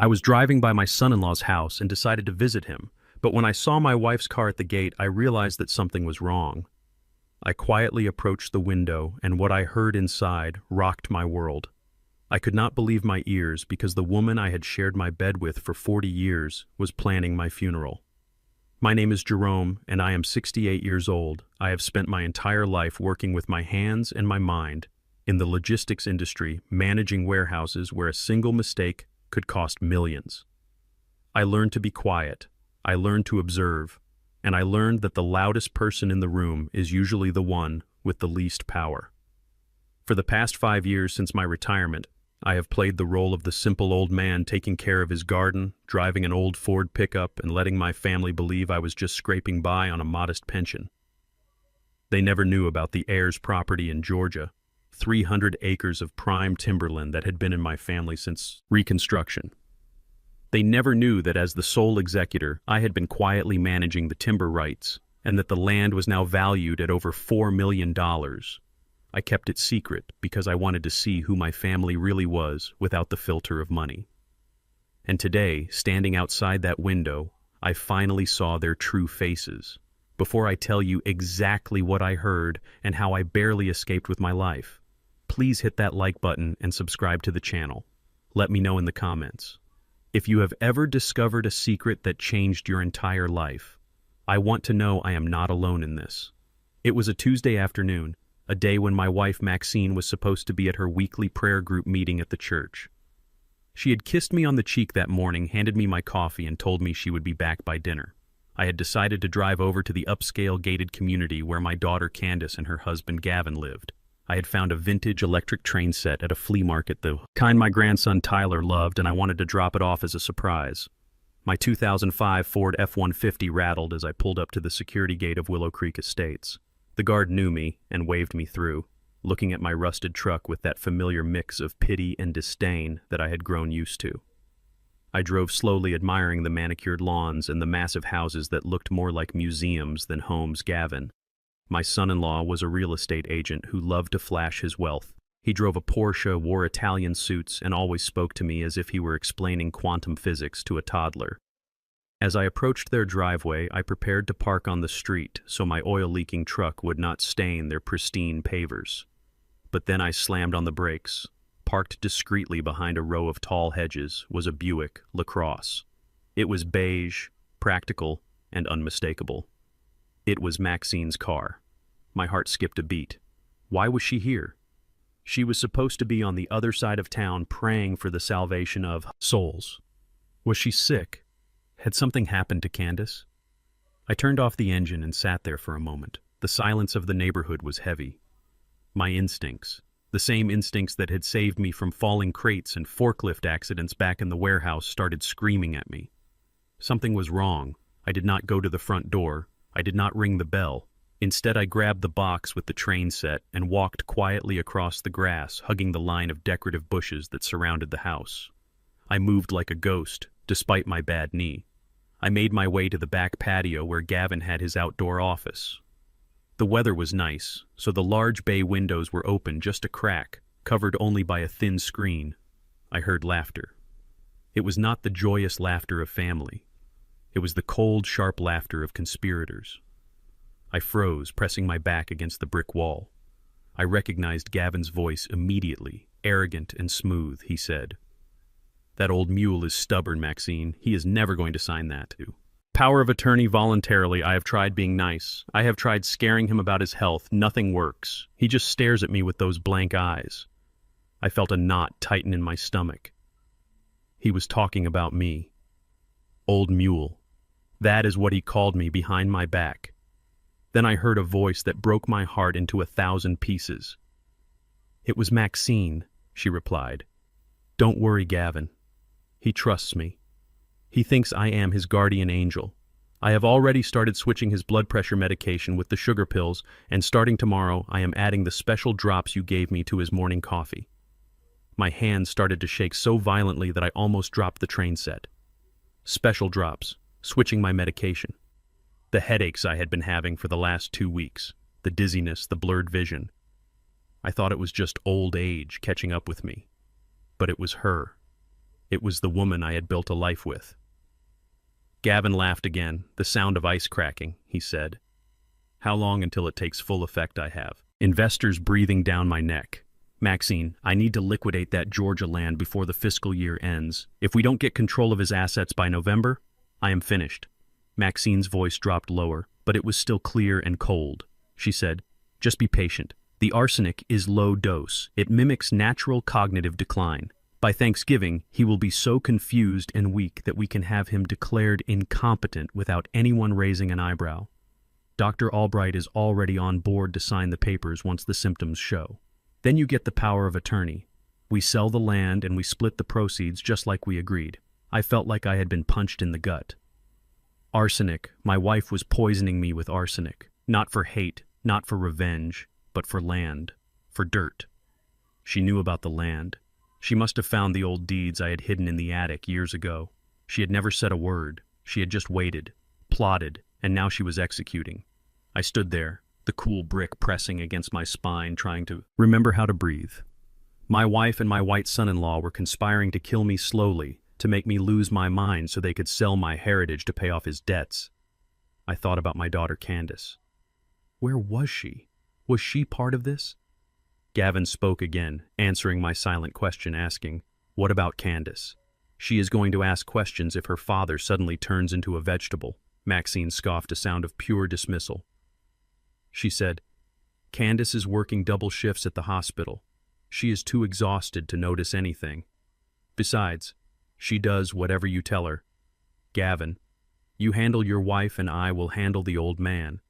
I was driving by my son-in-law's house and decided to visit him, but when I saw my wife's car at the gate, I realized that something was wrong. I quietly approached the window, and what I heard inside rocked my world. I could not believe my ears because the woman I had shared my bed with for 40 years was planning my funeral. My name is Jerome, and I am 68 years old. I have spent my entire life working with my hands and my mind in the logistics industry, managing warehouses where a single mistake could cost millions. I learned to be quiet, I learned to observe, and I learned that the loudest person in the room is usually the one with the least power. For the past 5 years since my retirement, I have played the role of the simple old man taking care of his garden, driving an old Ford pickup, and letting my family believe I was just scraping by on a modest pension. They never knew about the heirs' property in Georgia, 300 acres of prime timberland that had been in my family since Reconstruction. They never knew that as the sole executor, I had been quietly managing the timber rights, and that the land was now valued at over $4 million. I kept it secret because I wanted to see who my family really was without the filter of money. And today, standing outside that window, I finally saw their true faces. Before I tell you exactly what I heard and how I barely escaped with my life, please hit that like button and subscribe to the channel. Let me know in the comments. If you have ever discovered a secret that changed your entire life, I want to know I am not alone in this. It was a Tuesday afternoon, a day when my wife Maxine was supposed to be at her weekly prayer group meeting at the church. She had kissed me on the cheek that morning, handed me my coffee, and told me she would be back by dinner. I had decided to drive over to the upscale gated community where my daughter Candace and her husband Gavin lived. I had found a vintage electric train set at a flea market, the kind my grandson Tyler loved, and I wanted to drop it off as a surprise. My 2005 Ford F-150 rattled as I pulled up to the security gate of Willow Creek Estates. The guard knew me and waved me through, looking at my rusted truck with that familiar mix of pity and disdain that I had grown used to. I drove slowly, admiring the manicured lawns and the massive houses that looked more like museums than homes. Gavin, my son-in-law, was a real estate agent who loved to flash his wealth. He drove a Porsche, wore Italian suits, and always spoke to me as if he were explaining quantum physics to a toddler. As I approached their driveway, I prepared to park on the street so my oil-leaking truck would not stain their pristine pavers. But then I slammed on the brakes. Parked discreetly behind a row of tall hedges was a Buick LaCrosse. It was beige, practical, and unmistakable. It was Maxine's car. My heart skipped a beat. Why was she here? She was supposed to be on the other side of town praying for the salvation of souls. Was she sick? Had something happened to Candace? I turned off the engine and sat there for a moment. The silence of the neighborhood was heavy. My instincts, the same instincts that had saved me from falling crates and forklift accidents back in the warehouse, started screaming at me. Something was wrong. I did not go to the front door. I did not ring the bell. Instead, I grabbed the box with the train set and walked quietly across the grass, hugging the line of decorative bushes that surrounded the house. I moved like a ghost, despite my bad knee. I made my way to the back patio where Gavin had his outdoor office. The weather was nice, so the large bay windows were open just a crack, covered only by a thin screen. I heard laughter. It was not the joyous laughter of family. It was the cold, sharp laughter of conspirators. I froze, pressing my back against the brick wall. I recognized Gavin's voice immediately, arrogant and smooth. He said, "That old mule is stubborn, Maxine. He is never going to sign that. Power of attorney voluntarily. I have tried being nice. I have tried scaring him about his health. Nothing works. He just stares at me with those blank eyes." I felt a knot tighten in my stomach. He was talking about me. Old mule. That is what he called me behind my back. Then I heard a voice that broke my heart into 1,000 pieces. "It was Maxine," she replied. "Don't worry, Gavin. He trusts me. He thinks I am his guardian angel. I have already started switching his blood pressure medication with the sugar pills, and starting tomorrow, I am adding the special drops you gave me to his morning coffee." My hands started to shake so violently that I almost dropped the train set. Special drops, switching my medication. The headaches I had been having for the last 2 weeks, the dizziness, the blurred vision. I thought it was just old age catching up with me. But it was her. It was the woman I had built a life with. Gavin laughed again, the sound of ice cracking, he said. How long until it takes full effect? I have investors breathing down my neck. Maxine, I need to liquidate that Georgia land before the fiscal year ends. If we don't get control of his assets by November, I am finished. Maxine's voice dropped lower, but it was still clear and cold. She said, just be patient. The arsenic is low dose. It mimics natural cognitive decline. By Thanksgiving, he will be so confused and weak that we can have him declared incompetent without anyone raising an eyebrow. Dr. Albright is already on board to sign the papers once the symptoms show. Then you get the power of attorney. We sell the land and we split the proceeds just like we agreed. I felt like I had been punched in the gut. Arsenic. My wife was poisoning me with arsenic. Not for hate, not for revenge, but for land, for dirt. She knew about the land. She must have found the old deeds I had hidden in the attic years ago. She had never said a word. She had just waited, plotted, and now she was executing. I stood there, the cool brick pressing against my spine, trying to remember how to breathe. My wife and my white son-in-law were conspiring to kill me slowly, to make me lose my mind so they could sell my heritage to pay off his debts. I thought about my daughter Candace. Where was she? Was she part of this? Gavin spoke again, answering my silent question, asking, what about Candace? She is going to ask questions if her father suddenly turns into a vegetable. Maxine scoffed, a sound of pure dismissal. She said, Candace is working double shifts at the hospital. She is too exhausted to notice anything. Besides, she does whatever you tell her. Gavin, you handle your wife and I will handle the old man.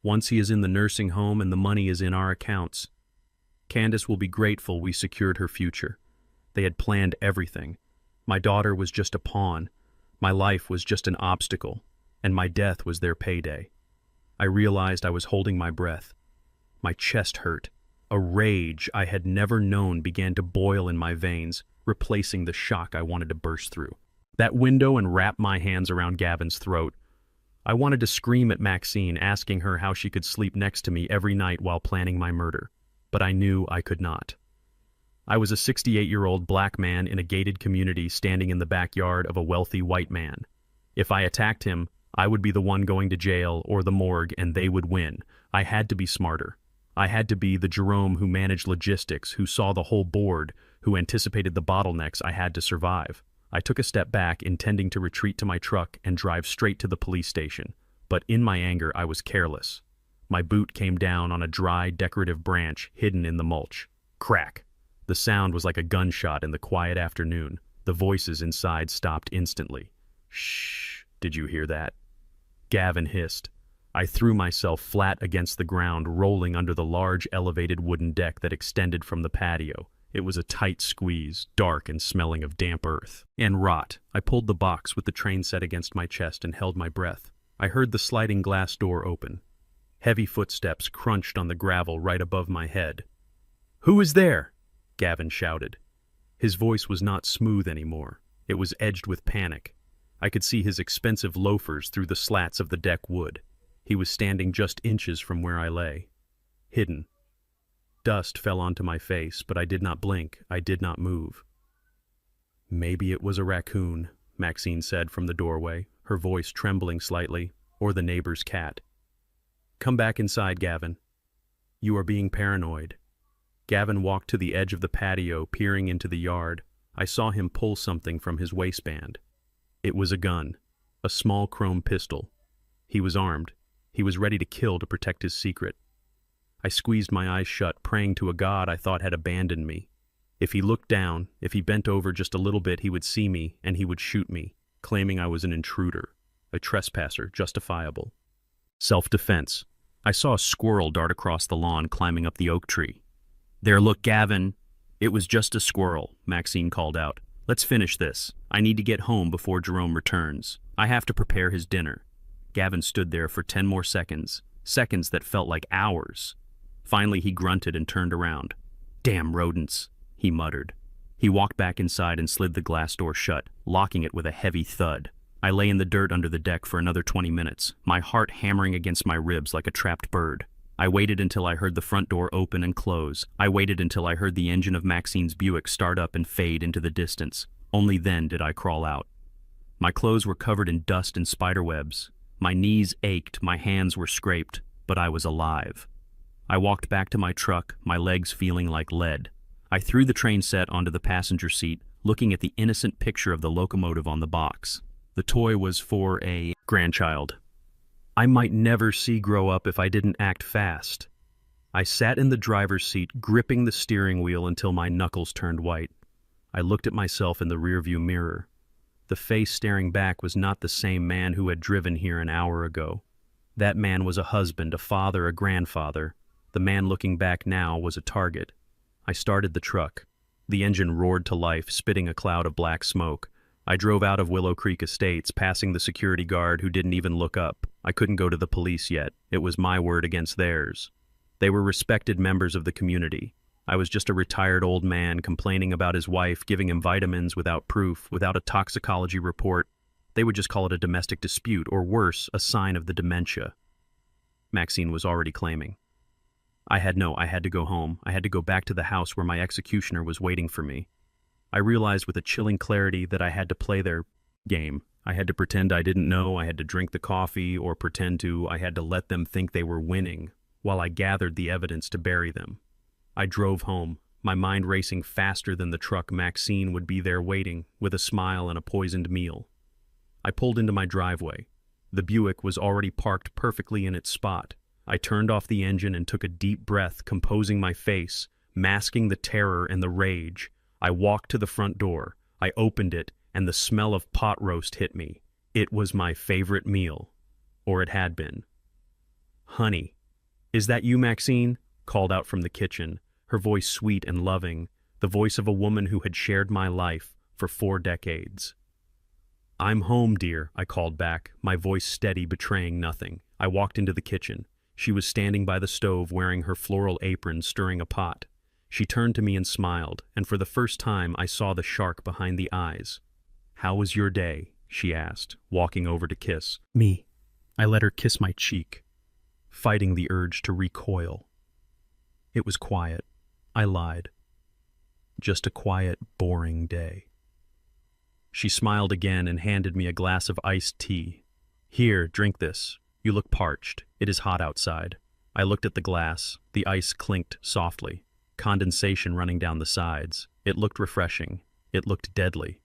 Once he is in the nursing home and the money is in our accounts, Candace will be grateful we secured her future. They had planned everything. My daughter was just a pawn. My life was just an obstacle, and my death was their payday. I realized I was holding my breath. My chest hurt. A rage I had never known began to boil in my veins, replacing the shock I wanted to burst through. That window and wrap my hands around Gavin's throat. I wanted to scream at Maxine, asking her how she could sleep next to me every night while planning my murder, but I knew I could not. I was a 68-year-old black man in a gated community standing in the backyard of a wealthy white man. If I attacked him, I would be the one going to jail or the morgue, and they would win. I had to be smarter. I had to be the Jerome who managed logistics, who saw the whole board, who anticipated the bottlenecks I had to survive. I took a step back, intending to retreat to my truck and drive straight to the police station. But in my anger, I was careless. My boot came down on a dry, decorative branch hidden in the mulch. Crack! The sound was like a gunshot in the quiet afternoon. The voices inside stopped instantly. Shh! Did you hear that? Gavin hissed. I threw myself flat against the ground, rolling under the large elevated wooden deck that extended from the patio. It was a tight squeeze, dark and smelling of damp earth and rot. I pulled the box with the train set against my chest and held my breath. I heard the sliding glass door open. Heavy footsteps crunched on the gravel right above my head. "Who is there?" Gavin shouted. His voice was not smooth anymore. It was edged with panic. I could see his expensive loafers through the slats of the deck wood. He was standing just inches from where I lay, hidden. Dust fell onto my face, but I did not blink. I did not move. "Maybe it was a raccoon," Maxine said from the doorway, her voice trembling slightly, "or the neighbor's cat." "Come back inside, Gavin. You are being paranoid." Gavin walked to the edge of the patio, peering into the yard. I saw him pull something from his waistband. It was a gun, a small chrome pistol. He was armed. He was ready to kill to protect his secret. I squeezed my eyes shut, praying to a God I thought had abandoned me. If he looked down, if he bent over just a little bit, he would see me, and he would shoot me, claiming I was an intruder, a trespasser, justifiable. Self-defense. I saw a squirrel dart across the lawn, climbing up the oak tree. "There, look, Gavin. It was just a squirrel," Maxine called out. "Let's finish this. I need to get home before Jerome returns. I have to prepare his dinner." Gavin stood there for 10 more seconds, seconds that felt like hours. Finally, he grunted and turned around. "Damn rodents," he muttered. He walked back inside and slid the glass door shut, locking it with a heavy thud. I lay in the dirt under the deck for another 20 minutes, my heart hammering against my ribs like a trapped bird. I waited until I heard the front door open and close. I waited until I heard the engine of Maxine's Buick start up and fade into the distance. Only then did I crawl out. My clothes were covered in dust and spiderwebs. My knees ached, my hands were scraped, but I was alive. I walked back to my truck, my legs feeling like lead. I threw the train set onto the passenger seat, looking at the innocent picture of the locomotive on the box. The toy was for a grandchild I might never see grow up if I didn't act fast. I sat in the driver's seat, gripping the steering wheel until my knuckles turned white. I looked at myself in the rearview mirror. The face staring back was not the same man who had driven here an hour ago. That man was a husband, a father, a grandfather. The man looking back now was a target. I started the truck. The engine roared to life, spitting a cloud of black smoke. I drove out of Willow Creek Estates, passing the security guard who didn't even look up. I couldn't go to the police yet. It was my word against theirs. They were respected members of the community. I was just a retired old man complaining about his wife giving him vitamins without proof, without a toxicology report. They would just call it a domestic dispute, or worse, a sign of the dementia Maxine was already claiming. I had to go home. I had to go back to the house where my executioner was waiting for me. I realized with a chilling clarity that I had to play their game. I had to pretend I didn't know, I had to drink the coffee, or I had to let them think they were winning, while I gathered the evidence to bury them. I drove home, my mind racing faster than the truck. Maxine would be there waiting, with a smile and a poisoned meal. I pulled into my driveway. The Buick was already parked perfectly in its spot. I turned off the engine and took a deep breath, composing my face, masking the terror and the rage. I walked to the front door. I opened it, and the smell of pot roast hit me. It was my favorite meal. Or it had been. "Honey, is that you, Maxine?" called out from the kitchen, her voice sweet and loving, the voice of a woman who had shared my life for 4 decades. "I'm home, dear," I called back, my voice steady, betraying nothing. I walked into the kitchen. She was standing by the stove wearing her floral apron, stirring a pot. She turned to me and smiled, and for the first time I saw the shark behind the eyes. "How was your day?" she asked, walking over to kiss me. I let her kiss my cheek, fighting the urge to recoil. It was quiet. I lied. Just a quiet, boring day. She smiled again and handed me a glass of iced tea. "Here, drink this. You look parched. It is hot outside." I looked at the glass. The ice clinked softly, condensation running down the sides. It looked refreshing. It looked deadly.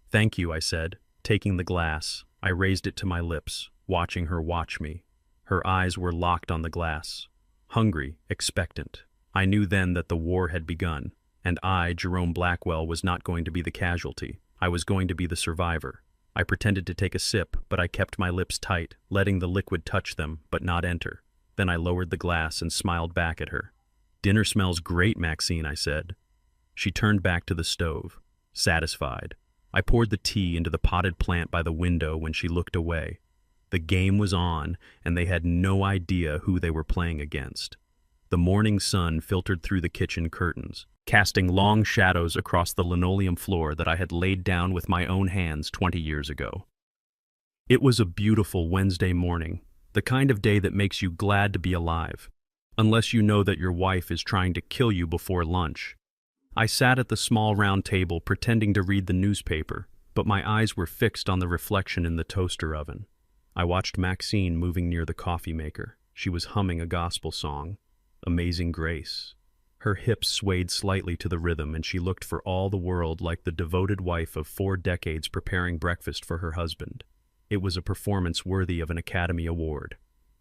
"Thank you," I said, taking the glass. I raised it to my lips, watching her watch me. Her eyes were locked on the glass, hungry, expectant. I knew then that the war had begun, and I, Jerome Blackwell, was not going to be the casualty. I was going to be the survivor. I pretended to take a sip, but I kept my lips tight, letting the liquid touch them, but not enter. Then I lowered the glass and smiled back at her. "Dinner smells great, Maxine," I said. She turned back to the stove, satisfied. I poured the tea into the potted plant by the window when she looked away. The game was on, and they had no idea who they were playing against. The morning sun filtered through the kitchen curtains, casting long shadows across the linoleum floor that I had laid down with my own hands 20 years ago. It was a beautiful Wednesday morning, the kind of day that makes you glad to be alive, unless you know that your wife is trying to kill you before lunch. I sat at the small round table pretending to read the newspaper, but my eyes were fixed on the reflection in the toaster oven. I watched Maxine moving near the coffee maker. She was humming a gospel song, Amazing Grace. Her hips swayed slightly to the rhythm, and she looked for all the world like the devoted wife of 4 decades preparing breakfast for her husband. It was a performance worthy of an Academy Award.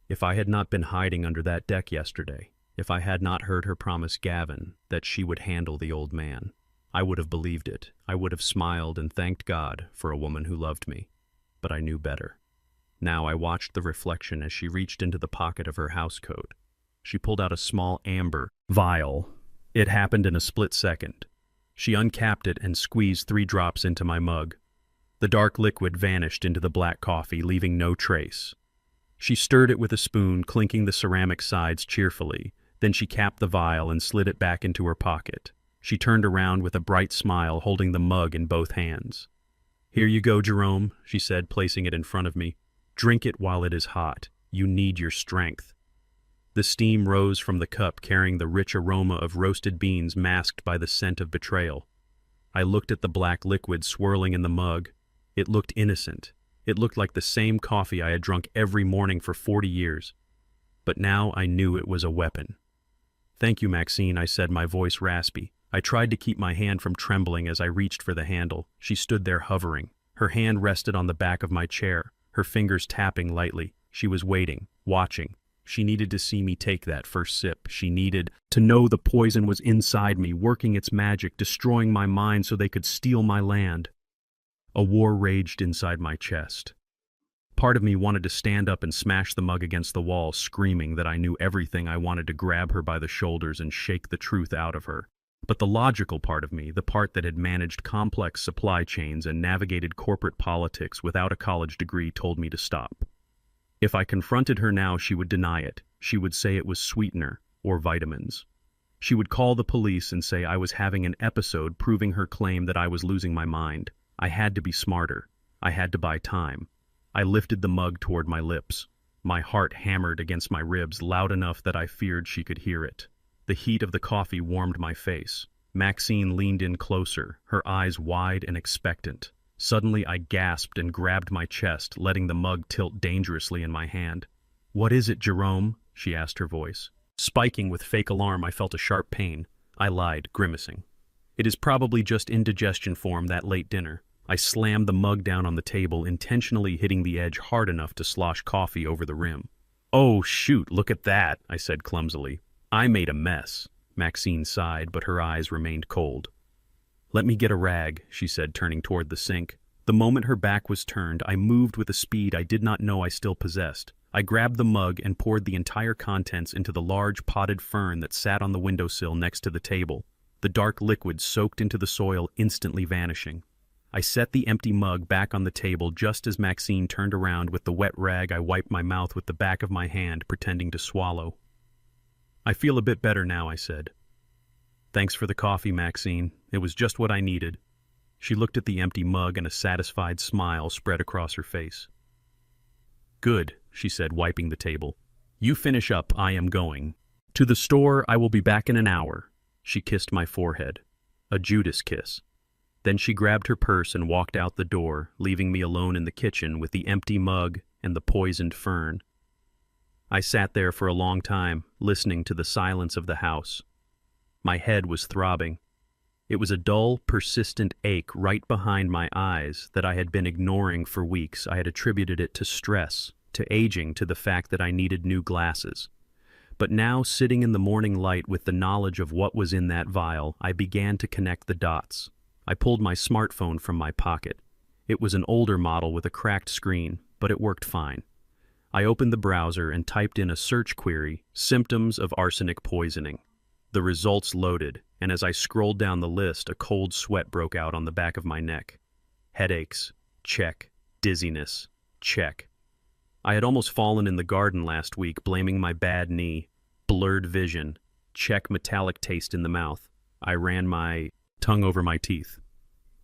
If I had not been hiding under that deck yesterday, if I had not heard her promise Gavin that she would handle the old man, I would have believed it. I would have smiled and thanked God for a woman who loved me. But I knew better. Now I watched the reflection as she reached into the pocket of her housecoat. She pulled out a small amber vial. It happened in a split second. She uncapped it and squeezed 3 drops into my mug. The dark liquid vanished into the black coffee, leaving no trace. She stirred it with a spoon, clinking the ceramic sides cheerfully. Then she capped the vial and slid it back into her pocket. She turned around with a bright smile, holding the mug in both hands. "Here you go, Jerome," she said, placing it in front of me. "Drink it while it is hot. You need your strength." The steam rose from the cup, carrying the rich aroma of roasted beans masked by the scent of betrayal. I looked at the black liquid swirling in the mug. It looked innocent. It looked like the same coffee I had drunk every morning for 40 years. But now I knew it was a weapon. "Thank you, Maxine," I said, my voice raspy. I tried to keep my hand from trembling as I reached for the handle. She stood there hovering. Her hand rested on the back of my chair, her fingers tapping lightly. She was waiting, watching. She needed to see me take that first sip. She needed to know the poison was inside me, working its magic, destroying my mind so they could steal my land. A war raged inside my chest. Part of me wanted to stand up and smash the mug against the wall, screaming that I knew everything. I wanted to grab her by the shoulders and shake the truth out of her. But the logical part of me, the part that had managed complex supply chains and navigated corporate politics without a college degree, told me to stop. If I confronted her now, she would deny it. She would say it was sweetener or vitamins. She would call the police and say I was having an episode, proving her claim that I was losing my mind. I had to be smarter. I had to buy time. I lifted the mug toward my lips. My heart hammered against my ribs loud enough that I feared she could hear it. The heat of the coffee warmed my face. Maxine leaned in closer, her eyes wide and expectant. Suddenly I gasped and grabbed my chest, letting the mug tilt dangerously in my hand. "What is it, Jerome?" she asked, her voice spiking with fake alarm. I felt a sharp pain. I lied, grimacing. "It is probably just indigestion form, that late dinner." I slammed the mug down on the table, intentionally hitting the edge hard enough to slosh coffee over the rim. "Oh, shoot, look at that," I said clumsily. "I made a mess." Maxine sighed, but her eyes remained cold. "Let me get a rag," she said, turning toward the sink. The moment her back was turned, I moved with a speed I did not know I still possessed. I grabbed the mug and poured the entire contents into the large potted fern that sat on the windowsill next to the table. The dark liquid soaked into the soil, instantly vanishing. I set the empty mug back on the table just as Maxine turned around. With the wet rag, I wiped my mouth with the back of my hand, pretending to swallow. "I feel a bit better now," I said. "Thanks for the coffee, Maxine. It was just what I needed." She looked at the empty mug and a satisfied smile spread across her face. "Good," she said, wiping the table. "You finish up, I am going. To the store, I will be back in an hour." She kissed my forehead. A Judas kiss. Then she grabbed her purse and walked out the door, leaving me alone in the kitchen with the empty mug and the poisoned fern. I sat there for a long time, listening to the silence of the house. My head was throbbing. It was a dull, persistent ache right behind my eyes that I had been ignoring for weeks. I had attributed it to stress, to aging, to the fact that I needed new glasses. But now, sitting in the morning light with the knowledge of what was in that vial, I began to connect the dots. I pulled my smartphone from my pocket. It was an older model with a cracked screen, but it worked fine. I opened the browser and typed in a search query, "symptoms of arsenic poisoning." The results loaded, and as I scrolled down the list, a cold sweat broke out on the back of my neck. Headaches, check. Dizziness, check. I had almost fallen in the garden last week, blaming my bad knee. Blurred vision, check. Metallic taste in the mouth. I ran my tongue over my teeth.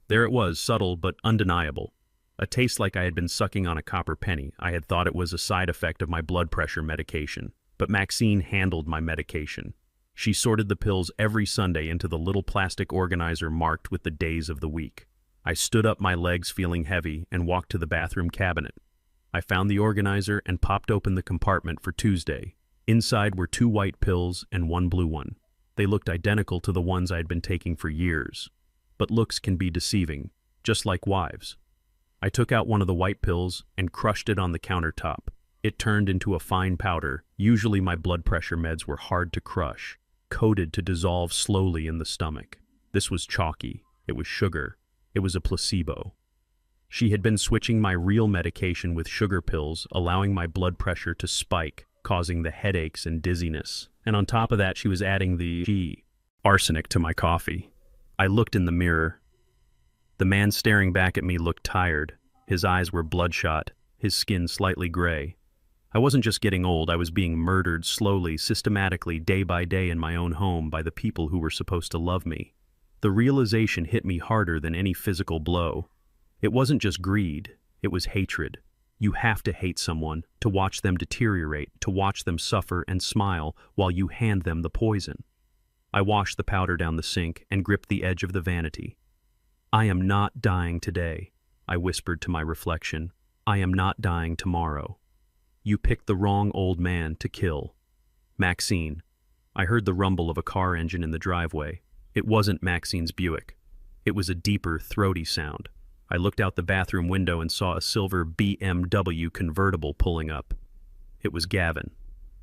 There it was, subtle but undeniable. A taste like I had been sucking on a copper penny. I had thought it was a side effect of my blood pressure medication. But Maxine handled my medication. She sorted the pills every Sunday into the little plastic organizer marked with the days of the week. I stood up, my legs feeling heavy, and walked to the bathroom cabinet. I found the organizer and popped open the compartment for Tuesday. Inside were 2 white pills and 1 blue one. They looked identical to the ones I had been taking for years. But looks can be deceiving, just like wives. I took out one of the white pills and crushed it on the countertop. It turned into a fine powder. Usually my blood pressure meds were hard to crush, coated to dissolve slowly in the stomach. This was chalky. It was sugar. It was a placebo. She had been switching my real medication with sugar pills, allowing my blood pressure to spike, causing the headaches and dizziness. And on top of that, she was adding the arsenic to my coffee. I looked in the mirror. The man staring back at me looked tired. His eyes were bloodshot, his skin slightly gray. I wasn't just getting old, I was being murdered slowly, systematically, day by day in my own home by the people who were supposed to love me. The realization hit me harder than any physical blow. It wasn't just greed, it was hatred. You have to hate someone, to watch them deteriorate, to watch them suffer and smile while you hand them the poison. I washed the powder down the sink and gripped the edge of the vanity. I am not dying today, I whispered to my reflection. I am not dying tomorrow. You picked the wrong old man to kill. Maxine. I heard the rumble of a car engine in the driveway. It wasn't Maxine's Buick. It was a deeper, throaty sound. I looked out the bathroom window and saw a silver BMW convertible pulling up. It was Gavin.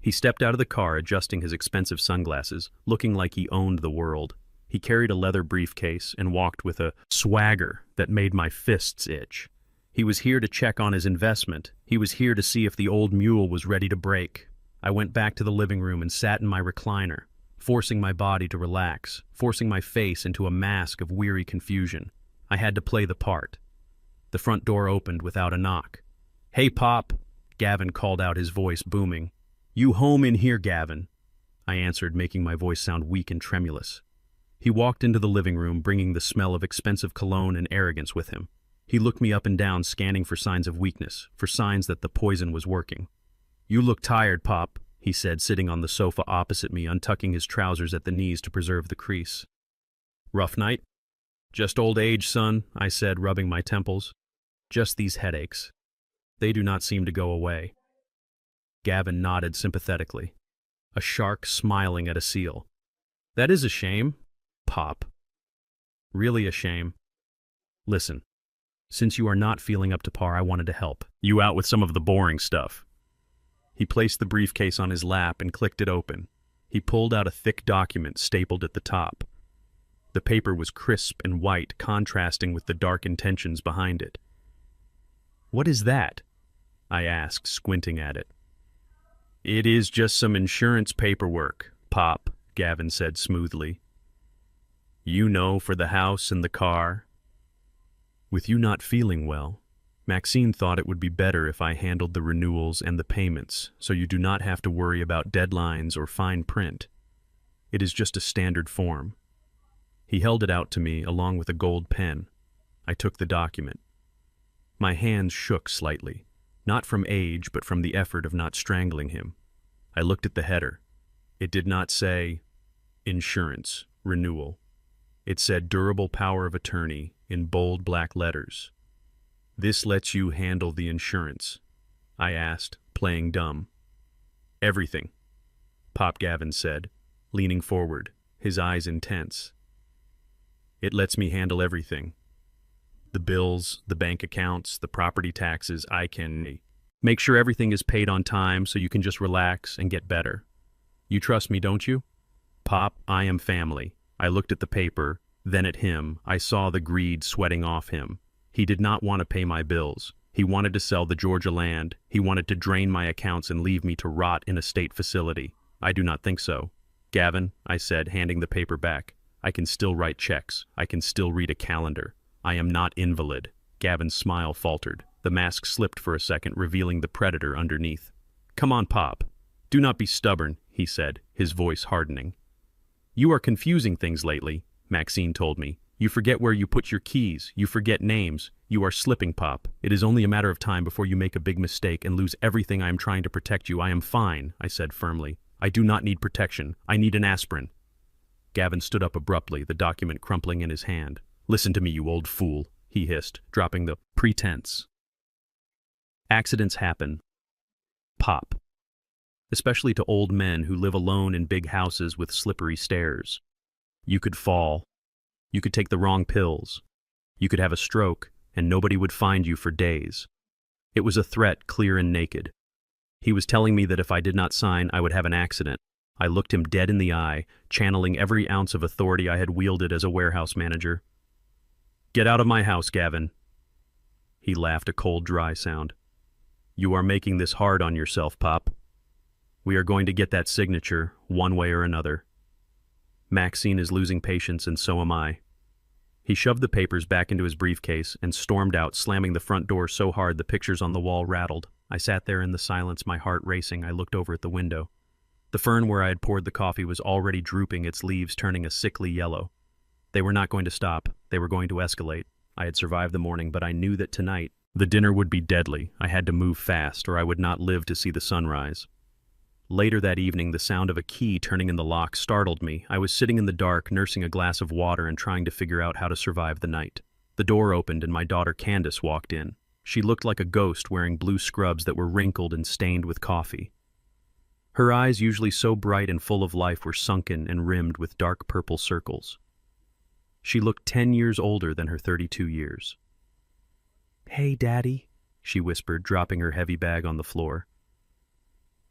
He stepped out of the car, adjusting his expensive sunglasses, looking like he owned the world. He carried a leather briefcase and walked with a swagger that made my fists itch. He was here to check on his investment. He was here to see if the old mule was ready to break. I went back to the living room and sat in my recliner, forcing my body to relax, forcing my face into a mask of weary confusion. I had to play the part. The front door opened without a knock. "Hey, Pop," Gavin called out, his voice booming. "You home in here, Gavin?" I answered, making my voice sound weak and tremulous. He walked into the living room, bringing the smell of expensive cologne and arrogance with him. He looked me up and down, scanning for signs of weakness, for signs that the poison was working. "You look tired, Pop," he said, sitting on the sofa opposite me, untucking his trousers at the knees to preserve the crease. "Rough night?" "Just old age, son," I said, rubbing my temples. "Just these headaches. They do not seem to go away." Gavin nodded sympathetically. A shark smiling at a seal. "That is a shame, Pop. Really a shame. Listen, since you are not feeling up to par, I wanted to help you out with some of the boring stuff." He placed the briefcase on his lap and clicked it open. He pulled out a thick document stapled at the top. The paper was crisp and white, contrasting with the dark intentions behind it. "What is that?" I asked, squinting at it. "It is just some insurance paperwork, Pop," Gavin said smoothly. "You know, for the house and the car." With you not feeling well, Maxine thought it would be better if I handled the renewals and the payments, so you do not have to worry about deadlines or fine print. It is just a standard form. He held it out to me along with a gold pen. I took the document. My hands shook slightly, not from age but from the effort of not strangling him. I looked at the header. It did not say insurance, renewal. It said durable power of attorney in bold black letters. "This lets you handle the insurance?" I asked, playing dumb. "Everything," Pop Gavin said, leaning forward, his eyes intense. "It lets me handle everything. The bills, the bank accounts, the property taxes. I can make sure everything is paid on time so you can just relax and get better. You trust me, don't you?" "Pop, I am family." I looked at the paper, then at him. I saw the greed sweating off him. He did not want to pay my bills. He wanted to sell the Georgia land. He wanted to drain my accounts and leave me to rot in a state facility. I do not think so. "Gavin," I said, handing the paper back, "I can still write checks. I can still read a calendar. I am not invalid." Gavin's smile faltered. The mask slipped for a second, revealing the predator underneath. "Come on, Pop. Do not be stubborn," he said, his voice hardening. "You are confusing things lately," Maxine told me. "You forget where you put your keys. You forget names. You are slipping, Pop. It is only a matter of time before you make a big mistake and lose everything. I am trying to protect you. I am fine," I said firmly. "I do not need protection. I need an aspirin." Gavin stood up abruptly, the document crumpling in his hand. "Listen to me, you old fool," he hissed, dropping the pretense. "Accidents happen, Pop. Especially to old men who live alone in big houses with slippery stairs. You could fall. You could take the wrong pills. You could have a stroke, and nobody would find you for days." It was a threat, clear and naked. He was telling me that if I did not sign, I would have an accident. I looked him dead in the eye, channeling every ounce of authority I had wielded as a warehouse manager. "Get out of my house, Gavin." He laughed, a cold, dry sound. "You are making this hard on yourself, Pop. We are going to get that signature, one way or another. Maxine is losing patience, and so am I." He shoved the papers back into his briefcase and stormed out, slamming the front door so hard the pictures on the wall rattled. I sat there in the silence, my heart racing. I looked over at the window. The fern where I had poured the coffee was already drooping, its leaves turning a sickly yellow. They were not going to stop. They were going to escalate. I had survived the morning, but I knew that tonight the dinner would be deadly. I had to move fast, or I would not live to see the sunrise. Later that evening, the sound of a key turning in the lock startled me. I was sitting in the dark, nursing a glass of water and trying to figure out how to survive the night. The door opened and my daughter Candace walked in. She looked like a ghost wearing blue scrubs that were wrinkled and stained with coffee. Her eyes, usually so bright and full of life, were sunken and rimmed with dark purple circles. She looked 10 years older than her 32 years. "Hey, Daddy," she whispered, dropping her heavy bag on the floor.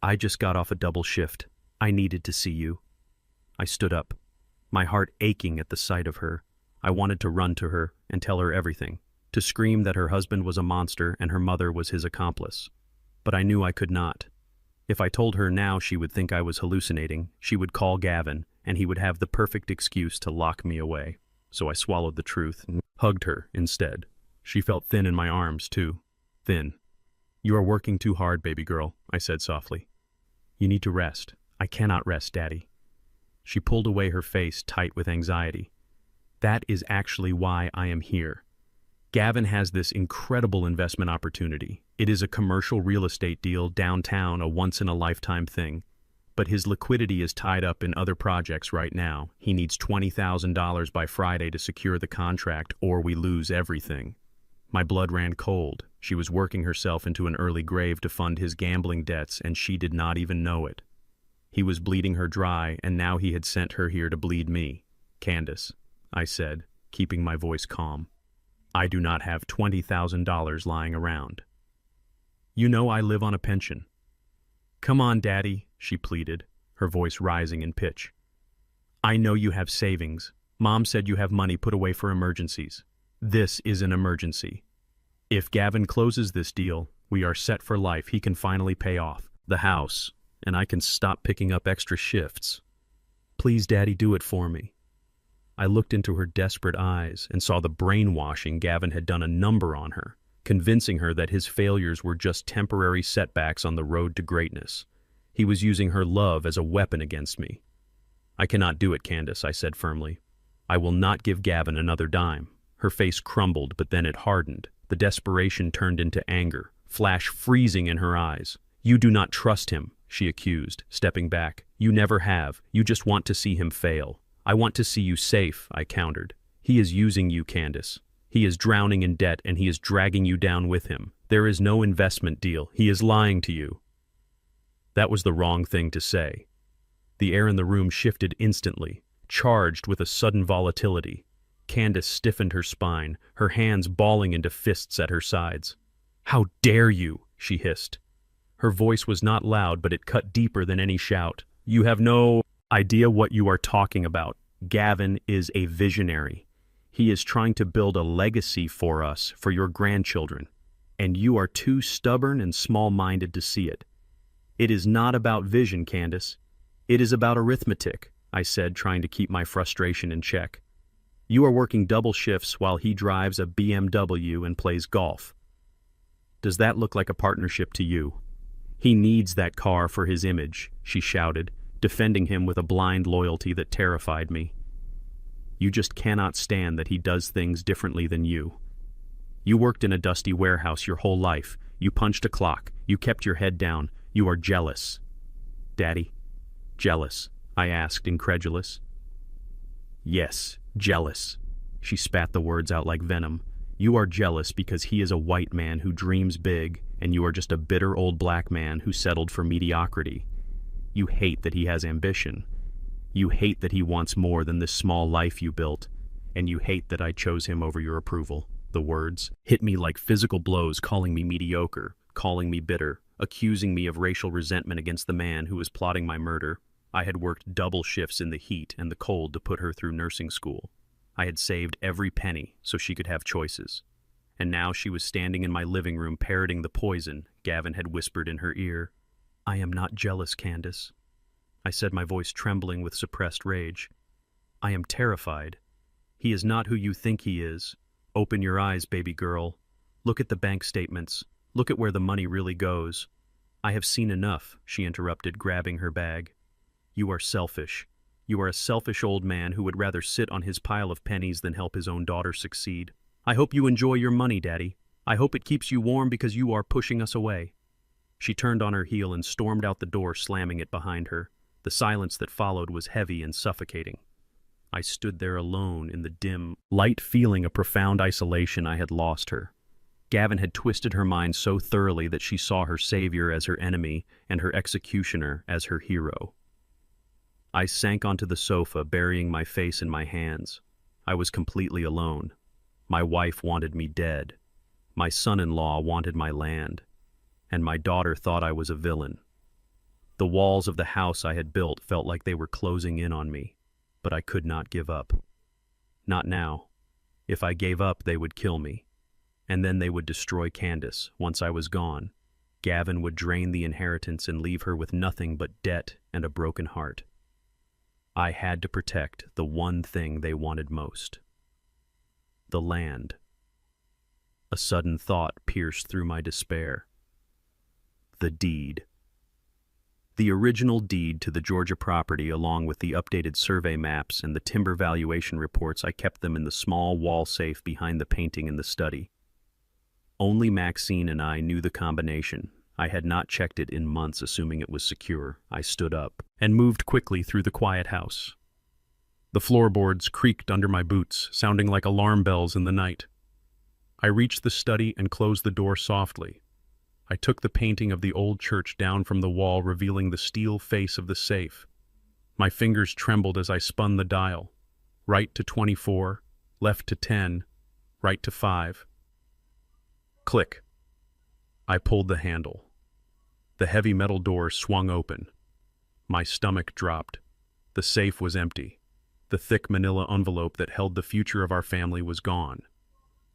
"I just got off a double shift. I needed to see you." I stood up, my heart aching at the sight of her. I wanted to run to her and tell her everything, to scream that her husband was a monster and her mother was his accomplice. But I knew I could not. If I told her now, she would think I was hallucinating. She would call Gavin, and he would have the perfect excuse to lock me away. So I swallowed the truth and hugged her instead. She felt thin in my arms, too. Thin. "You are working too hard, baby girl," I said softly. "You need to rest." "I cannot rest, Daddy." She pulled away, her face tight with anxiety. "That is actually why I am here. Gavin has this incredible investment opportunity. It is a commercial real estate deal downtown, a once-in-a-lifetime thing. But his liquidity is tied up in other projects right now. He needs $20,000 by Friday to secure the contract, or we lose everything." My blood ran cold. She was working herself into an early grave to fund his gambling debts, and she did not even know it. He was bleeding her dry, and now he had sent her here to bleed me. "Candace," I said, keeping my voice calm, "I do not have $20,000 lying around. You know I live on a pension." "Come on, Daddy," she pleaded, her voice rising in pitch. "I know you have savings. Mom said you have money put away for emergencies. This is an emergency. If Gavin closes this deal, we are set for life. He can finally pay off the house, and I can stop picking up extra shifts. Please, Daddy, do it for me." I looked into her desperate eyes and saw the brainwashing Gavin had done a number on her, convincing her that his failures were just temporary setbacks on the road to greatness. He was using her love as a weapon against me. "I cannot do it, Candace," I said firmly. "I will not give Gavin another dime." Her face crumbled, but then it hardened. The desperation turned into anger, flash freezing in her eyes. "You do not trust him," she accused, stepping back. "You never have. You just want to see him fail." "I want to see you safe," I countered. "He is using you, Candace. He is drowning in debt, and he is dragging you down with him. There is no investment deal. He is lying to you." That was the wrong thing to say. The air in the room shifted instantly, charged with a sudden volatility. Candace stiffened her spine, her hands balling into fists at her sides. "How dare you?" she hissed. Her voice was not loud, but it cut deeper than any shout. "You have no idea what you are talking about. Gavin is a visionary. He is trying to build a legacy for us, for your grandchildren. And you are too stubborn and small-minded to see it. It is not about vision, Candace. It is about arithmetic," I said, trying to keep my frustration in check. "You are working double shifts while he drives a BMW and plays golf. Does that look like a partnership to you? He needs that car for his image," she shouted, defending him with a blind loyalty that terrified me. "You just cannot stand that he does things differently than you. You worked in a dusty warehouse your whole life. You punched a clock. You kept your head down. You are jealous." "Daddy, jealous?" I asked, incredulous. "Yes, jealous." She spat the words out like venom. "You are jealous because he is a white man who dreams big, and you are just a bitter old black man who settled for mediocrity. You hate that he has ambition. You hate that he wants more than this small life you built, and you hate that I chose him over your approval." The words hit me like physical blows, calling me mediocre, calling me bitter, accusing me of racial resentment against the man who was plotting my murder. I had worked double shifts in the heat and the cold to put her through nursing school. I had saved every penny so she could have choices. And now she was standing in my living room parroting the poison Gavin had whispered in her ear. "I am not jealous, Candace," I said, my voice trembling with suppressed rage. "I am terrified. He is not who you think he is. Open your eyes, baby girl. Look at the bank statements. Look at where the money really goes." "I have seen enough," she interrupted, grabbing her bag. "You are selfish. You are a selfish old man who would rather sit on his pile of pennies than help his own daughter succeed. I hope you enjoy your money, Daddy. I hope it keeps you warm because you are pushing us away." She turned on her heel and stormed out the door, slamming it behind her. The silence that followed was heavy and suffocating. I stood there alone in the dim light, feeling a profound isolation. I had lost her. Gavin had twisted her mind so thoroughly that she saw her savior as her enemy and her executioner as her hero. I sank onto the sofa, burying my face in my hands. I was completely alone. My wife wanted me dead. My son-in-law wanted my land. And my daughter thought I was a villain. The walls of the house I had built felt like they were closing in on me, but I could not give up. Not now. If I gave up, they would kill me. And then they would destroy Candace. Once I was gone, Gavin would drain the inheritance and leave her with nothing but debt and a broken heart. I had to protect the one thing they wanted most. The land. A sudden thought pierced through my despair. The deed. The original deed to the Georgia property, along with the updated survey maps and the timber valuation reports. I kept them in the small wall safe behind the painting in the study. Only Maxine and I knew the combination. I had not checked it in months, assuming it was secure. I stood up and moved quickly through the quiet house. The floorboards creaked under my boots, sounding like alarm bells in the night. I reached the study and closed the door softly. I took the painting of the old church down from the wall, revealing the steel face of the safe. My fingers trembled as I spun the dial. Right to 24, left to 10, right to 5. Click. I pulled the handle. The heavy metal door swung open. My stomach dropped. The safe was empty. The thick manila envelope that held the future of our family was gone.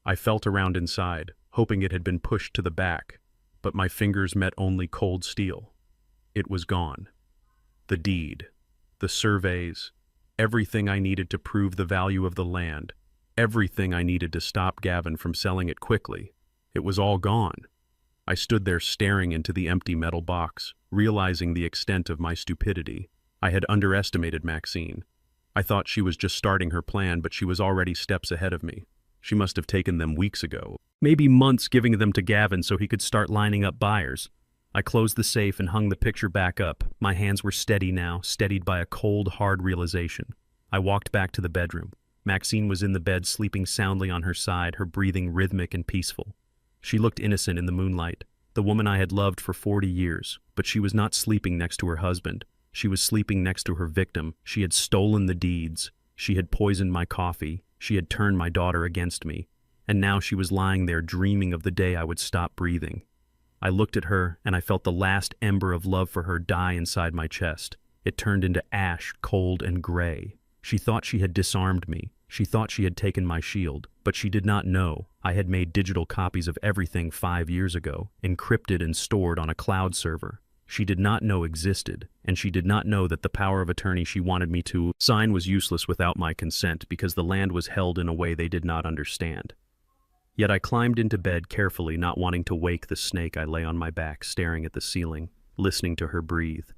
I felt around inside, hoping it had been pushed to the back, but my fingers met only cold steel. It was gone. The deed, the surveys, everything I needed to prove the value of the land, everything I needed to stop Gavin from selling it quickly. It was all gone. I stood there staring into the empty metal box, realizing the extent of my stupidity. I had underestimated Maxine. I thought she was just starting her plan, but she was already steps ahead of me. She must have taken them weeks ago, maybe months, giving them to Gavin so he could start lining up buyers. I closed the safe and hung the picture back up. My hands were steady now, steadied by a cold, hard realization. I walked back to the bedroom. Maxine was in the bed, sleeping soundly on her side, her breathing rhythmic and peaceful. She looked innocent in the moonlight, the woman I had loved for 40 years, but she was not sleeping next to her husband. She was sleeping next to her victim. She had stolen the deeds. She had poisoned my coffee. She had turned my daughter against me. And now she was lying there dreaming of the day I would stop breathing. I looked at her, and I felt the last ember of love for her die inside my chest. It turned into ash, cold and gray. She thought she had disarmed me. She thought she had taken my shield, but she did not know I had made digital copies of everything 5 years ago, encrypted and stored on a cloud server. She did not know existed, and she did not know that the power of attorney she wanted me to sign was useless without my consent, because the land was held in a way they did not understand. Yet I climbed into bed carefully, not wanting to wake the snake. I lay on my back, staring at the ceiling, listening to her breathe.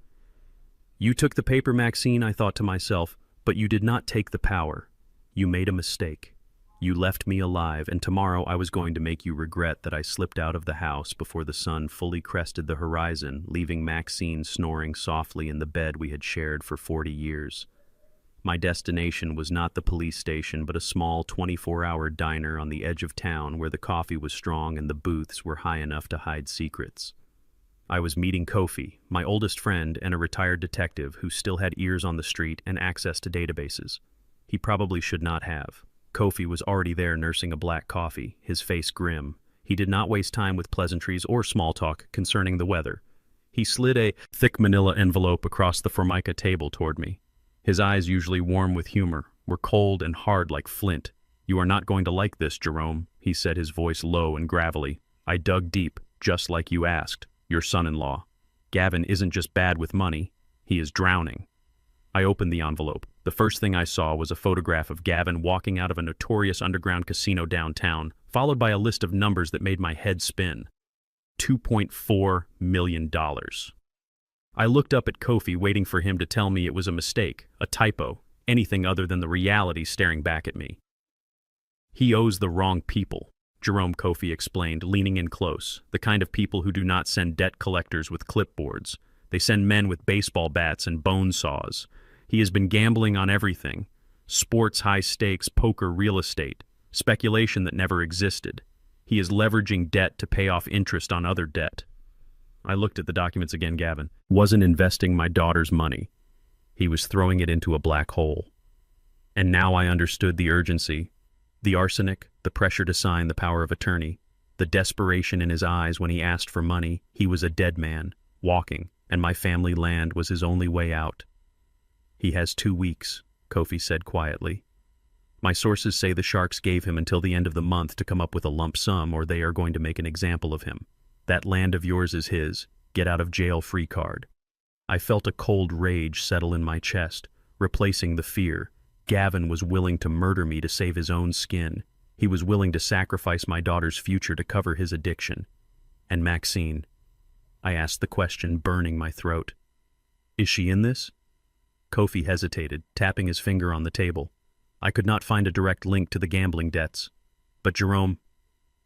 "You took the paper, Maxine," I thought to myself, "but you did not take the power. You made a mistake. You left me alive, and tomorrow I was going to make you regret that I slipped out of the house before the sun fully crested the horizon, leaving Maxine snoring softly in the bed we had shared for 40 years. My destination was not the police station, but a small 24-hour diner on the edge of town where the coffee was strong and the booths were high enough to hide secrets. I was meeting Kofi, my oldest friend and a retired detective who still had ears on the street and access to databases. He probably should not have. Kofi was already there nursing a black coffee, his face grim. He did not waste time with pleasantries or small talk concerning the weather. He slid a thick manila envelope across the formica table toward me. His eyes, usually warm with humor, were cold and hard like flint. "You are not going to like this, Jerome," he said, his voice low and gravelly. "I dug deep, just like you asked. Your son-in-law. Gavin isn't just bad with money. He is drowning." I opened the envelope. The first thing I saw was a photograph of Gavin walking out of a notorious underground casino downtown, followed by a list of numbers that made my head spin. $2.4 million. I looked up at Kofi, waiting for him to tell me it was a mistake, a typo, anything other than the reality staring back at me. "He owes the wrong people," Jerome Kofi explained, leaning in close, "the kind of people who do not send debt collectors with clipboards. They send men with baseball bats and bone saws. He has been gambling on everything. Sports high-stakes poker real estate, speculation that never existed. He is leveraging debt to pay off interest on other debt. I looked at the documents again, Gavin. Wasn't investing my daughter's money. He was throwing it into a black hole. And now I understood the urgency. The arsenic, the pressure to sign the power of attorney, the desperation in his eyes when he asked for money. He was a dead man, walking, and my family land was his only way out. He has 2 weeks, Kofi said quietly. My sources say the Sharks gave him until the end of the month to come up with a lump sum, or they are going to make an example of him. That land of yours is his. Get out of jail free card. I felt a cold rage settle in my chest, replacing the fear. Gavin was willing to murder me to save his own skin. He was willing to sacrifice my daughter's future to cover his addiction. And Maxine? I asked the question, burning my throat. Is she in this? Kofi hesitated, tapping his finger on the table. I could not find a direct link to the gambling debts. But Jerome,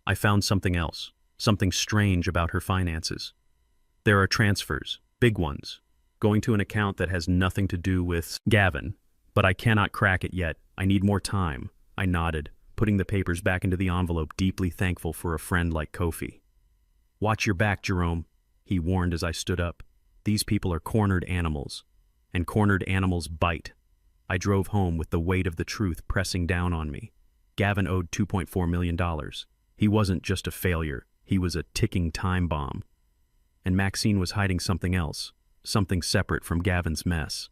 I found something else, something strange about her finances. There are transfers, big ones, going to an account that has nothing to do with Gavin. But I cannot crack it yet. I need more time. I nodded, putting the papers back into the envelope, deeply thankful for a friend like Kofi. Watch your back, Jerome, he warned as I stood up. These people are cornered animals, and cornered animals bite. I drove home with the weight of the truth pressing down on me. Gavin owed $2.4 million. He wasn't just a failure. He was a ticking time bomb. And Maxine was hiding something else, something separate from Gavin's mess.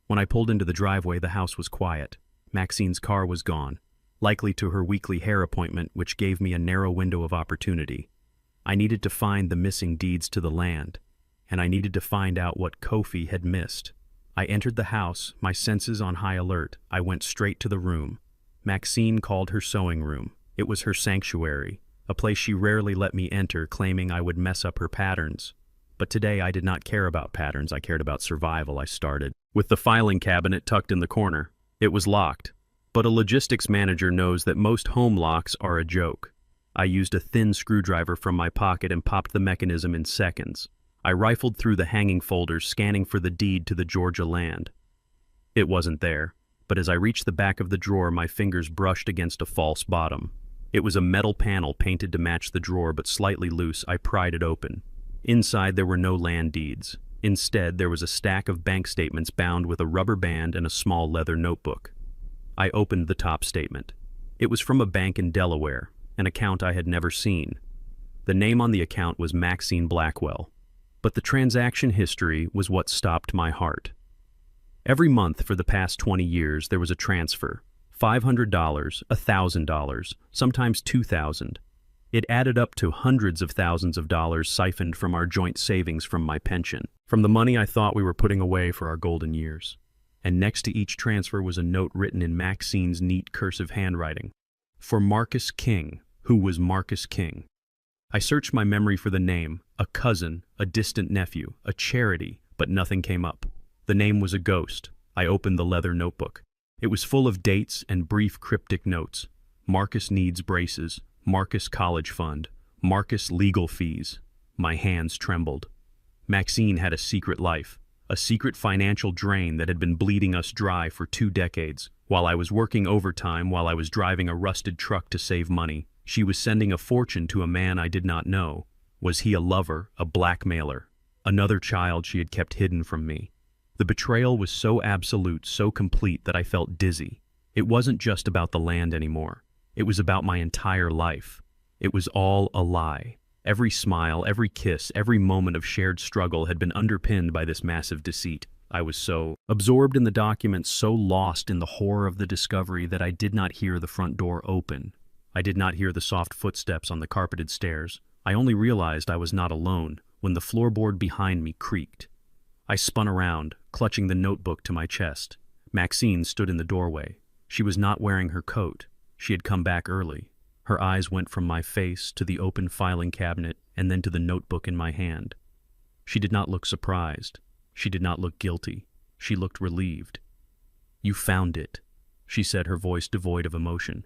When I pulled into the driveway, the house was quiet. Maxine's car was gone, likely to her weekly hair appointment, which gave me a narrow window of opportunity. I needed to find the missing deeds to the land, and I needed to find out what Kofi had missed. I entered the house, my senses on high alert. I went straight to the room. Maxine called her sewing room. It was her sanctuary, a place she rarely let me enter, claiming I would mess up her patterns. But today I did not care about patterns, I cared about survival. I started with the filing cabinet tucked in the corner. It was locked, but a logistics manager knows that most home locks are a joke. I used a thin screwdriver from my pocket and popped the mechanism in seconds. I rifled through the hanging folders, scanning for the deed to the Georgia land. It wasn't there, but as I reached the back of the drawer, my fingers brushed against a false bottom. It was a metal panel painted to match the drawer, but slightly loose. I pried it open. Inside there were no land deeds. Instead, there was a stack of bank statements bound with a rubber band and a small leather notebook. I opened the top statement. It was from a bank in Delaware, an account I had never seen. The name on the account was Maxine Blackwell. But the transaction history was what stopped my heart. Every month for the past 20 years, there was a transfer. $500, $1,000, sometimes $2,000. It added up to hundreds of thousands of dollars siphoned from our joint savings from my pension, from the money I thought we were putting away for our golden years. And next to each transfer was a note written in Maxine's neat cursive handwriting. For Marcus King. Who was Marcus King? I searched my memory for the name, a cousin, a distant nephew, a charity, but nothing came up. The name was a ghost. I opened the leather notebook. It was full of dates and brief cryptic notes. Marcus needs braces, Marcus college fund, Marcus legal fees. My hands trembled. Maxine had a secret life, a secret financial drain that had been bleeding us dry for 2 decades. While I was working overtime, while I was driving a rusted truck to save money, she was sending a fortune to a man I did not know. Was he a lover, a blackmailer, another child she had kept hidden from me? The betrayal was so absolute, so complete that I felt dizzy. It wasn't just about the land anymore. It was about my entire life. It was all a lie. Every smile, every kiss, every moment of shared struggle had been underpinned by this massive deceit. I was so absorbed in the documents, so lost in the horror of the discovery that I did not hear the front door open. I did not hear the soft footsteps on the carpeted stairs. I only realized I was not alone when the floorboard behind me creaked. I spun around, clutching the notebook to my chest. Maxine stood in the doorway. She was not wearing her coat. She had come back early. Her eyes went from my face to the open filing cabinet and then to the notebook in my hand. She did not look surprised. She did not look guilty. She looked relieved. "You found it," she said, her voice devoid of emotion.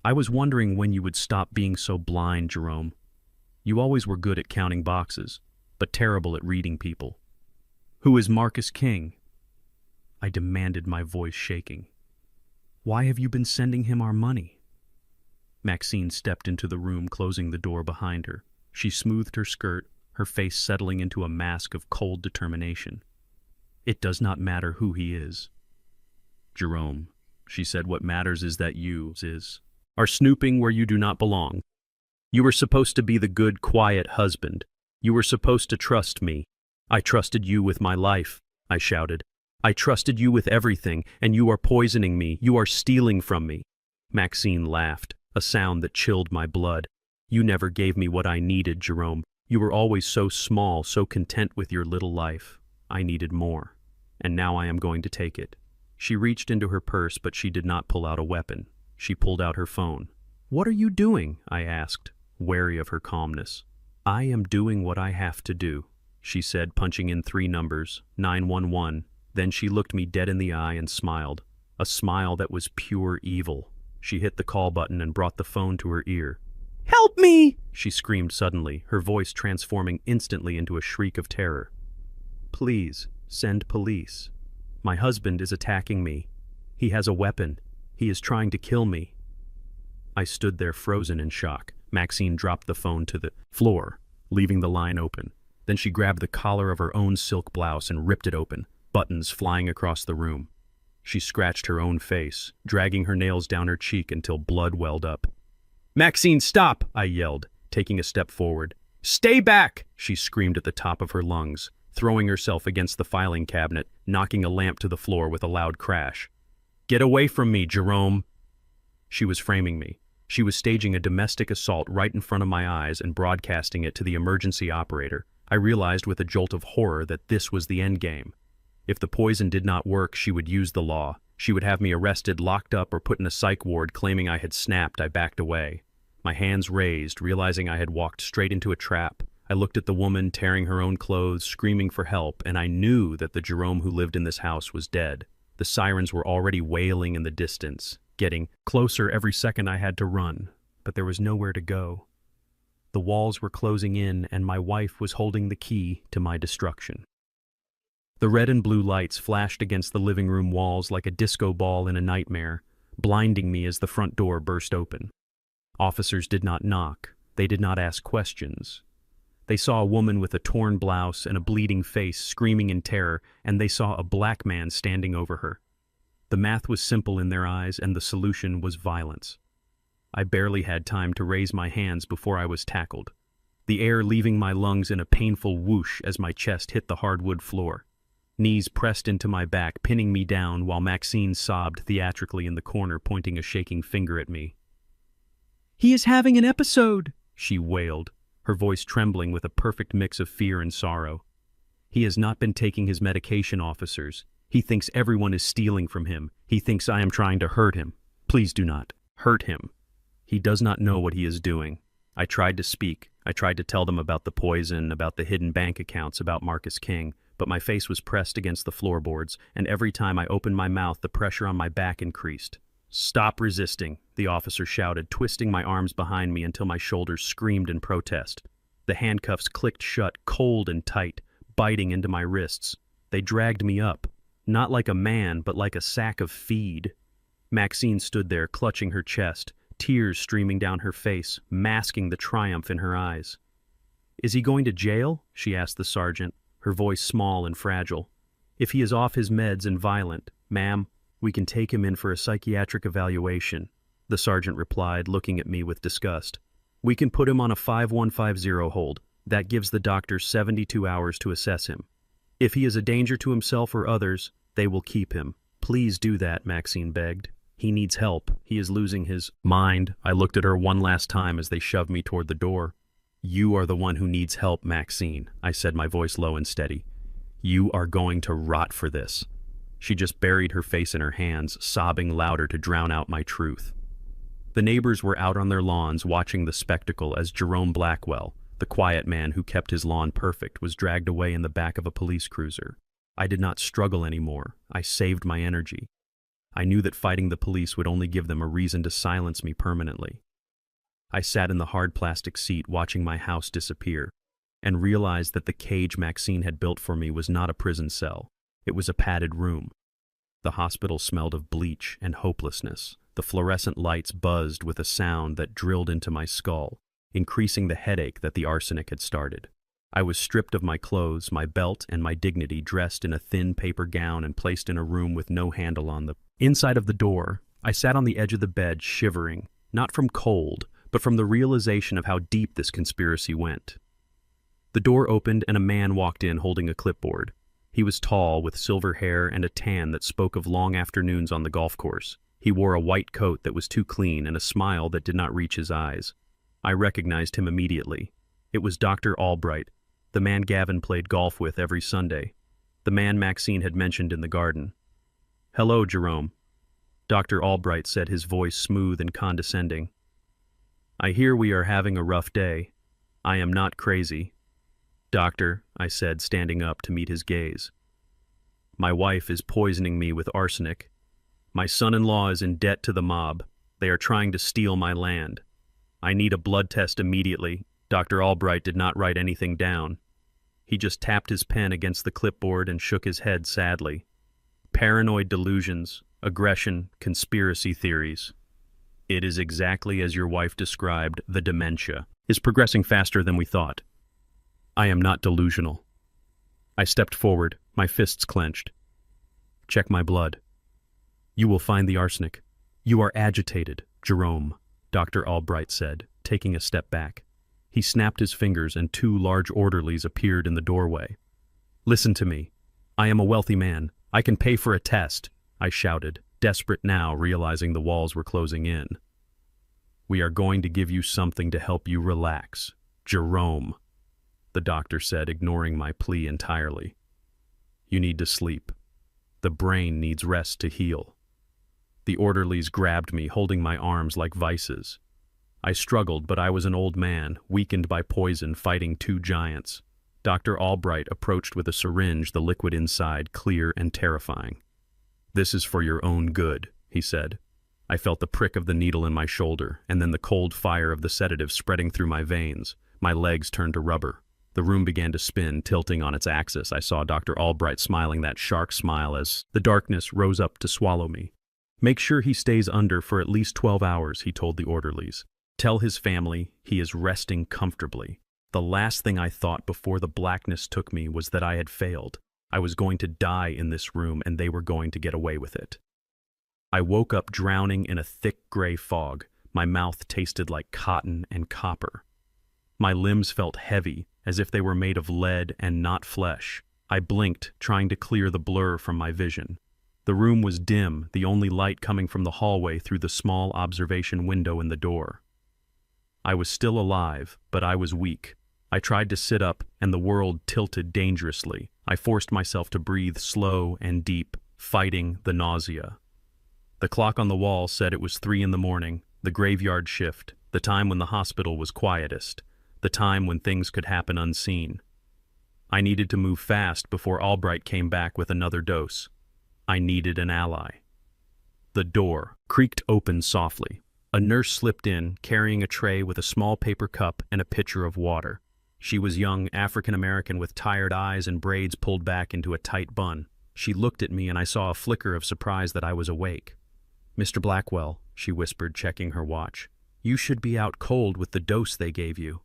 "I was wondering when you would stop being so blind, Jerome. You always were good at counting boxes, but terrible at reading people." "Who is Marcus King?" I demanded, my voice shaking. Why have you been sending him our money? Maxine stepped into the room, closing the door behind her. She smoothed her skirt, her face settling into a mask of cold determination. It does not matter who he is. Jerome, she said, what matters is that you are snooping where you do not belong. You were supposed to be the good, quiet husband. You were supposed to trust me. I trusted you with my life, I shouted. I trusted you with everything, and you are poisoning me. You are stealing from me. Maxine laughed, a sound that chilled my blood. You never gave me what I needed, Jerome. You were always so small, so content with your little life. I needed more, and now I am going to take it. She reached into her purse, but she did not pull out a weapon. She pulled out her phone. What are you doing? I asked, wary of her calmness. I am doing what I have to do, she said, punching in 3 numbers, 911. Then she looked me dead in the eye and smiled, a smile that was pure evil. She hit the call button and brought the phone to her ear. Help me! She screamed suddenly, her voice transforming instantly into a shriek of terror. Please, send police. My husband is attacking me. He has a weapon. He is trying to kill me. I stood there frozen in shock. Maxine dropped the phone to the floor, leaving the line open. Then she grabbed the collar of her own silk blouse and ripped it open, buttons flying across the room. She scratched her own face, dragging her nails down her cheek until blood welled up. Maxine, stop! I yelled, taking a step forward. Stay back! She screamed at the top of her lungs, throwing herself against the filing cabinet, knocking a lamp to the floor with a loud crash. Get away from me, Jerome! She was framing me. She was staging a domestic assault right in front of my eyes and broadcasting it to the emergency operator. I realized with a jolt of horror that this was the end game. If the poison did not work, she would use the law. She would have me arrested, locked up, or put in a psych ward. Claiming I had snapped, I backed away. My hands raised, realizing I had walked straight into a trap. I looked at the woman tearing her own clothes, screaming for help, and I knew that the Jerome who lived in this house was dead. The sirens were already wailing in the distance, getting closer every second I had to run, but there was nowhere to go. The walls were closing in, and my wife was holding the key to my destruction. The red and blue lights flashed against the living room walls like a disco ball in a nightmare, blinding me as the front door burst open. Officers did not knock. They did not ask questions. They saw a woman with a torn blouse and a bleeding face screaming in terror, and they saw a black man standing over her. The math was simple in their eyes, and the solution was violence. I barely had time to raise my hands before I was tackled, the air leaving my lungs in a painful whoosh as my chest hit the hardwood floor. Knees pressed into my back, pinning me down, while Maxine sobbed theatrically in the corner, pointing a shaking finger at me. "He is having an episode," she wailed, her voice trembling with a perfect mix of fear and sorrow. "He has not been taking his medication, officers. He thinks everyone is stealing from him. He thinks I am trying to hurt him. Please do not hurt him. He does not know what he is doing." I tried to speak. I tried to tell them about the poison, about the hidden bank accounts, about Marcus King, but my face was pressed against the floorboards, and every time I opened my mouth, the pressure on my back increased. "Stop resisting," the officer shouted, twisting my arms behind me until my shoulders screamed in protest. The handcuffs clicked shut, cold and tight, biting into my wrists. They dragged me up, not like a man, but like a sack of feed. Maxine stood there, clutching her chest, tears streaming down her face, masking the triumph in her eyes. "Is he going to jail?" she asked the sergeant, her voice small and fragile. "If he is off his meds and violent, ma'am, we can take him in for a psychiatric evaluation," the sergeant replied, looking at me with disgust. "We can put him on a 5150 hold. That gives the doctors 72 hours to assess him. If he is a danger to himself or others, they will keep him." "Please do that," Maxine begged. "He needs help. He is losing his mind." I looked at her one last time as they shoved me toward the door. "You are the one who needs help, Maxine," I said, my voice low and steady. "You are going to rot for this." She just buried her face in her hands, sobbing louder to drown out my truth. The neighbors were out on their lawns watching the spectacle as Jerome Blackwell, the quiet man who kept his lawn perfect, was dragged away in the back of a police cruiser. I did not struggle anymore. I saved my energy. I knew that fighting the police would only give them a reason to silence me permanently. I sat in the hard plastic seat watching my house disappear, and realized that the cage Maxine had built for me was not a prison cell. It was a padded room. The hospital smelled of bleach and hopelessness. The fluorescent lights buzzed with a sound that drilled into my skull, increasing the headache that the arsenic had started. I was stripped of my clothes, my belt, and my dignity, dressed in a thin paper gown and placed in a room with no handle on the inside of the door. I sat on the edge of the bed, shivering, not from cold, but from the realization of how deep this conspiracy went. The door opened and a man walked in holding a clipboard. He was tall, with silver hair and a tan that spoke of long afternoons on the golf course. He wore a white coat that was too clean and a smile that did not reach his eyes. I recognized him immediately. It was Dr. Albright, the man Gavin played golf with every Sunday, the man Maxine had mentioned in the garden. "Hello, Jerome," Dr. Albright said, his voice smooth and condescending. "I hear we are having a rough day. I am not crazy." "Doctor," I said, standing up to meet his gaze. "My wife is poisoning me with arsenic. My son-in-law is in debt to the mob. They are trying to steal my land. I need a blood test immediately." Dr. Albright did not write anything down. He just tapped his pen against the clipboard and shook his head sadly. "Paranoid delusions, aggression, conspiracy theories. It is exactly as your wife described. The dementia is progressing faster than we thought." "I am not delusional." I stepped forward, my fists clenched. "Check my blood. You will find the arsenic." "You are agitated, Jerome," Dr. Albright said, taking a step back. He snapped his fingers and two large orderlies appeared in the doorway. "Listen to me. I am a wealthy man. I can pay for a test," I shouted, desperate now, realizing the walls were closing in. "We are going to give you something to help you relax, Jerome," the doctor said, ignoring my plea entirely. "You need to sleep. The brain needs rest to heal." The orderlies grabbed me, holding my arms like vices. I struggled, but I was an old man, weakened by poison, fighting two giants. Dr. Albright approached with a syringe, the liquid inside clear and terrifying. "This is for your own good," he said. I felt the prick of the needle in my shoulder, and then the cold fire of the sedative spreading through my veins. My legs turned to rubber. The room began to spin, tilting on its axis. I saw Dr. Albright smiling that shark smile as the darkness rose up to swallow me. "Make sure he stays under for at least 12 hours, he told the orderlies. "Tell his family he is resting comfortably." The last thing I thought before the blackness took me was that I had failed. I was going to die in this room, and they were going to get away with it. I woke up drowning in a thick gray fog. My mouth tasted like cotton and copper. My limbs felt heavy, as if they were made of lead and not flesh. I blinked, trying to clear the blur from my vision. The room was dim, the only light coming from the hallway through the small observation window in the door. I was still alive, but I was weak. I tried to sit up, and the world tilted dangerously. I forced myself to breathe slow and deep, fighting the nausea. The clock on the wall said it was 3 a.m, the graveyard shift, the time when the hospital was quietest, the time when things could happen unseen. I needed to move fast before Albright came back with another dose. I needed an ally. The door creaked open softly. A nurse slipped in, carrying a tray with a small paper cup and a pitcher of water. She was young, African-American with tired eyes and braids pulled back into a tight bun. She looked at me and I saw a flicker of surprise that I was awake. "Mr. Blackwell," she whispered, checking her watch. "You should be out cold with the dose they gave you."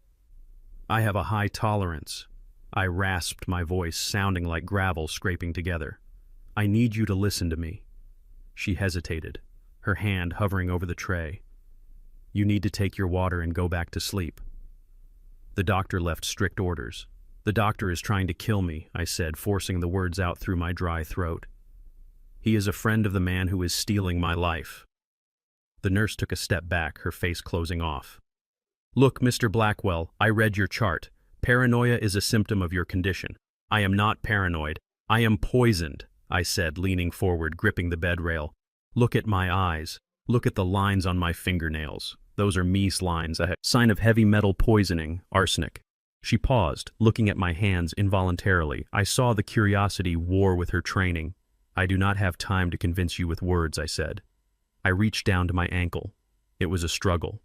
"I have a high tolerance." I rasped, my voice sounding like gravel scraping together. "I need you to listen to me." She hesitated, her hand hovering over the tray. "You need to take your water and go back to sleep." The doctor left strict orders. "The doctor is trying to kill me," I said, forcing the words out through my dry throat. "He is a friend of the man who is stealing my life." The nurse took a step back, her face closing off. "Look, Mr. Blackwell, I read your chart. Paranoia is a symptom of your condition. I am not paranoid. I am poisoned," I said, leaning forward, gripping the bed rail. "Look at my eyes. Look at the lines on my fingernails. Those are Mies lines, a sign of heavy metal poisoning, arsenic." She paused, looking at my hands involuntarily. I saw the curiosity war with her training. "I do not have time to convince you with words," I said. I reached down to my ankle. It was a struggle,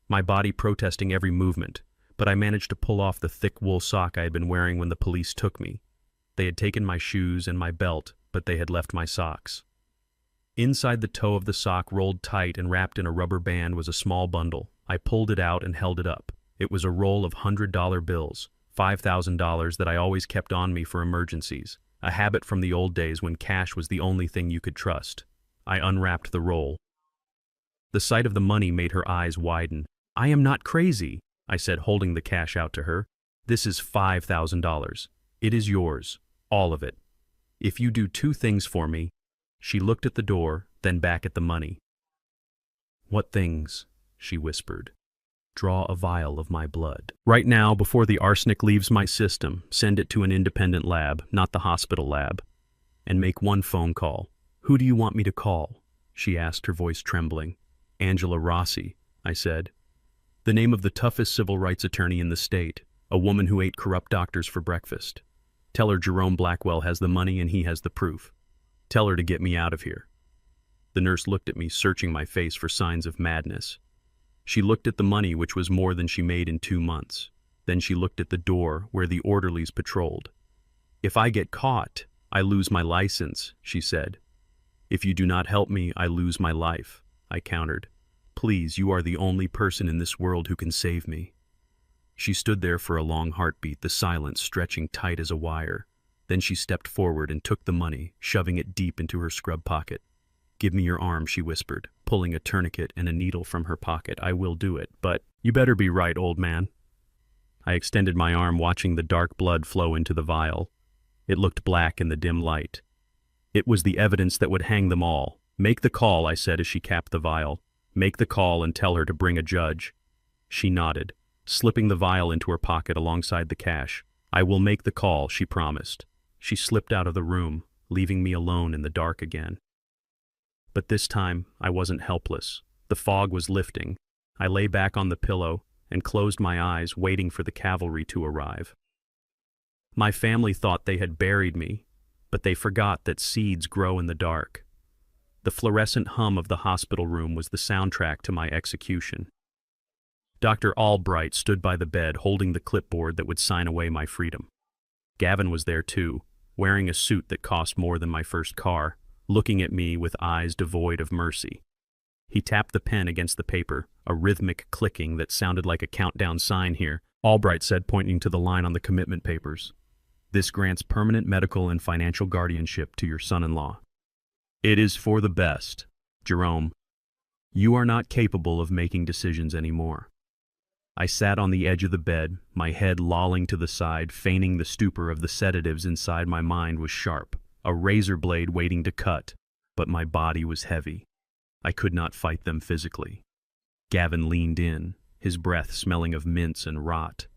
my body protesting every movement, but I managed to pull off the thick wool sock I had been wearing when the police took me. They had taken my shoes and my belt, but they had left my socks. Inside the toe of the sock, rolled tight and wrapped in a rubber band, was a small bundle. I pulled it out and held it up. It was a roll of $100 bills, $5,000 that I always kept on me for emergencies, a habit from the old days when cash was the only thing you could trust. I unwrapped the roll. The sight of the money made her eyes widen. "I am not crazy," I said, holding the cash out to her. "This is $5,000. It is yours, all of it. If you do two things for me." She looked at the door, then back at the money. "What things?" she whispered. "Draw a vial of my blood. Right now, before the arsenic leaves my system, send it to an independent lab, not the hospital lab. And make one phone call." "Who do you want me to call?" she asked, her voice trembling. "Angela Rossi," I said. "The name of the toughest civil rights attorney in the state, a woman who ate corrupt doctors for breakfast. Tell her Jerome Blackwell has the money and he has the proof. Tell her to get me out of here." The nurse looked at me, searching my face for signs of madness. She looked at the money, which was more than she made in 2 months. Then she looked at the door where the orderlies patrolled. "If I get caught, I lose my license," she said. "If you do not help me, I lose my life," I countered. "Please, you are the only person in this world who can save me." She stood there for a long heartbeat, the silence stretching tight as a wire. Then she stepped forward and took the money, shoving it deep into her scrub pocket. "Give me your arm," she whispered, pulling a tourniquet and a needle from her pocket. "I will do it, but you better be right, old man." I extended my arm, watching the dark blood flow into the vial. It looked black in the dim light. It was the evidence that would hang them all. "Make the call," I said as she capped the vial. "Make the call and tell her to bring a judge." She nodded, slipping the vial into her pocket alongside the cash. "I will make the call," she promised. She slipped out of the room, leaving me alone in the dark again. But this time, I wasn't helpless. The fog was lifting. I lay back on the pillow and closed my eyes, waiting for the cavalry to arrive. My family thought they had buried me, but they forgot that seeds grow in the dark. The fluorescent hum of the hospital room was the soundtrack to my execution. Dr. Albright stood by the bed, holding the clipboard that would sign away my freedom. Gavin was there too, wearing a suit that cost more than my first car, looking at me with eyes devoid of mercy. He tapped the pen against the paper, a rhythmic clicking that sounded like a countdown sign here. Albright said, pointing to the line on the commitment papers, "This grants permanent medical and financial guardianship to your son-in-law. It is for the best. Jerome, you are not capable of making decisions anymore." I sat on the edge of the bed, my head lolling to the side, feigning the stupor of the sedatives inside. My mind was sharp, a razor blade waiting to cut, but my body was heavy. I could not fight them physically. Gavin leaned in, his breath smelling of mints and rot.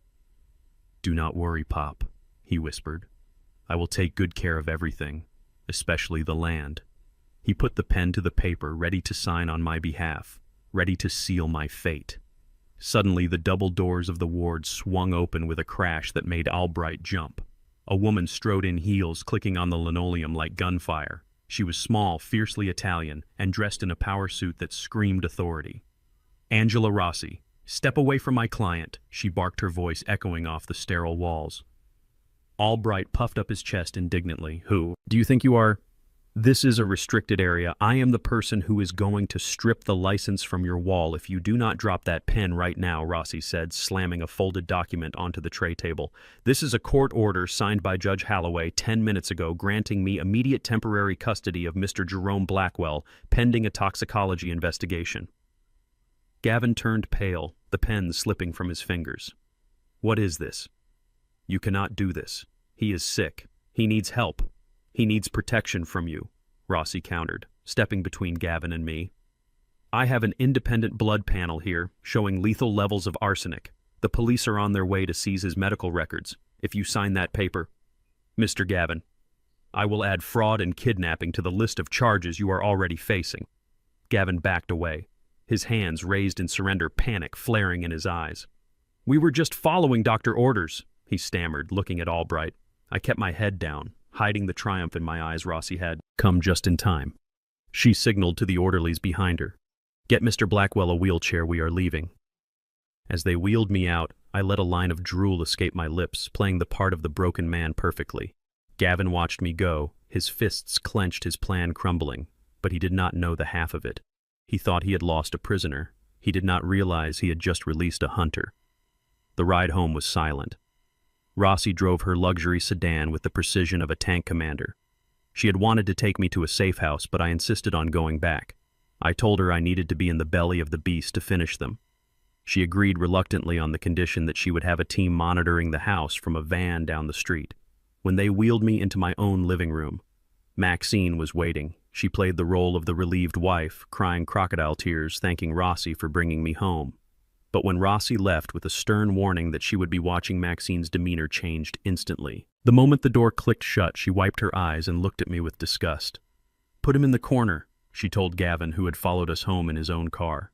"Do not worry, Pop," he whispered. "I will take good care of everything, especially the land." He put the pen to the paper, ready to sign on my behalf, ready to seal my fate. Suddenly, the double doors of the ward swung open with a crash that made Albright jump. A woman strode in, heels clicking on the linoleum like gunfire. She was small, fiercely Italian, and dressed in a power suit that screamed authority. "Angela Rossi, step away from my client," she barked, her voice echoing off the sterile walls. Albright puffed up his chest indignantly. "Who do you think you are?" "This is a restricted area. I am the person who is going to strip the license from your wall if you do not drop that pen right now," Rossi said, slamming a folded document onto the tray table. "This is a court order signed by Judge Holloway 10 minutes ago, granting me immediate temporary custody of Mr. Jerome Blackwell, pending a toxicology investigation." Gavin turned pale, the pen slipping from his fingers. "What is this?" "You cannot do this. He is sick. He needs help. He needs protection from you," Rossi countered, stepping between Gavin and me. "I have an independent blood panel here, showing lethal levels of arsenic. The police are on their way to seize his medical records. If you sign that paper, Mr. Gavin, I will add fraud and kidnapping to the list of charges you are already facing." Gavin backed away, his hands raised in surrender, panic flaring in his eyes. "We were just following Dr. Orders," he stammered, looking at Albright. I kept my head down, hiding the triumph in my eyes. Rossi had come just in time. She signaled to the orderlies behind her, "Get Mr. Blackwell a wheelchair, we are leaving." As they wheeled me out, I let a line of drool escape my lips, playing the part of the broken man perfectly. Gavin watched me go, his fists clenched, his plan crumbling. but he did not know the half of it. He thought he had lost a prisoner. He did not realize he had just released a hunter. The ride home was silent. Rossi drove her luxury sedan with the precision of a tank commander. She had wanted to take me to a safe house, but I insisted on going back. I told her I needed to be in the belly of the beast to finish them. She agreed reluctantly on the condition that she would have a team monitoring the house from a van down the street. When they wheeled me into my own living room, Maxine was waiting. She played the role of the relieved wife, crying crocodile tears, thanking Rossi for bringing me home. But when Rossi left with a stern warning that she would be watching, Maxine's demeanor changed instantly. The moment the door clicked shut, she wiped her eyes and looked at me with disgust. "Put him in the corner," she told Gavin, who had followed us home in his own car.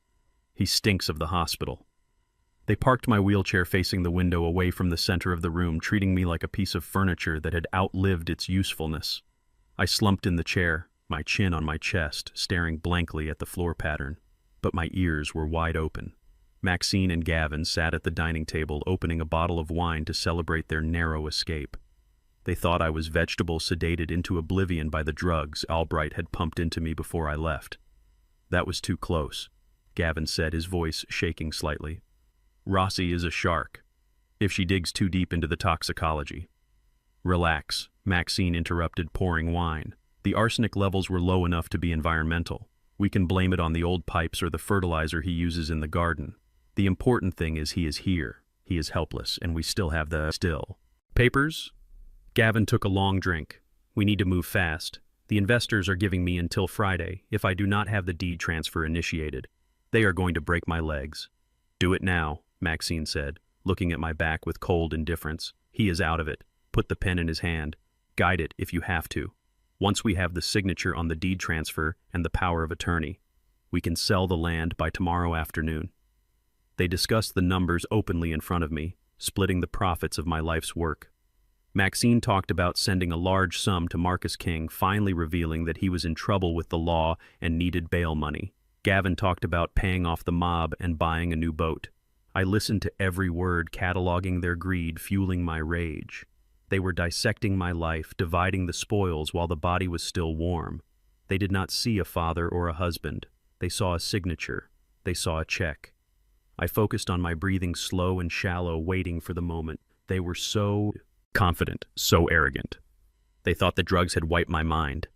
"He stinks of the hospital." They parked my wheelchair facing the window away from the center of the room, treating me like a piece of furniture that had outlived its usefulness. I slumped in the chair, my chin on my chest, staring blankly at the floor pattern, but my ears were wide open. Maxine and Gavin sat at the dining table, opening a bottle of wine to celebrate their narrow escape. They thought I was vegetable sedated into oblivion by the drugs Albright had pumped into me before I left. "That was too close," Gavin said, his voice shaking slightly. "Rossi is a shark, if she digs too deep into the toxicology." "Relax," Maxine interrupted, pouring wine. "The arsenic levels were low enough to be environmental. We can blame it on the old pipes or the fertilizer he uses in the garden. The important thing is he is here. He is helpless, and we still have the papers?" Gavin took a long drink. "We need to move fast. The investors are giving me until Friday. If I do not have the deed transfer initiated, they are going to break my legs." "Do it now," Maxine said, looking at my back with cold indifference. "He is out of it. Put the pen in his hand. Guide it if you have to. Once we have the signature on the deed transfer and the power of attorney, we can sell the land by tomorrow afternoon." They discussed the numbers openly in front of me, splitting the profits of my life's work. Maxine talked about sending a large sum to Marcus King, finally revealing that he was in trouble with the law and needed bail money. Gavin talked about paying off the mob and buying a new boat. I listened to every word, cataloging their greed, fueling my rage. They were dissecting my life, dividing the spoils while the body was still warm. They did not see a father or a husband. They saw a signature. They saw a check. I focused on my breathing, slow and shallow, waiting for the moment. They were so confident, so arrogant. They thought the drugs had wiped my mind.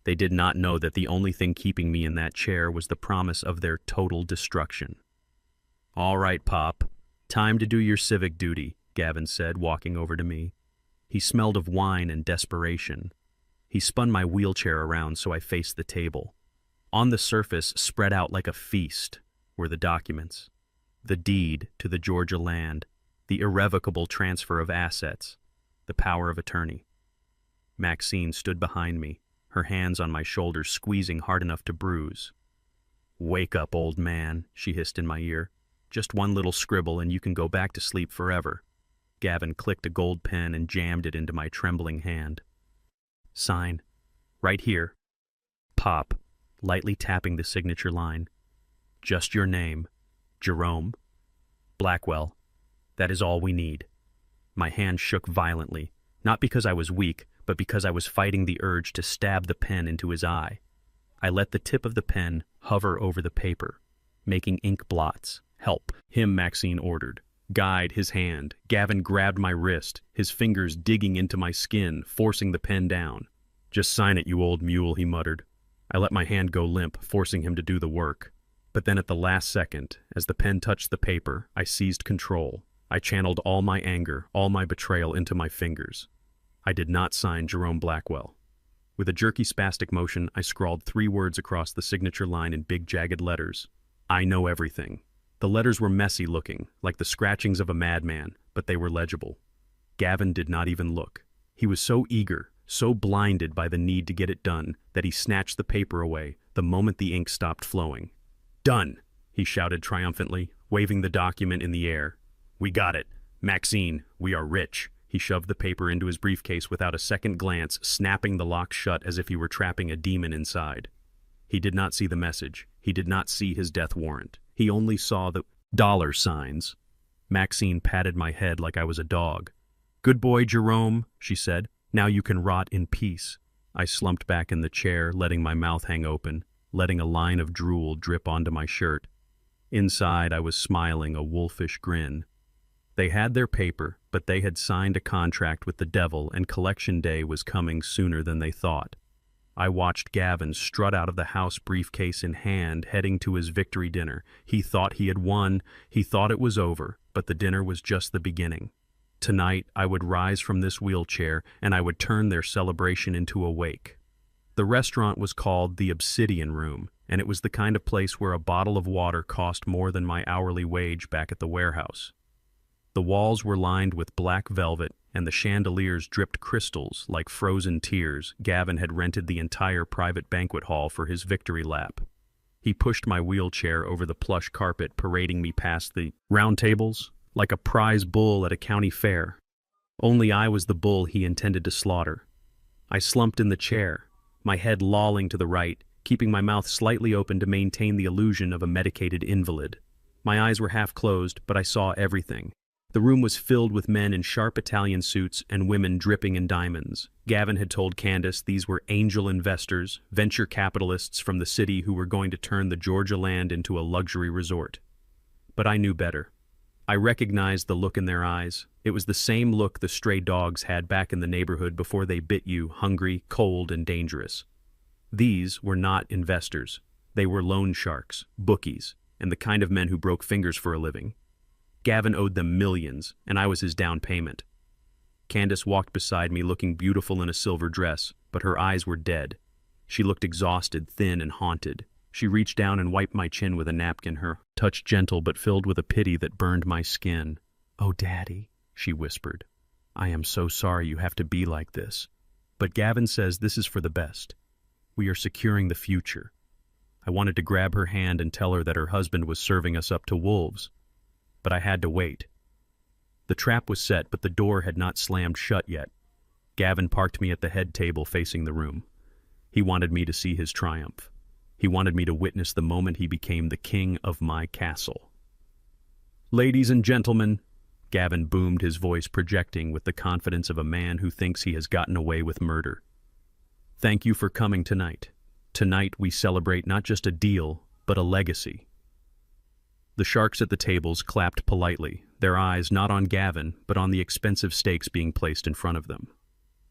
They did not know that the only thing keeping me in that chair was the promise of their total destruction. "All right, Pop. Time to do your civic duty," Gavin said, walking over to me. He smelled of wine and desperation. He spun my wheelchair around so I faced the table. On the surface, spread out like a feast, were the documents. The deed to the Georgia land, the irrevocable transfer of assets, the power of attorney. Maxine stood behind me, her hands on my shoulders, squeezing hard enough to bruise. "Wake up, old man," she hissed in my ear. "Just one little scribble and you can go back to sleep forever." Gavin clicked a gold pen and jammed it into my trembling hand. "Sign. Right here." Pop, lightly tapping the signature line. "Just your name. Jerome Blackwell. That is all we need." My hand shook violently, not because I was weak, but because I was fighting the urge to stab the pen into his eye. I let the tip of the pen hover over the paper, making ink blots. "Help him," Maxine ordered. "Guide his hand." Gavin grabbed my wrist, his fingers digging into my skin, forcing the pen down. "Just sign it, you old mule," he muttered. I let my hand go limp, forcing him to do the work. But then at the last second, as the pen touched the paper, I seized control. I channeled all my anger, all my betrayal into my fingers. I did not sign Jerome Blackwell. With a jerky, spastic motion, I scrawled 3 words across the signature line in big, jagged letters. "I know everything." The letters were messy looking, like the scratchings of a madman, but they were legible. Gavin did not even look. He was so eager, so blinded by the need to get it done, that he snatched the paper away the moment the ink stopped flowing. "Done!" he shouted triumphantly, waving the document in the air. "We got it. Maxine, we are rich." He shoved the paper into his briefcase without a second glance, snapping the lock shut as if he were trapping a demon inside. He did not see the message. He did not see his death warrant. He only saw the dollar signs. Maxine patted my head like I was a dog. "Good boy, Jerome," she said. "Now you can rot in peace." I slumped back in the chair, letting my mouth hang open, letting a line of drool drip onto my shirt. Inside, I was smiling a wolfish grin. They had their paper, but they had signed a contract with the devil, and collection day was coming sooner than they thought. I watched Gavin strut out of the house, briefcase in hand, heading to his victory dinner. He thought he had won, he thought it was over, but the dinner was just the beginning. Tonight, I would rise from this wheelchair, and I would turn their celebration into a wake. The restaurant was called the Obsidian Room, and it was the kind of place where a bottle of water cost more than my hourly wage back at the warehouse. The walls were lined with black velvet, and the chandeliers dripped crystals like frozen tears. Gavin had rented the entire private banquet hall for his victory lap. He pushed my wheelchair over the plush carpet, parading me past the round tables like a prize bull at a county fair. Only I was the bull he intended to slaughter. I slumped in the chair, my head lolling to the right, keeping my mouth slightly open to maintain the illusion of a medicated invalid. My eyes were half closed, but I saw everything. The room was filled with men in sharp Italian suits and women dripping in diamonds. Gavin had told Candace these were angel investors, venture capitalists from the city who were going to turn the Georgia land into a luxury resort. But I knew better. I recognized the look in their eyes. It was the same look the stray dogs had back in the neighborhood before they bit you, hungry, cold, and dangerous. These were not investors. They were loan sharks, bookies, and the kind of men who broke fingers for a living. Gavin owed them millions, and I was his down payment. Candace walked beside me, looking beautiful in a silver dress, but her eyes were dead. She looked exhausted, thin, and haunted. She reached down and wiped my chin with a napkin, her touch gentle but filled with a pity that burned my skin. "Oh, Daddy," she whispered. "I am so sorry you have to be like this. But Gavin says this is for the best. We are securing the future." I wanted to grab her hand and tell her that her husband was serving us up to wolves. But I had to wait. The trap was set, but the door had not slammed shut yet. Gavin parked me at the head table facing the room. He wanted me to see his triumph. He wanted me to witness the moment he became the king of my castle. "Ladies and gentlemen," Gavin boomed, his voice projecting with the confidence of a man who thinks he has gotten away with murder. "Thank you for coming tonight. Tonight we celebrate not just a deal, but a legacy." The sharks at the tables clapped politely, their eyes not on Gavin, but on the expensive stakes being placed in front of them.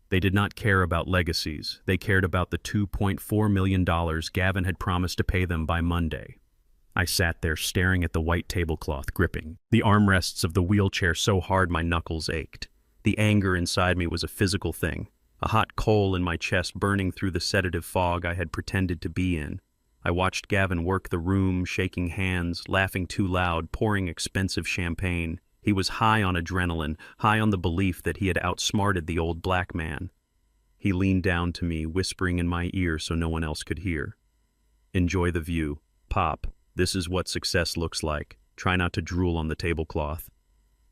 They did not care about legacies. They cared about the $2.4 million Gavin had promised to pay them by Monday. I sat there staring at the white tablecloth, gripping the armrests of the wheelchair so hard my knuckles ached. The anger inside me was a physical thing, a hot coal in my chest burning through the sedative fog I had pretended to be in. I watched Gavin work the room, shaking hands, laughing too loud, pouring expensive champagne. He was high on adrenaline, high on the belief that he had outsmarted the old black man. He leaned down to me, whispering in my ear so no one else could hear. "Enjoy the view. Pop, this is what success looks like. Try not to drool on the tablecloth.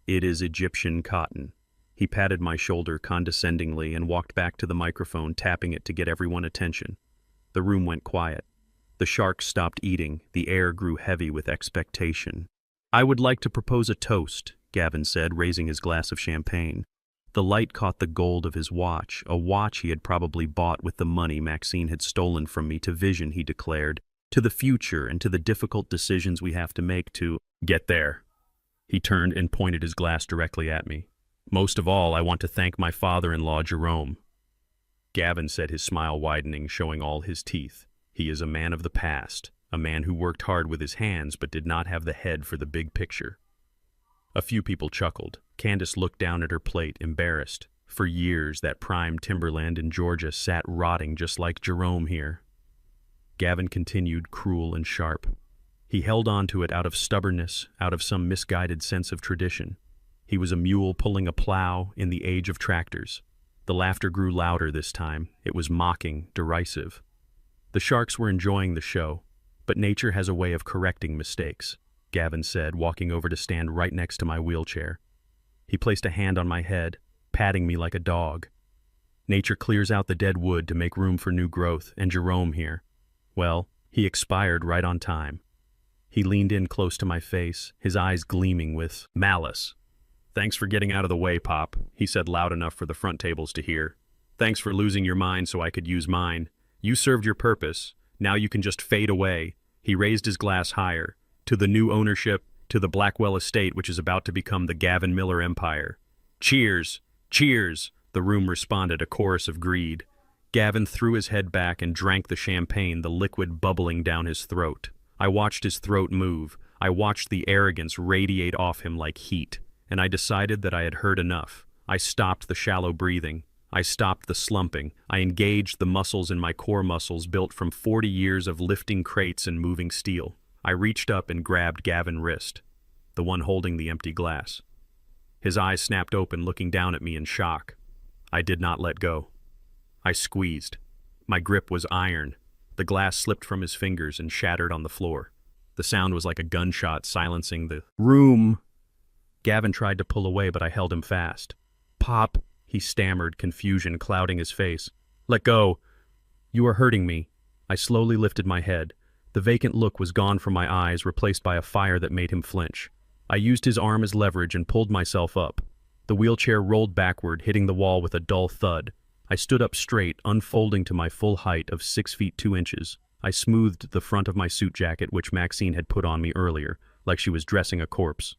It is Egyptian cotton." He patted my shoulder condescendingly and walked back to the microphone, tapping it to get everyone's attention. The room went quiet. The sharks stopped eating. The air grew heavy with expectation. "I would like to propose a toast," Gavin said, raising his glass of champagne. The light caught the gold of his watch, a watch he had probably bought with the money Maxine had stolen from me. "To vision," he declared, "to the future and to the difficult decisions we have to make to get there." He turned and pointed his glass directly at me. "Most of all, I want to thank my father-in-law, Jerome." Gavin said, his smile widening, showing all his teeth. "He is a man of the past, a man who worked hard with his hands but did not have the head for the big picture." A few people chuckled. Candace looked down at her plate, embarrassed. For years, that prime timberland in Georgia sat rotting just like Jerome here. Gavin continued, cruel and sharp. He held on to it out of stubbornness, out of some misguided sense of tradition. He was a mule pulling a plow in the age of tractors. The laughter grew louder this time. It was mocking, derisive. The sharks were enjoying the show, but nature has a way of correcting mistakes, Gavin said, walking over to stand right next to my wheelchair. He placed a hand on my head, patting me like a dog. "Nature clears out the dead wood to make room for new growth, and Jerome here, well, he expired right on time." He leaned in close to my face, his eyes gleaming with malice. "Thanks for getting out of the way, Pop," he said loud enough for the front tables to hear. Thanks for losing your mind so I could use mine. You served your purpose. Now you can just fade away. He raised his glass higher. To the new ownership, to the Blackwell estate which is about to become the Gavin Miller empire. Cheers! Cheers! The room responded, a chorus of greed. Gavin threw his head back and drank the champagne, the liquid bubbling down his throat. I watched his throat move. I watched the arrogance radiate off him like heat, and I decided that I had heard enough. I stopped the shallow breathing. I stopped the slumping. I engaged the muscles in my core muscles built from 40 years of lifting crates and moving steel. I reached up and grabbed Gavin's wrist, the one holding the empty glass. His eyes snapped open, looking down at me in shock. I did not let go. I squeezed. My grip was iron. The glass slipped from his fingers and shattered on the floor. The sound was like a gunshot silencing the room. Gavin tried to pull away, but I held him fast. "Pop," he stammered, confusion clouding his face. "Let go. You are hurting me." I slowly lifted my head. The vacant look was gone from my eyes, replaced by a fire that made him flinch. I used his arm as leverage and pulled myself up. The wheelchair rolled backward, hitting the wall with a dull thud. I stood up straight, unfolding to my full height of 6 feet 2 inches. I smoothed the front of my suit jacket, which Maxine had put on me earlier, like she was dressing a corpse.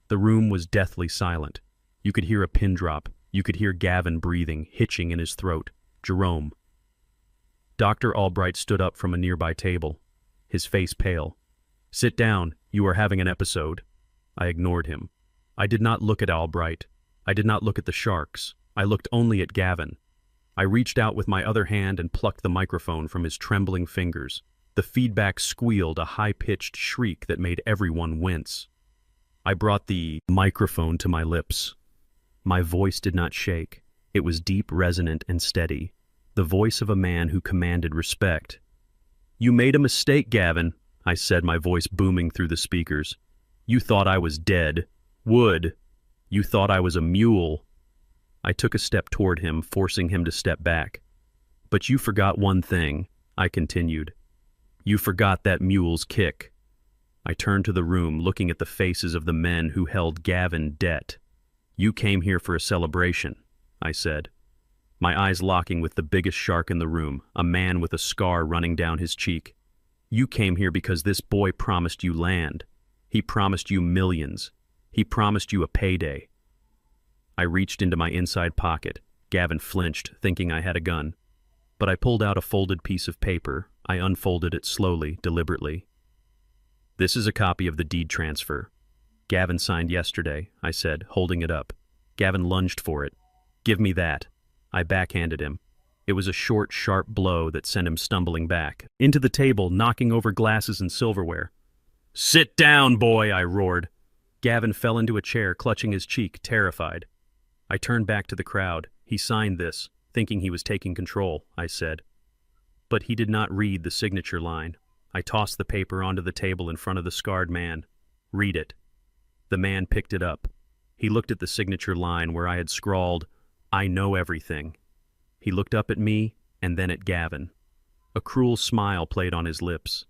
The room was deathly silent. You could hear a pin drop. You could hear Gavin breathing, hitching in his throat. Jerome. Dr. Albright stood up from a nearby table, his face pale. "Sit down. You are having an episode." I ignored him. I did not look at Albright. I did not look at the sharks. I looked only at Gavin. I reached out with my other hand and plucked the microphone from his trembling fingers. The feedback squealed, a high-pitched shriek that made everyone wince. I brought the microphone to my lips. My voice did not shake. It was deep, resonant, and steady. The voice of a man who commanded respect. "You made a mistake, Gavin," I said, my voice booming through the speakers. "You thought I was dead. Wood. You thought I was a mule." I took a step toward him, forcing him to step back. "But you forgot one thing," I continued. "You forgot that mule's kick." I turned to the room, looking at the faces of the men who held Gavin debt. "You came here for a celebration," I said, my eyes locking with the biggest shark in the room, a man with a scar running down his cheek. "You came here because this boy promised you land. He promised you millions. He promised you a payday." I reached into my inside pocket. Gavin flinched, thinking I had a gun. But I pulled out a folded piece of paper. I unfolded it slowly, deliberately. "This is a copy of the deed transfer. Gavin signed yesterday," I said, holding it up. Gavin lunged for it. "Give me that." I backhanded him. It was a short, sharp blow that sent him stumbling back, into the table, knocking over glasses and silverware. "Sit down, boy," I roared. Gavin fell into a chair, clutching his cheek, terrified. I turned back to the crowd. "He signed this, thinking he was taking control," I said. But he did not read the signature line. I tossed the paper onto the table in front of the scarred man. "Read it." The man picked it up. He looked at the signature line where I had scrawled, "I know everything." He looked up at me and then at Gavin. A cruel smile played on his lips.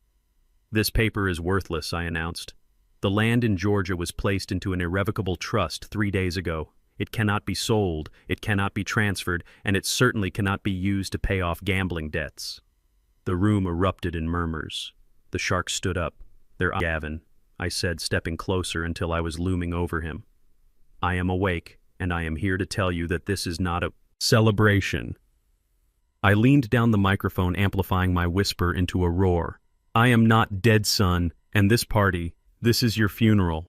"This paper is worthless," I announced. "The land in Georgia was placed into an irrevocable trust 3 days ago. It cannot be sold, it cannot be transferred, and it certainly cannot be used to pay off gambling debts." The room erupted in murmurs. The sharks stood up. "Their Gavin," I said, stepping closer until I was looming over him. "I am awake, and I am here to tell you that this is not a celebration." I leaned down the microphone, amplifying my whisper into a roar. "I am not dead, son, and this party, this is your funeral."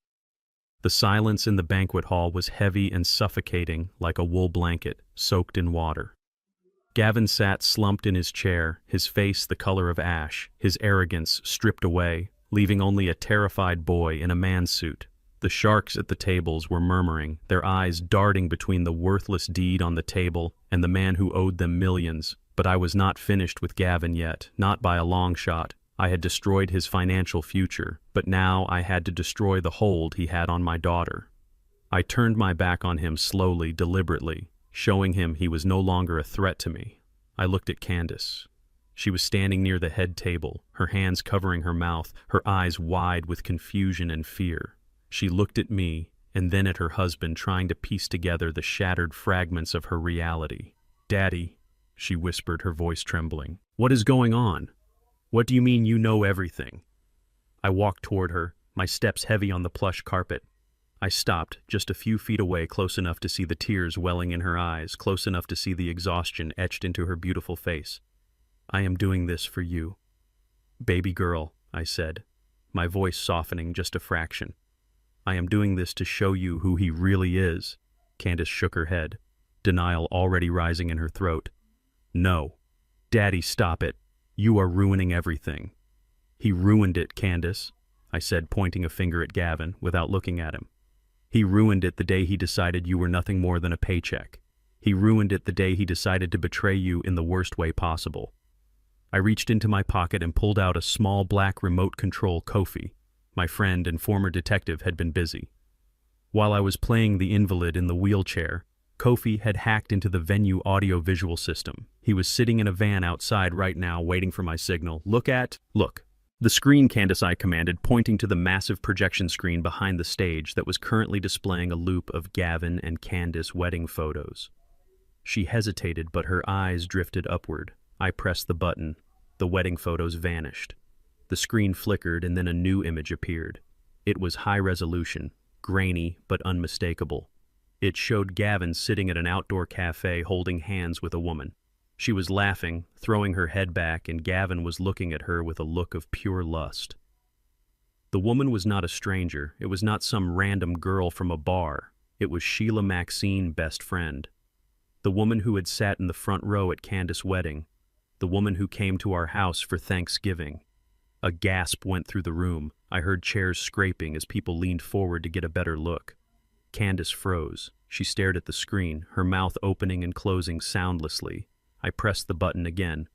The silence in the banquet hall was heavy and suffocating, like a wool blanket soaked in water. Gavin sat slumped in his chair, his face the color of ash, his arrogance stripped away, leaving only a terrified boy in a man's suit. The sharks at the tables were murmuring, their eyes darting between the worthless deed on the table and the man who owed them millions. But I was not finished with Gavin yet, not by a long shot. I had destroyed his financial future, but now I had to destroy the hold he had on my daughter. I turned my back on him slowly, deliberately, showing him he was no longer a threat to me. I looked at Candace. She was standing near the head table, her hands covering her mouth, her eyes wide with confusion and fear. She looked at me, and then at her husband, trying to piece together the shattered fragments of her reality. "Daddy," she whispered, her voice trembling. What is going on? What do you mean you know everything? I walked toward her, my steps heavy on the plush carpet. I stopped, just a few feet away, close enough to see the tears welling in her eyes, close enough to see the exhaustion etched into her beautiful face. I am doing this for you. Baby girl, I said, my voice softening just a fraction. I am doing this to show you who he really is. Candace shook her head, denial already rising in her throat. No. Daddy, stop it. You are ruining everything. He ruined it, Candace, I said, pointing a finger at Gavin without looking at him. He ruined it the day he decided you were nothing more than a paycheck. He ruined it the day he decided to betray you in the worst way possible. I reached into my pocket and pulled out a small black remote control Kofi. My friend and former detective had been busy. While I was playing the invalid in the wheelchair, Kofi had hacked into the venue audio-visual system. He was sitting in a van outside right now waiting for my signal. Look. The screen, Candace, I commanded, pointing to the massive projection screen behind the stage that was currently displaying a loop of Gavin and Candace wedding photos. She hesitated, but her eyes drifted upward. I pressed the button. The wedding photos vanished. The screen flickered and then a new image appeared. It was high resolution, grainy but unmistakable. It showed Gavin sitting at an outdoor cafe holding hands with a woman. She was laughing, throwing her head back, and Gavin was looking at her with a look of pure lust. The woman was not a stranger. It was not some random girl from a bar. It was Sheila Maxine, best friend. The woman who had sat in the front row at Candace's wedding. The woman who came to our house for Thanksgiving. A gasp went through the room. I heard chairs scraping as people leaned forward to get a better look. Candace froze. She stared at the screen, her mouth opening and closing soundlessly. I pressed the button again.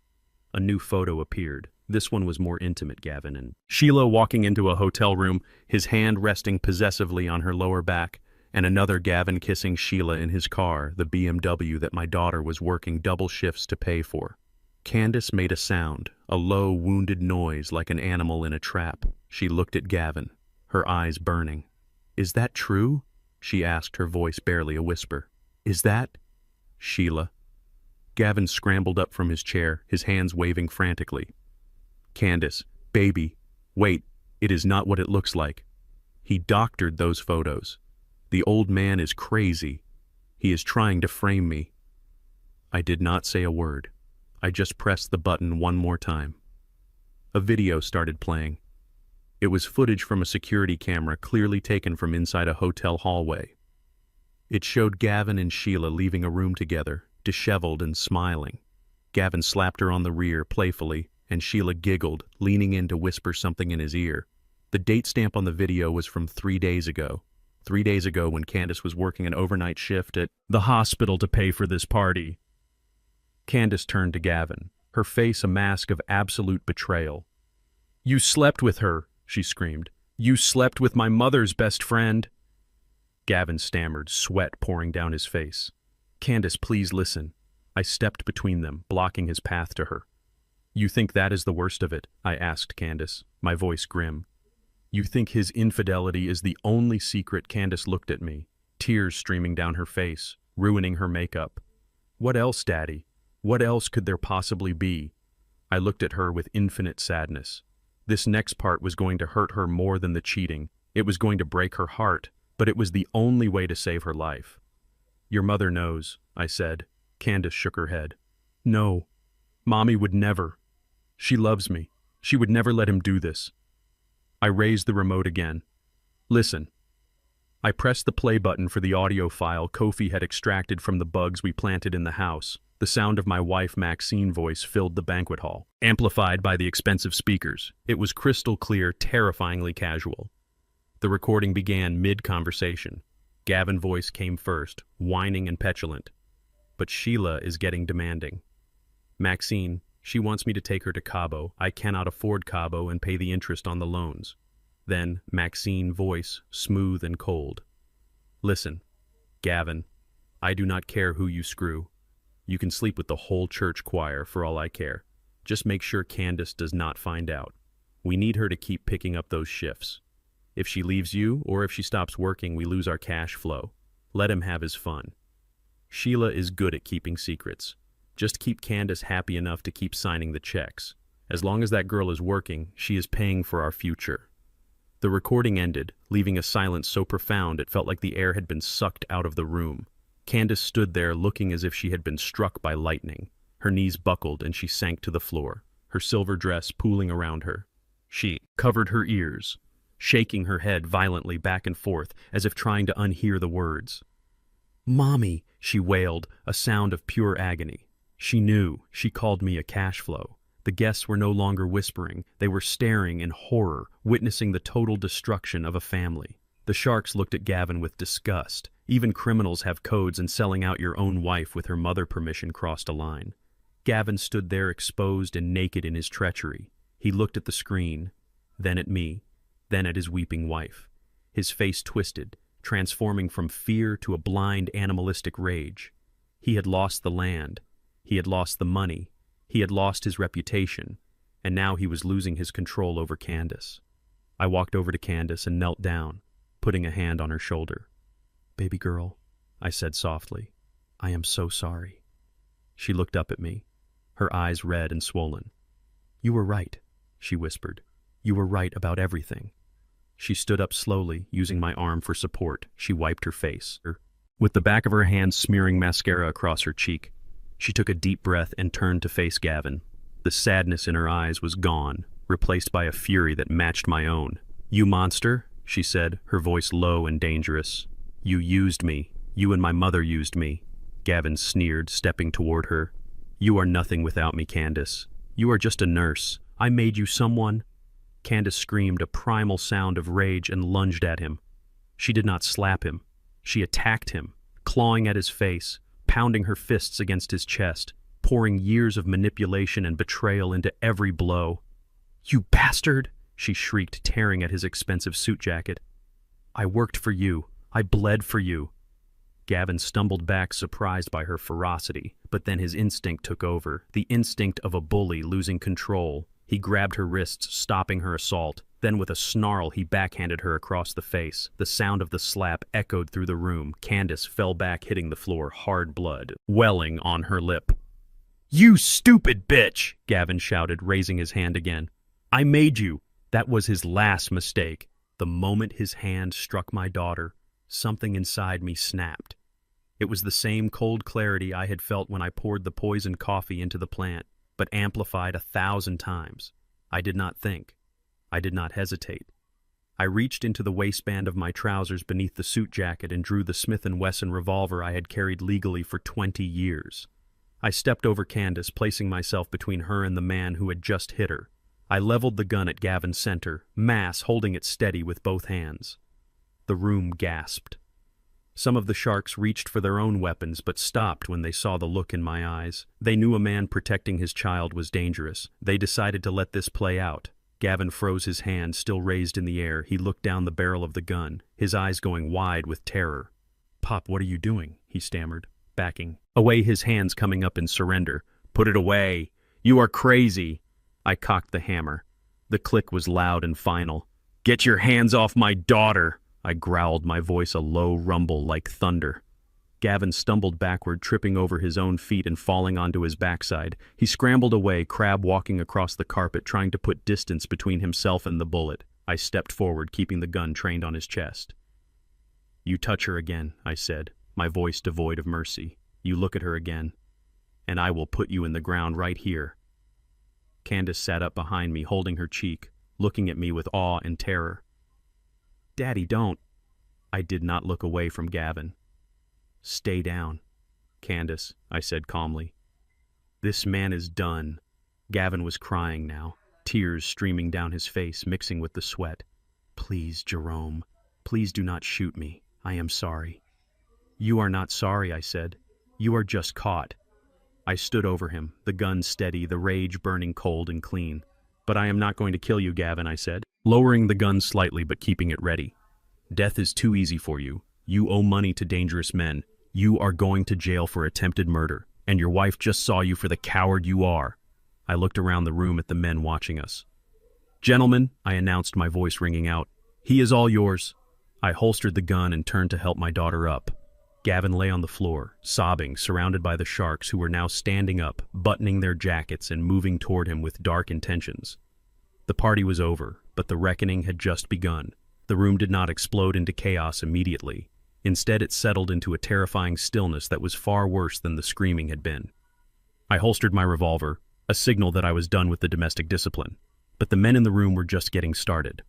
A new photo appeared. This one was more intimate, Gavin and Sheila walking into a hotel room, his hand resting possessively on her lower back, and another Gavin kissing Sheila in his car, the BMW that my daughter was working double shifts to pay for. Candace made a sound, a low, wounded noise like an animal in a trap. She looked at Gavin, her eyes burning. Is that true? She asked, her voice barely a whisper. Is that? Sheila. Gavin scrambled up from his chair, his hands waving frantically. Candace, baby, wait, it is not what it looks like. He doctored those photos. The old man is crazy. He is trying to frame me. I did not say a word. I just pressed the button one more time. A video started playing. It was footage from a security camera clearly taken from inside a hotel hallway. It showed Gavin and Sheila leaving a room together, disheveled and smiling. Gavin slapped her on the rear playfully, and Sheila giggled, leaning in to whisper something in his ear. The date stamp on the video was from 3 days ago. 3 days ago when Candace was working an overnight shift at the hospital to pay for this party. Candace turned to Gavin, her face a mask of absolute betrayal. You slept with her, she screamed. You slept with my mother's best friend. Gavin stammered, sweat pouring down his face. Candace, please listen. I stepped between them, blocking his path to her. You think that is the worst of it? I asked Candace, my voice grim. You think his infidelity is the only secret? Candace looked at me, tears streaming down her face, ruining her makeup. What else, Daddy? What else could there possibly be? I looked at her with infinite sadness. This next part was going to hurt her more than the cheating. It was going to break her heart, but it was the only way to save her life. Your mother knows, I said. Candace shook her head. No, Mommy would never. She loves me. She would never let him do this. I raised the remote again. Listen. I pressed the play button for the audio file Kofi had extracted from the bugs we planted in the house. The sound of my wife Maxine's voice filled the banquet hall, amplified by the expensive speakers. It was crystal clear, terrifyingly casual. The recording began mid-conversation. Gavin's voice came first, whining and petulant. But Sheila is getting demanding. Maxine, she wants me to take her to Cabo. I cannot afford Cabo and pay the interest on the loans. Then, Maxine's voice, smooth and cold. Listen, Gavin, I do not care who you screw. You can sleep with the whole church choir for all I care. Just make sure Candace does not find out. We need her to keep picking up those shifts. If she leaves you, or if she stops working, we lose our cash flow. Let him have his fun. Sheila is good at keeping secrets. Just keep Candace happy enough to keep signing the checks. As long as that girl is working, she is paying for our future." The recording ended, leaving a silence so profound it felt like the air had been sucked out of the room. Candace stood there looking as if she had been struck by lightning. Her knees buckled and she sank to the floor, her silver dress pooling around her. She covered her ears, shaking her head violently back and forth as if trying to unhear the words. "Mommy," she wailed, a sound of pure agony. She knew. She called me a cash flow. The guests were no longer whispering. They were staring in horror, witnessing the total destruction of a family. The sharks looked at Gavin with disgust. Even criminals have codes, and selling out your own wife with her mother permission crossed a line. Gavin stood there exposed and naked in his treachery. He looked at the screen, then at me, then at his weeping wife. His face twisted, transforming from fear to a blind animalistic rage. He had lost the land. He had lost the money. He had lost his reputation, and now he was losing his control over Candace. I walked over to Candace and knelt down, putting a hand on her shoulder. "Baby girl," I said softly, "I am so sorry." She looked up at me, her eyes red and swollen. "You were right," she whispered. "You were right about everything." She stood up slowly, using my arm for support. She wiped her face, with the back of her hand smearing mascara across her cheek. She took a deep breath and turned to face Gavin. The sadness in her eyes was gone, replaced by a fury that matched my own. "You monster," she said, her voice low and dangerous. "You used me. You and my mother used me." Gavin sneered, stepping toward her. "You are nothing without me, Candace. You are just a nurse. I made you someone." Candace screamed a primal sound of rage and lunged at him. She did not slap him. She attacked him, clawing at his face, pounding her fists against his chest, pouring years of manipulation and betrayal into every blow. "You bastard!" she shrieked, tearing at his expensive suit jacket. "I worked for you. I bled for you." Gavin stumbled back, surprised by her ferocity, but then his instinct took over, the instinct of a bully losing control. He grabbed her wrists, stopping her assault. Then with a snarl, he backhanded her across the face. The sound of the slap echoed through the room. Candace fell back, hitting the floor, hard blood welling on her lip. "You stupid bitch!" Gavin shouted, raising his hand again. "I made you." That was his last mistake. The moment his hand struck my daughter, something inside me snapped. It was the same cold clarity I had felt when I poured the poisoned coffee into the plant, but amplified 1,000 times. I did not think. I did not hesitate. I reached into the waistband of my trousers beneath the suit jacket and drew the Smith & Wesson revolver I had carried legally for 20 years. I stepped over Candace, placing myself between her and the man who had just hit her. I leveled the gun at Gavin's center, mass holding it steady with both hands. The room gasped. Some of the sharks reached for their own weapons but stopped when they saw the look in my eyes. They knew a man protecting his child was dangerous. They decided to let this play out. Gavin froze his hand, still raised in the air. He looked down the barrel of the gun, his eyes going wide with terror. "Pop, what are you doing?" he stammered, backing away, his hands coming up in surrender. "Put it away. You are crazy." I cocked the hammer. The click was loud and final. "Get your hands off my daughter!" I growled, my voice a low rumble like thunder. Gavin stumbled backward, tripping over his own feet and falling onto his backside. He scrambled away, crab walking across the carpet, trying to put distance between himself and the bullet. I stepped forward, keeping the gun trained on his chest. "You touch her again," I said, my voice devoid of mercy. "You look at her again, and I will put you in the ground right here." Candace sat up behind me, holding her cheek, looking at me with awe and terror. "Daddy, don't." I did not look away from Gavin. "Stay down, Candace," I said calmly. "This man is done." Gavin was crying now, tears streaming down his face, mixing with the sweat. "Please, Jerome, please do not shoot me. I am sorry." "You are not sorry," I said. "You are just caught." I stood over him, the gun steady, the rage burning cold and clean. "But I am not going to kill you, Gavin," I said, lowering the gun slightly but keeping it ready. "Death is too easy for you. You owe money to dangerous men. You are going to jail for attempted murder, and your wife just saw you for the coward you are." I looked around the room at the men watching us. "Gentlemen," I announced, my voice ringing out, "he is all yours." I holstered the gun and turned to help my daughter up. Gavin lay on the floor, sobbing, surrounded by the sharks who were now standing up, buttoning their jackets and moving toward him with dark intentions. The party was over, but the reckoning had just begun. The room did not explode into chaos immediately. Instead, it settled into a terrifying stillness that was far worse than the screaming had been. I holstered my revolver, a signal that I was done with the domestic discipline. But the men in the room were just getting started.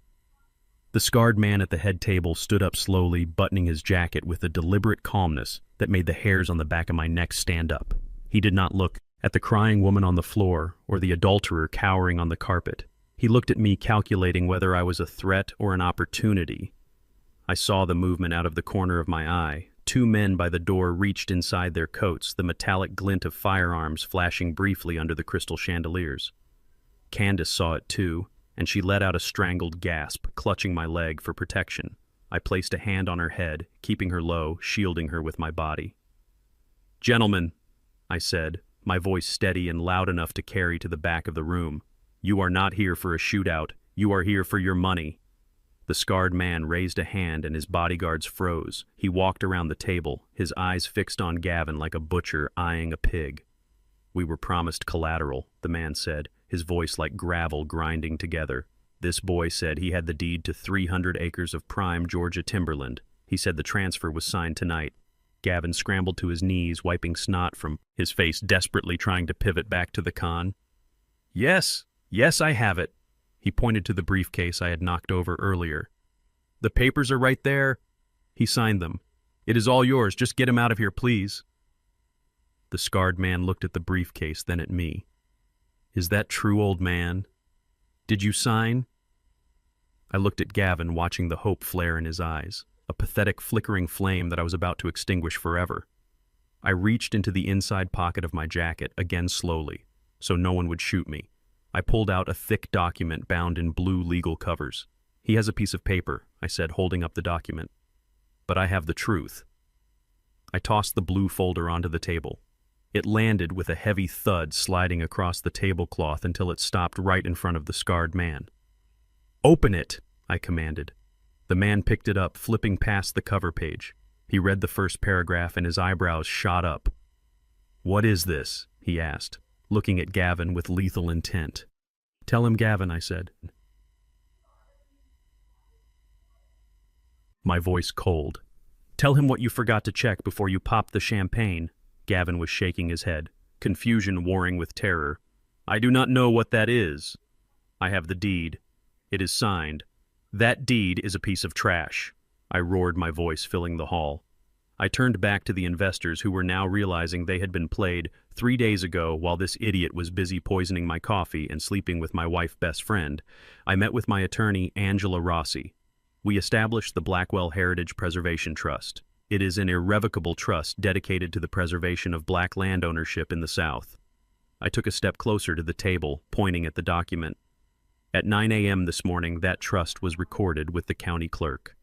The scarred man at the head table stood up slowly, buttoning his jacket with a deliberate calmness that made the hairs on the back of my neck stand up. He did not look at the crying woman on the floor or the adulterer cowering on the carpet. He looked at me, calculating whether I was a threat or an opportunity. I saw the movement out of the corner of my eye. 2 men by the door reached inside their coats, the metallic glint of firearms flashing briefly under the crystal chandeliers. Candace saw it too, and she let out a strangled gasp, clutching my leg for protection. I placed a hand on her head, keeping her low, shielding her with my body. "Gentlemen," I said, my voice steady and loud enough to carry to the back of the room, "you are not here for a shootout. You are here for your money." The scarred man raised a hand and his bodyguards froze. He walked around the table, his eyes fixed on Gavin like a butcher eyeing a pig. "We were promised collateral," the man said, his voice like gravel grinding together. "This boy said he had the deed to 300 acres of prime Georgia timberland. He said the transfer was signed tonight." Gavin scrambled to his knees, wiping snot from his face, desperately trying to pivot back to the con. Yes, I have it." He pointed to the briefcase I had knocked over earlier. "The papers are right there." He signed them. "It is all yours. Just get him out of here, please." The scarred man looked at the briefcase, then at me. "Is that true, old man? Did you sign?" I looked at Gavin, watching the hope flare in his eyes, a pathetic flickering flame that I was about to extinguish forever. I reached into the inside pocket of my jacket, again slowly, so no one would shoot me. I pulled out a thick document bound in blue legal covers. "He has a piece of paper," I said, holding up the document. "But I have the truth." I tossed the blue folder onto the table. It landed with a heavy thud, sliding across the tablecloth until it stopped right in front of the scarred man. "Open it," I commanded. The man picked it up, flipping past the cover page. He read the first paragraph and his eyebrows shot up. "What is this?" he asked, looking at Gavin with lethal intent. "Tell him, Gavin," I said. My voice cold. "Tell him what you forgot to check before you popped the champagne." Gavin was shaking his head, confusion warring with terror. "I do not know what that is." "I have the deed. It is signed." "That deed is a piece of trash." I roared, my voice filling the hall. I turned back to the investors who were now realizing they had been played 3 days ago while this idiot was busy poisoning my coffee and sleeping with my wife's best friend. I met with my attorney, Angela Rossi. We established the Blackwell Heritage Preservation Trust. It is an irrevocable trust dedicated to the preservation of black land ownership in the South. I took a step closer to the table, pointing at the document. At 9 a.m. this morning, that trust was recorded with the county clerk.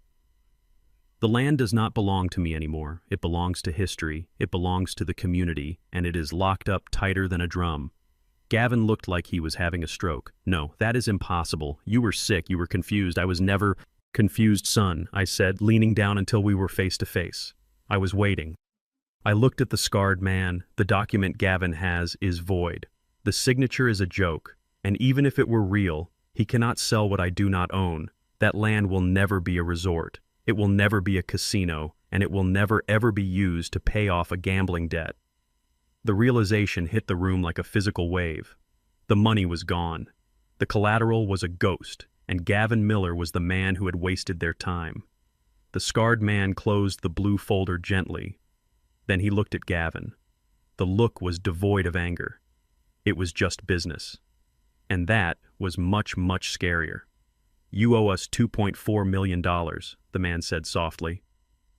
The land does not belong to me anymore. It belongs to history, it belongs to the community, and it is locked up tighter than a drum. Gavin looked like he was having a stroke. "No, that is impossible. You were sick, you were confused. I was never confused, son," I said, leaning down until we were face to face. I was waiting. I looked at the scarred man. The document Gavin has is void. The signature is a joke, and even if it were real, he cannot sell what I do not own. That land will never be a resort. It will never be a casino, and it will never ever be used to pay off a gambling debt. The realization hit the room like a physical wave. The money was gone. The collateral was a ghost, and Gavin Miller was the man who had wasted their time. The scarred man closed the blue folder gently. Then he looked at Gavin. The look was devoid of anger. It was just business. And that was much, much scarier. "You owe us $2.4 million, the man said softly.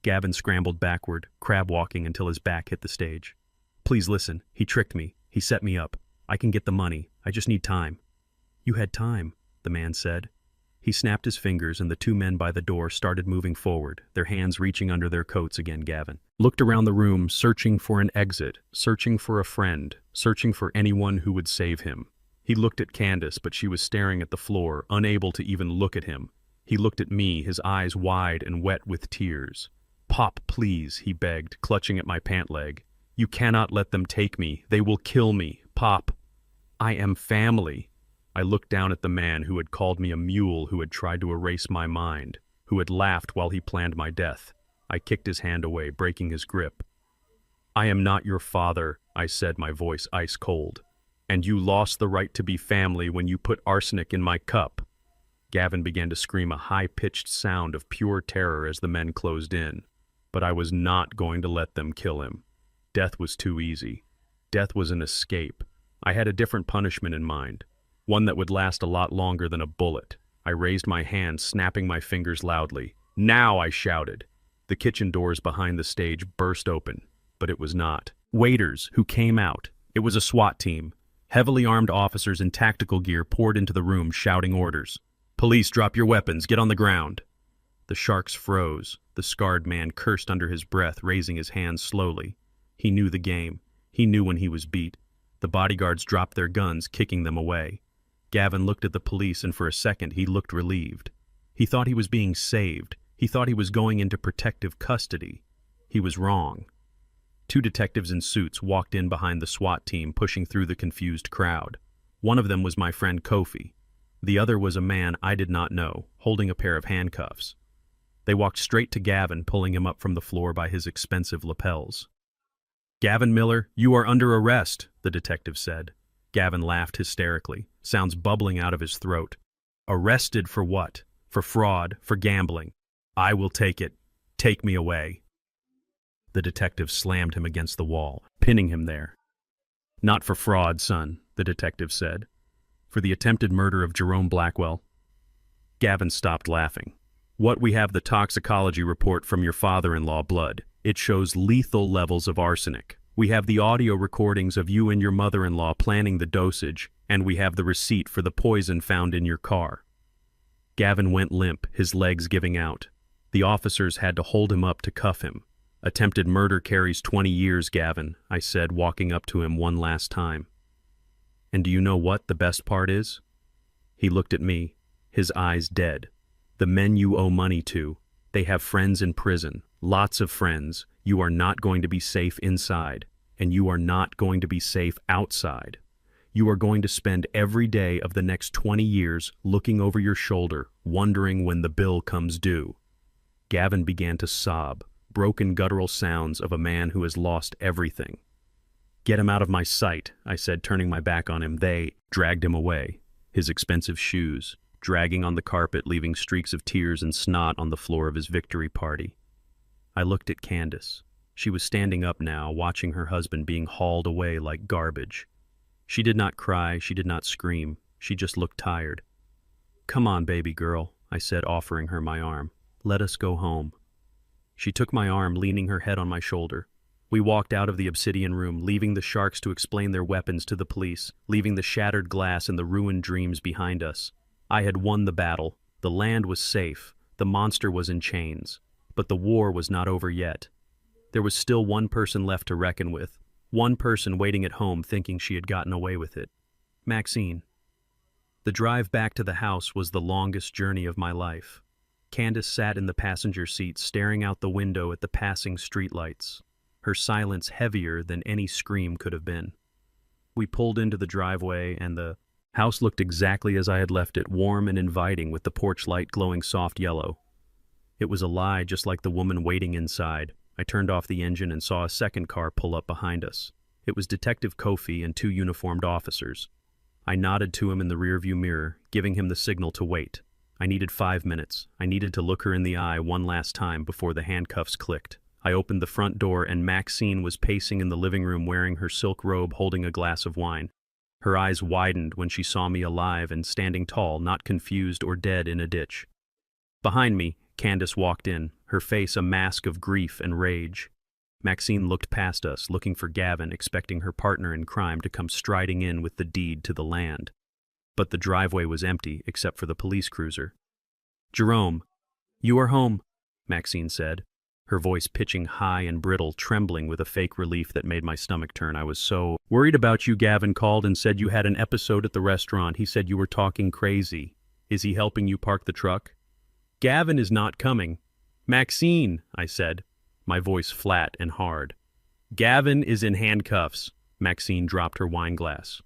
Gavin scrambled backward, crab-walking until his back hit the stage. "Please listen. He tricked me. He set me up. I can get the money. I just need time." "You had time," the man said. He snapped his fingers and the 2 men by the door started moving forward, their hands reaching under their coats again. Gavin looked around the room, searching for an exit, searching for a friend, searching for anyone who would save him. He looked at Candace, but she was staring at the floor, unable to even look at him. He looked at me, his eyes wide and wet with tears. "Pop, please," he begged, clutching at my pant leg. "You cannot let them take me. They will kill me. Pop. I am family." I looked down at the man who had called me a mule, who had tried to erase my mind, who had laughed while he planned my death. I kicked his hand away, breaking his grip. "I am not your father," I said, my voice ice cold. "And you lost the right to be family when you put arsenic in my cup." Gavin began to scream a high-pitched sound of pure terror as the men closed in. But I was not going to let them kill him. Death was too easy. Death was an escape. I had a different punishment in mind, one that would last a lot longer than a bullet. I raised my hand, snapping my fingers loudly. "Now!" I shouted. The kitchen doors behind the stage burst open, but it was not. Waiters who came out. It was a SWAT team. Heavily armed officers in tactical gear poured into the room, shouting orders. "Police, drop your weapons. Get on the ground." The sharks froze. The scarred man cursed under his breath, raising his hands slowly. He knew the game. He knew when he was beat. The bodyguards dropped their guns, kicking them away. Gavin looked at the police, and for a second he looked relieved. He thought he was being saved. He thought he was going into protective custody. He was wrong. Two detectives in suits walked in behind the SWAT team, pushing through the confused crowd. One of them was my friend Kofi. The other was a man I did not know, holding a pair of handcuffs. They walked straight to Gavin, pulling him up from the floor by his expensive lapels. "Gavin Miller, you are under arrest," the detective said. Gavin laughed hysterically, sounds bubbling out of his throat. "Arrested for what? For fraud, for gambling. I will take it. Take me away." The detective slammed him against the wall, pinning him there. "Not for fraud, son," the detective said. "For the attempted murder of Jerome Blackwell." Gavin stopped laughing. "What, we have the toxicology report from your father-in-law blood. It shows lethal levels of arsenic. We have the audio recordings of you and your mother-in-law planning the dosage, and we have the receipt for the poison found in your car." Gavin went limp, his legs giving out. The officers had to hold him up to cuff him. "Attempted murder carries 20 years, Gavin," I said, walking up to him one last time. "And do you know what the best part is?" He looked at me, his eyes dead. "The men you owe money to, they have friends in prison, lots of friends. You are not going to be safe inside, and you are not going to be safe outside. You are going to spend every day of the next 20 years looking over your shoulder, wondering when the bill comes due." Gavin began to sob, broken guttural sounds of a man who has lost everything. "Get him out of my sight," I said, turning my back on him. They dragged him away, his expensive shoes dragging on the carpet, leaving streaks of tears and snot on the floor of his victory party. I looked at Candace. She was standing up now, watching her husband being hauled away like garbage. She did not cry, she did not scream, she just looked tired. "Come on, baby girl," I said, offering her my arm. "Let us go home." She took my arm, leaning her head on my shoulder. We walked out of the obsidian room, leaving the sharks to explain their weapons to the police, leaving the shattered glass and the ruined dreams behind us. I had won the battle. The land was safe. The monster was in chains. But the war was not over yet. There was still one person left to reckon with. One person waiting at home thinking she had gotten away with it. Maxine. The drive back to the house was the longest journey of my life. Candace sat in the passenger seat, staring out the window at the passing streetlights, her silence heavier than any scream could have been. We pulled into the driveway, and the house looked exactly as I had left it, warm and inviting with the porch light glowing soft yellow. It was a lie, just like the woman waiting inside. I turned off the engine and saw a second car pull up behind us. It was Detective Kofi and two uniformed officers. I nodded to him in the rearview mirror, giving him the signal to wait. I needed 5 minutes. I needed to look her in the eye one last time before the handcuffs clicked. I opened the front door, and Maxine was pacing in the living room wearing her silk robe, holding a glass of wine. Her eyes widened when she saw me alive and standing tall, not confused or dead in a ditch. Behind me, Candace walked in, her face a mask of grief and rage. Maxine looked past us, looking for Gavin, expecting her partner in crime to come striding in with the deed to the land. But the driveway was empty, except for the police cruiser. "Jerome, you are home," Maxine said, her voice pitching high and brittle, trembling with a fake relief that made my stomach turn. "I was so worried about you." Gavin called and said you had an episode at the restaurant. He said you were talking crazy. Is he helping you park the truck? "Gavin is not coming." "Maxine," I said. my voice flat and hard. Gavin is in handcuffs. Maxine dropped her wine glass.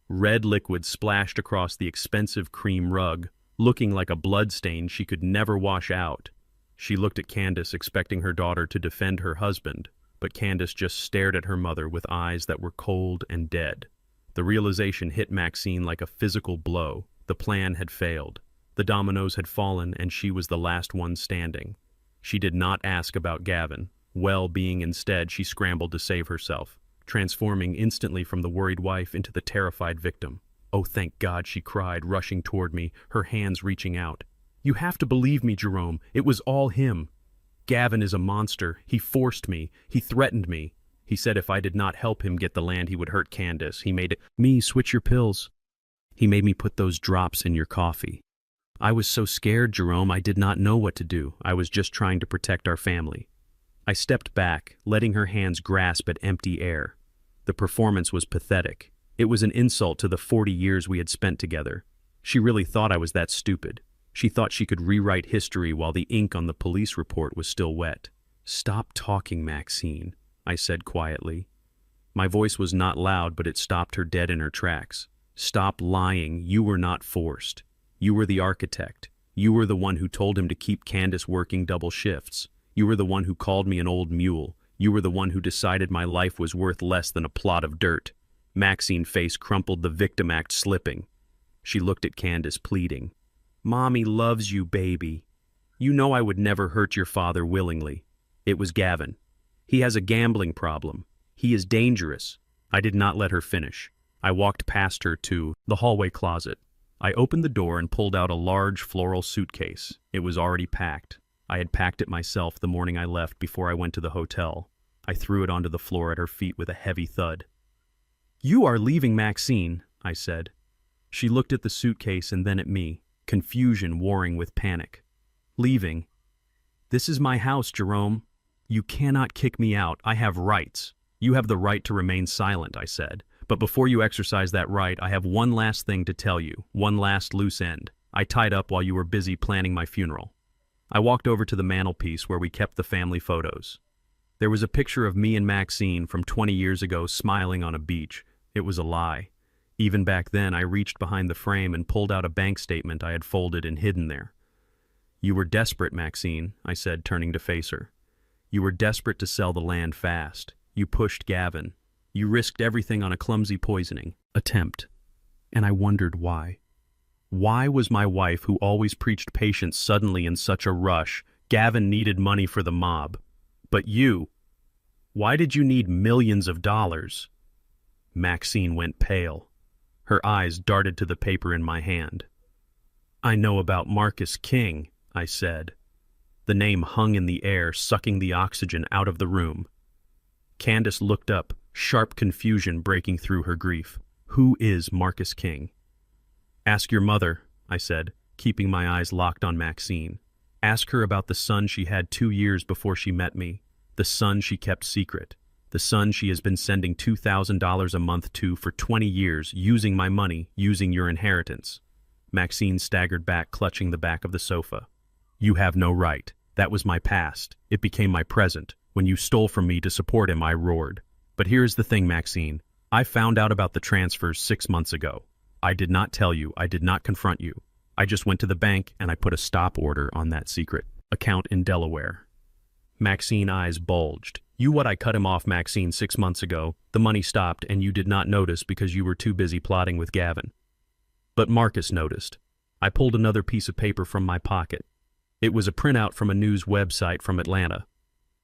Red liquid splashed across the expensive cream rug, looking like a bloodstain she could never wash out. She looked at Candace, expecting her daughter to defend her husband, but Candace just stared at her mother with eyes that were cold and dead. The realization hit Maxine like a physical blow. The plan had failed. The dominoes had fallen, and she was the last one standing. She did not ask about Gavin. Well-being instead, she scrambled to save herself, transforming instantly from the worried wife into the terrified victim. "Oh, thank God," she cried, rushing toward me, her hands reaching out. "You have to believe me, Jerome. It was all him. Gavin is a monster. He forced me. He threatened me. He said if I did not help him get the land, he would hurt Candace. He made me switch your pills. He made me put those drops in your coffee. I was so scared, Jerome, I did not know what to do. I was just trying to protect our family." I stepped back, letting her hands grasp at empty air. The performance was pathetic. It was an insult to the 40 years we had spent together. She really thought I was that stupid. She thought she could rewrite history while the ink on the police report was still wet. "Stop talking, Maxine," I said quietly. My voice was not loud, but it stopped her dead in her tracks. "Stop lying. You were not forced. You were the architect. You were the one who told him to keep Candace working double shifts. You were the one who called me an old mule. You were the one who decided my life was worth less than a plot of dirt." Maxine's face crumpled, the victim act slipping. She looked at Candace, pleading. "Mommy loves you, baby. You know I would never hurt your father willingly. It was Gavin. He has a gambling problem. He is dangerous." I did not let her finish. I walked past her to the hallway closet. I opened the door and pulled out a large floral suitcase. It was already packed. I had packed it myself the morning I left before I went to the hotel. I threw it onto the floor at her feet with a heavy thud. "You are leaving, Maxine," I said. She looked at the suitcase and then at me, confusion warring with panic. "Leaving? This is my house, Jerome. You cannot kick me out. I have rights." "You have the right to remain silent," I said. "But before you exercise that right, I have one last thing to tell you, one last loose end. I tied up while you were busy planning my funeral." I walked over to the mantelpiece where we kept the family photos. There was a picture of me and Maxine from 20 years ago smiling on a beach. It was a lie. Even back then, I reached behind the frame and pulled out a bank statement I had folded and hidden there. "You were desperate, Maxine," I said, turning to face her. "You were desperate to sell the land fast. You pushed Gavin. You risked everything on a clumsy poisoning attempt. And I wondered why. Why was my wife, who always preached patience, suddenly in such a rush? Gavin needed money for the mob. But you, why did you need millions of dollars?" Maxine went pale. Her eyes darted to the paper in my hand. "I know about Marcus King," I said. The name hung in the air, sucking the oxygen out of the room. Candace looked up, sharp confusion breaking through her grief. "Who is Marcus King?" "Ask your mother," I said, keeping my eyes locked on Maxine. "Ask her about the son she had 2 years before she met me, the son she kept secret, the son she has been sending $2,000 a month to for 20 years, using my money, using your inheritance." Maxine staggered back, clutching the back of the sofa. "You have no right. That was my past. It became my present. When you stole from me to support him, I roared. But here's the thing, Maxine. I found out about the transfers 6 months ago. I did not tell you. I did not confront you. I just went to the bank and I put a stop order on that secret account in Delaware." Maxine's eyes bulged. I cut him off, Maxine, 6 months ago. The money stopped and you did not notice because you were too busy plotting with Gavin. But Marcus noticed. I pulled another piece of paper from my pocket. It was a printout from a news website from Atlanta.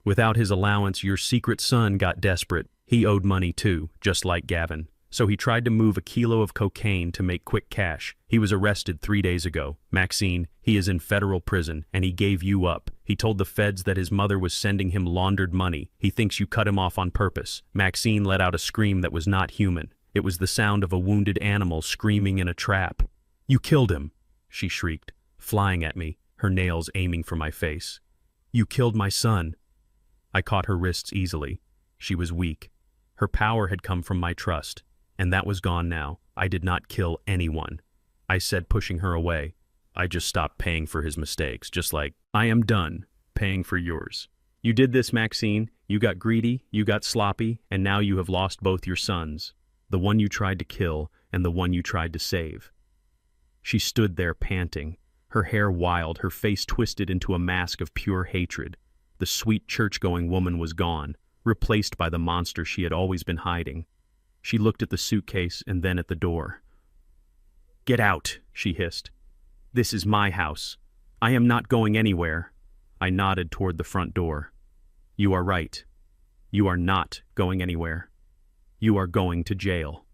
"Without his allowance, your secret son got desperate. He owed money too, just like Gavin. So he tried to move a kilo of cocaine to make quick cash. He was arrested 3 days ago. Maxine, he is in federal prison, and he gave you up. He told the feds that his mother was sending him laundered money. He thinks you cut him off on purpose." Maxine let out a scream that was not human. It was the sound of a wounded animal screaming in a trap. "You killed him," she shrieked, flying at me, her nails aiming for my face. "You killed my son." I caught her wrists easily. She was weak. Her power had come from my trust. And that was gone now. "I did not kill anyone," I said, pushing her away. "I just stopped paying for his mistakes, just like I am done paying for yours." You did this, Maxine. You got greedy, you got sloppy, and now you have lost both your sons, the one you tried to kill and the one you tried to save." She stood there panting, her hair wild, her face twisted into a mask of pure hatred. The sweet church-going woman was gone, replaced by the monster she had always been hiding. She looked at the suitcase and then at the door. "Get out," she hissed. "This is my house. I am not going anywhere." I nodded toward the front door. "You are right. You are not going anywhere. You are going to jail."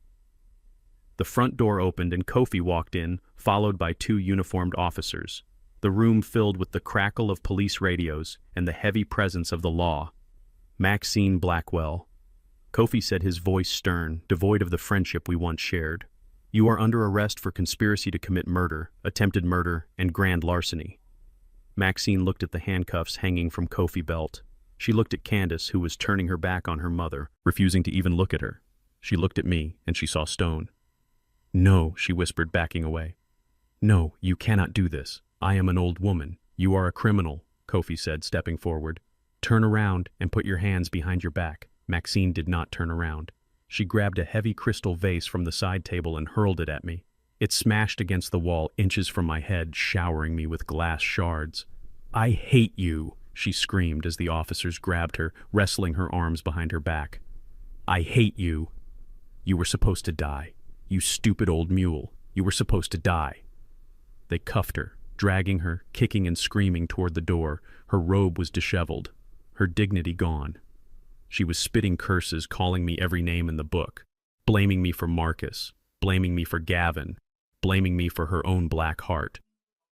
The front door opened and Kofi walked in, followed by 2 uniformed officers. The room filled with the crackle of police radios and the heavy presence of the law. "Maxine Blackwell." Kofi said, his voice stern, devoid of the friendship we once shared. "You are under arrest for conspiracy to commit murder, attempted murder, and grand larceny." Maxine looked at the handcuffs hanging from Kofi's belt. She looked at Candace, who was turning her back on her mother, refusing to even look at her. She looked at me, and she saw stone. "No," she whispered, backing away. "No, you cannot do this. I am an old woman. You are a criminal," Kofi said, stepping forward. "Turn around and put your hands behind your back." Maxine did not turn around. She grabbed a heavy crystal vase from the side table and hurled it at me. It smashed against the wall inches from my head, showering me with glass shards. "I hate you," she screamed as the officers grabbed her, wrestling her arms behind her back. "I hate you. You were supposed to die. You stupid old mule. You were supposed to die." They cuffed her, dragging her, kicking and screaming toward the door. Her robe was disheveled, her dignity gone. She was spitting curses, calling me every name in the book, blaming me for Marcus, blaming me for Gavin, blaming me for her own black heart.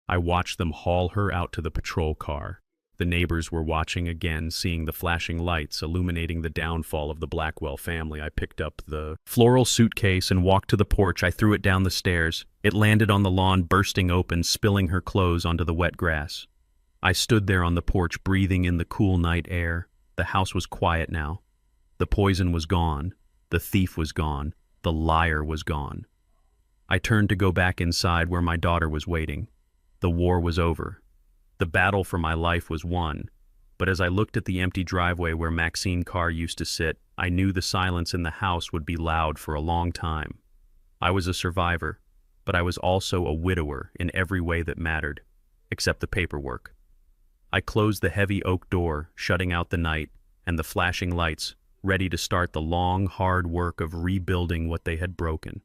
I watched them haul her out to the patrol car. The neighbors were watching again, seeing the flashing lights illuminating the downfall of the Blackwell family. I picked up the floral suitcase and walked to the porch. I threw it down the stairs. It landed on the lawn, bursting open, spilling her clothes onto the wet grass. I stood there on the porch, breathing in the cool night air. The house was quiet now. The poison was gone. The thief was gone. The liar was gone. I turned to go back inside where my daughter was waiting. The war was over. The battle for my life was won. But as I looked at the empty driveway where Maxine's car used to sit, I knew the silence in the house would be loud for a long time. I was a survivor, but I was also a widower in every way that mattered, except the paperwork. I closed the heavy oak door, shutting out the night and the flashing lights, ready to start the long, hard work of rebuilding what they had broken.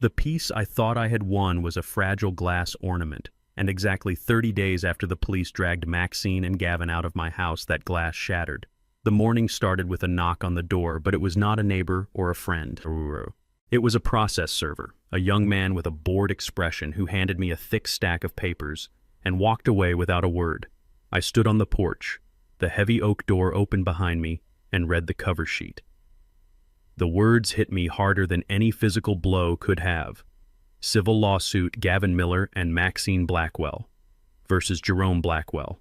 The piece I thought I had won was a fragile glass ornament, and exactly 30 days after the police dragged Maxine and Gavin out of my house, that glass shattered. The morning started with a knock on the door, but it was not a neighbor or a friend. It was a process server, a young man with a bored expression who handed me a thick stack of papers and walked away without a word. I stood on the porch, the heavy oak door open behind me, and read the cover sheet. The words hit me harder than any physical blow could have. Civil lawsuit Gavin Miller and Maxine Blackwell versus Jerome Blackwell.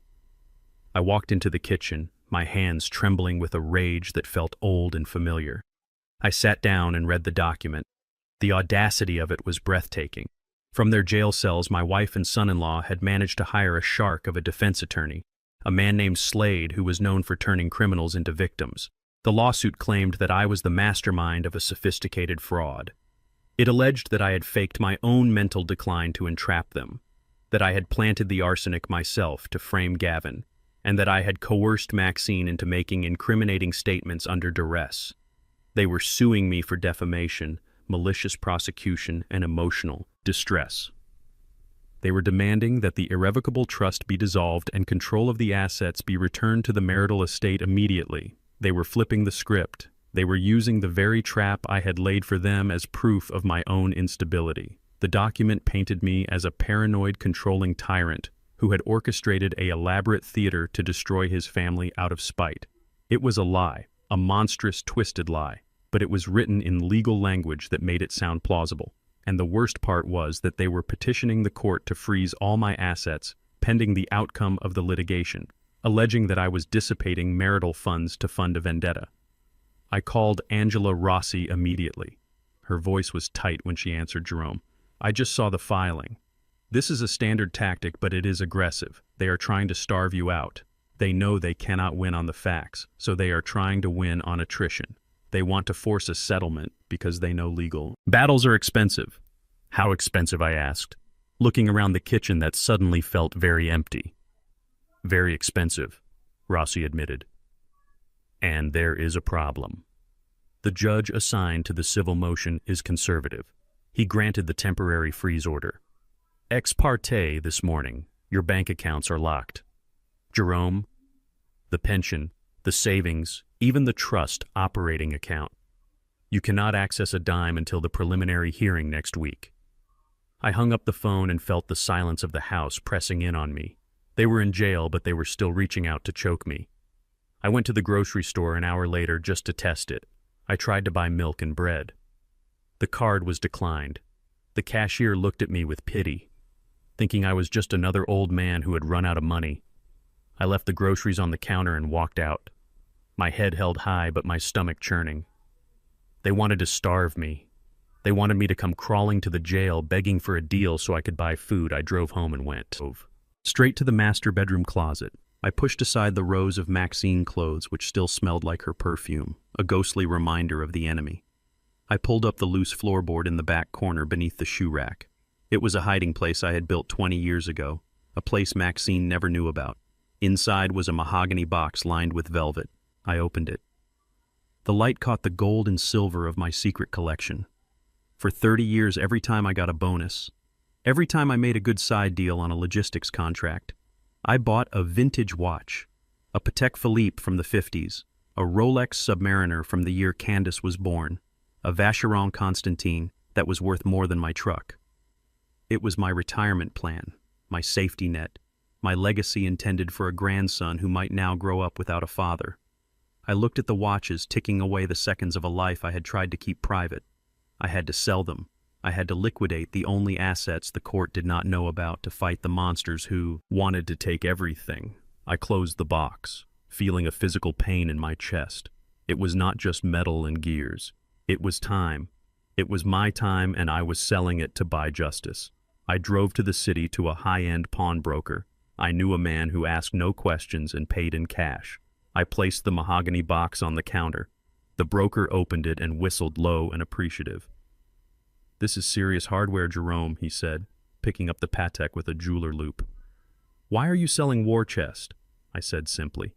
I walked into the kitchen, my hands trembling with a rage that felt old and familiar. I sat down and read the document. The audacity of it was breathtaking. From their jail cells, my wife and son-in-law had managed to hire a shark of a defense attorney, a man named Slade who was known for turning criminals into victims. The lawsuit claimed that I was the mastermind of a sophisticated fraud. It alleged that I had faked my own mental decline to entrap them, that I had planted the arsenic myself to frame Gavin, and that I had coerced Maxine into making incriminating statements under duress. They were suing me for defamation, malicious prosecution, and emotional distress. They were demanding that the irrevocable trust be dissolved and control of the assets be returned to the marital estate immediately. They were flipping the script. They were using the very trap I had laid for them as proof of my own instability. The document painted me as a paranoid, controlling tyrant who had orchestrated an elaborate theater to destroy his family out of spite. It was a lie, a monstrous, twisted lie, but it was written in legal language that made it sound plausible. And the worst part was that they were petitioning the court to freeze all my assets pending the outcome of the litigation, alleging that I was dissipating marital funds to fund a vendetta. I called Angela Rossi immediately. Her voice was tight when she answered. "Jerome, I just saw the filing. This is a standard tactic, but it is aggressive. They are trying to starve you out. They know they cannot win on the facts, so they are trying to win on attrition. They want to force a settlement because they know legal battles are expensive. How expensive, I asked, looking around the kitchen that suddenly felt very empty. Very expensive, Rossi admitted. And there is a problem. The judge assigned to the civil motion is conservative. He granted the temporary freeze order. Ex parte this morning, your bank accounts are locked. Jerome, the pension, the savings, even the trust operating account. You cannot access a dime until the preliminary hearing next week. I hung up the phone and felt the silence of the house pressing in on me. They were in jail, but they were still reaching out to choke me. I went to the grocery store an hour later just to test it. I tried to buy milk and bread. The card was declined. The cashier looked at me with pity, thinking I was just another old man who had run out of money. I left the groceries on the counter and walked out. My head held high, but my stomach churning. They wanted to starve me. They wanted me to come crawling to the jail, begging for a deal so I could buy food. I drove home and went straight to the master bedroom closet. I pushed aside the rows of Maxine clothes which still smelled like her perfume, a ghostly reminder of the enemy. I pulled up the loose floorboard in the back corner beneath the shoe rack. It was a hiding place I had built 20 years ago, a place Maxine never knew about. Inside was a mahogany box lined with velvet. I opened it. The light caught the gold and silver of my secret collection. For 30 years, every time I got a bonus, every time I made a good side deal on a logistics contract, I bought a vintage watch, a Patek Philippe from the 50s, a Rolex Submariner from the year Candace was born, a Vacheron Constantin that was worth more than my truck. It was my retirement plan, my safety net, my legacy intended for a grandson who might now grow up without a father. I looked at the watches ticking away the seconds of a life I had tried to keep private. I had to sell them. I had to liquidate the only assets the court did not know about to fight the monsters who wanted to take everything. I closed the box, feeling a physical pain in my chest. It was not just metal and gears. It was time. It was my time, and I was selling it to buy justice. I drove to the city to a high-end pawnbroker. I knew a man who asked no questions and paid in cash. I placed the mahogany box on the counter. The broker opened it and whistled low and appreciative. "This is serious hardware, Jerome," he said, picking up the Patek with a jeweler loop. "Why are you selling war chest?" I said simply.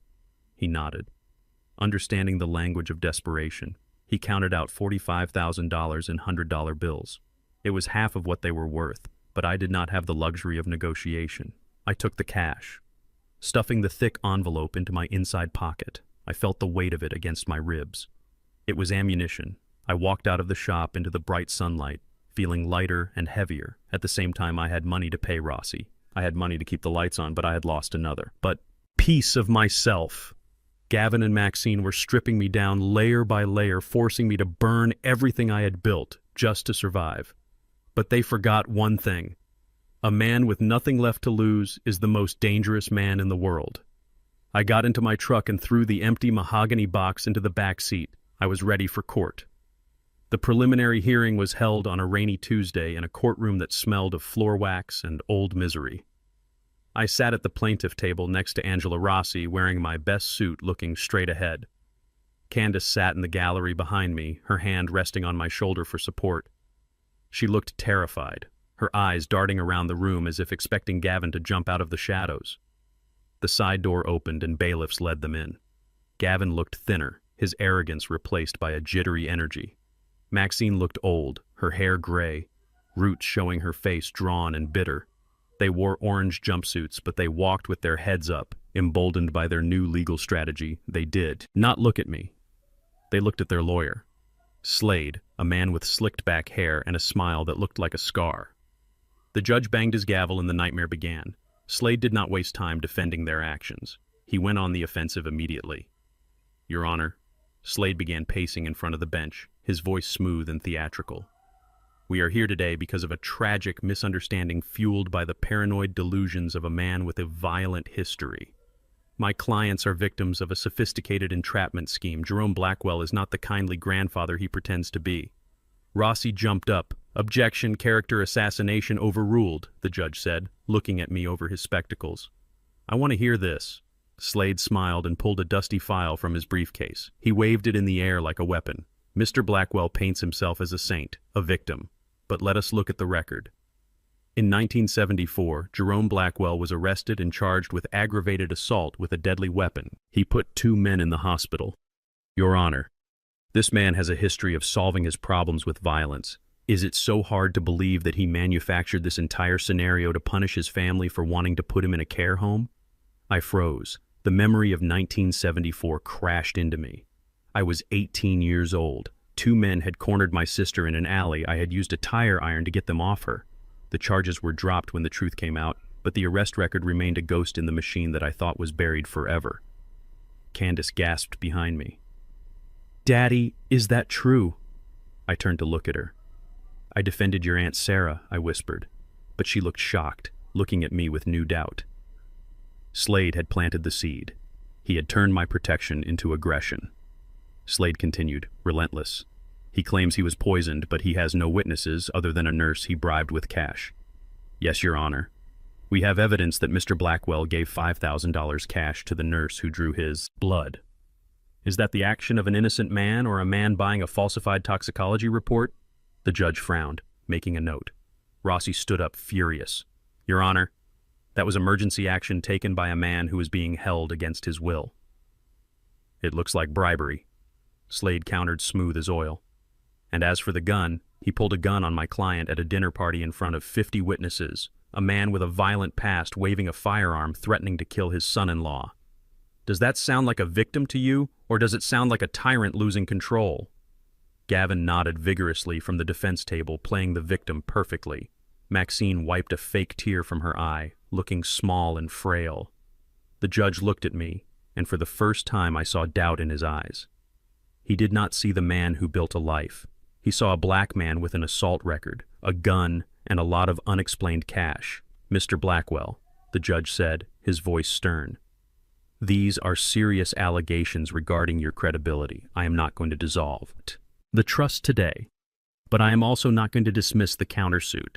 He nodded. Understanding the language of desperation, he counted out $45,000 in $100 bills. It was half of what they were worth, but I did not have the luxury of negotiation. I took the cash. Stuffing the thick envelope into my inside pocket, I felt the weight of it against my ribs. It was ammunition. I walked out of the shop into the bright sunlight, feeling lighter and heavier. At the same time, I had money to pay Rossi. I had money to keep the lights on, but I had lost another. But piece of myself. Gavin and Maxine were stripping me down layer by layer, forcing me to burn everything I had built just to survive. But they forgot one thing. A man with nothing left to lose is the most dangerous man in the world. I got into my truck and threw the empty mahogany box into the back seat. I was ready for court. The preliminary hearing was held on a rainy Tuesday in a courtroom that smelled of floor wax and old misery. I sat at the plaintiff table next to Angela Rossi, wearing my best suit, looking straight ahead. Candace sat in the gallery behind me, her hand resting on my shoulder for support. She looked terrified, her eyes darting around the room as if expecting Gavin to jump out of the shadows. The side door opened and bailiffs led them in. Gavin looked thinner, his arrogance replaced by a jittery energy. Maxine looked old, her hair gray, roots showing her face drawn and bitter. They wore orange jumpsuits, but they walked with their heads up, emboldened by their new legal strategy. They did not look at me. They looked at their lawyer. Slade, a man with slicked back hair and a smile that looked like a scar. The judge banged his gavel and the nightmare began. Slade did not waste time defending their actions. He went on the offensive immediately. "Your Honor," Slade began pacing in front of the bench, his voice smooth and theatrical. "We are here today because of a tragic misunderstanding fueled by the paranoid delusions of a man with a violent history. My clients are victims of a sophisticated entrapment scheme. Jerome Blackwell is not the kindly grandfather he pretends to be." Rossi jumped up. "Objection, character assassination overruled," the judge said, looking at me over his spectacles. "I want to hear this." Slade smiled and pulled a dusty file from his briefcase. He waved it in the air like a weapon. Mr. Blackwell paints himself as a saint, a victim. But let us look at the record. In 1974, Jerome Blackwell was arrested and charged with aggravated assault with a deadly weapon. He put 2 men in the hospital. Your Honor, this man has a history of solving his problems with violence. Is it so hard to believe that he manufactured this entire scenario to punish his family for wanting to put him in a care home? I froze. The memory of 1974 crashed into me. I was 18 years old. 2 men had cornered my sister in an alley. I had used a tire iron to get them off her. The charges were dropped when the truth came out, but the arrest record remained a ghost in the machine that I thought was buried forever. Candace gasped behind me. Daddy, is that true? I turned to look at her. I defended your Aunt Sarah, I whispered, but she looked shocked, looking at me with new doubt. Slade had planted the seed. He had turned my protection into aggression. Slade continued, relentless. He claims he was poisoned, but he has no witnesses other than a nurse he bribed with cash. Yes, Your Honor. We have evidence that Mr. Blackwell gave $5,000 cash to the nurse who drew his blood. Is that the action of an innocent man or a man buying a falsified toxicology report? The judge frowned, making a note. Rossi stood up, furious. Your Honor, that was emergency action taken by a man who was being held against his will. It looks like bribery. Slade countered smooth as oil. And as for the gun, he pulled a gun on my client at a dinner party in front of 50 witnesses, a man with a violent past waving a firearm threatening to kill his son-in-law. Does that sound like a victim to you, or does it sound like a tyrant losing control? Gavin nodded vigorously from the defense table, playing the victim perfectly. Maxine wiped a fake tear from her eye, looking small and frail. The judge looked at me, and for the first time I saw doubt in his eyes. He did not see the man who built a life. He saw a black man with an assault record, a gun, and a lot of unexplained cash. Mr. Blackwell, the judge said, his voice stern. These are serious allegations regarding your credibility. I am not going to dissolve the trust today, but I am also not going to dismiss the countersuit.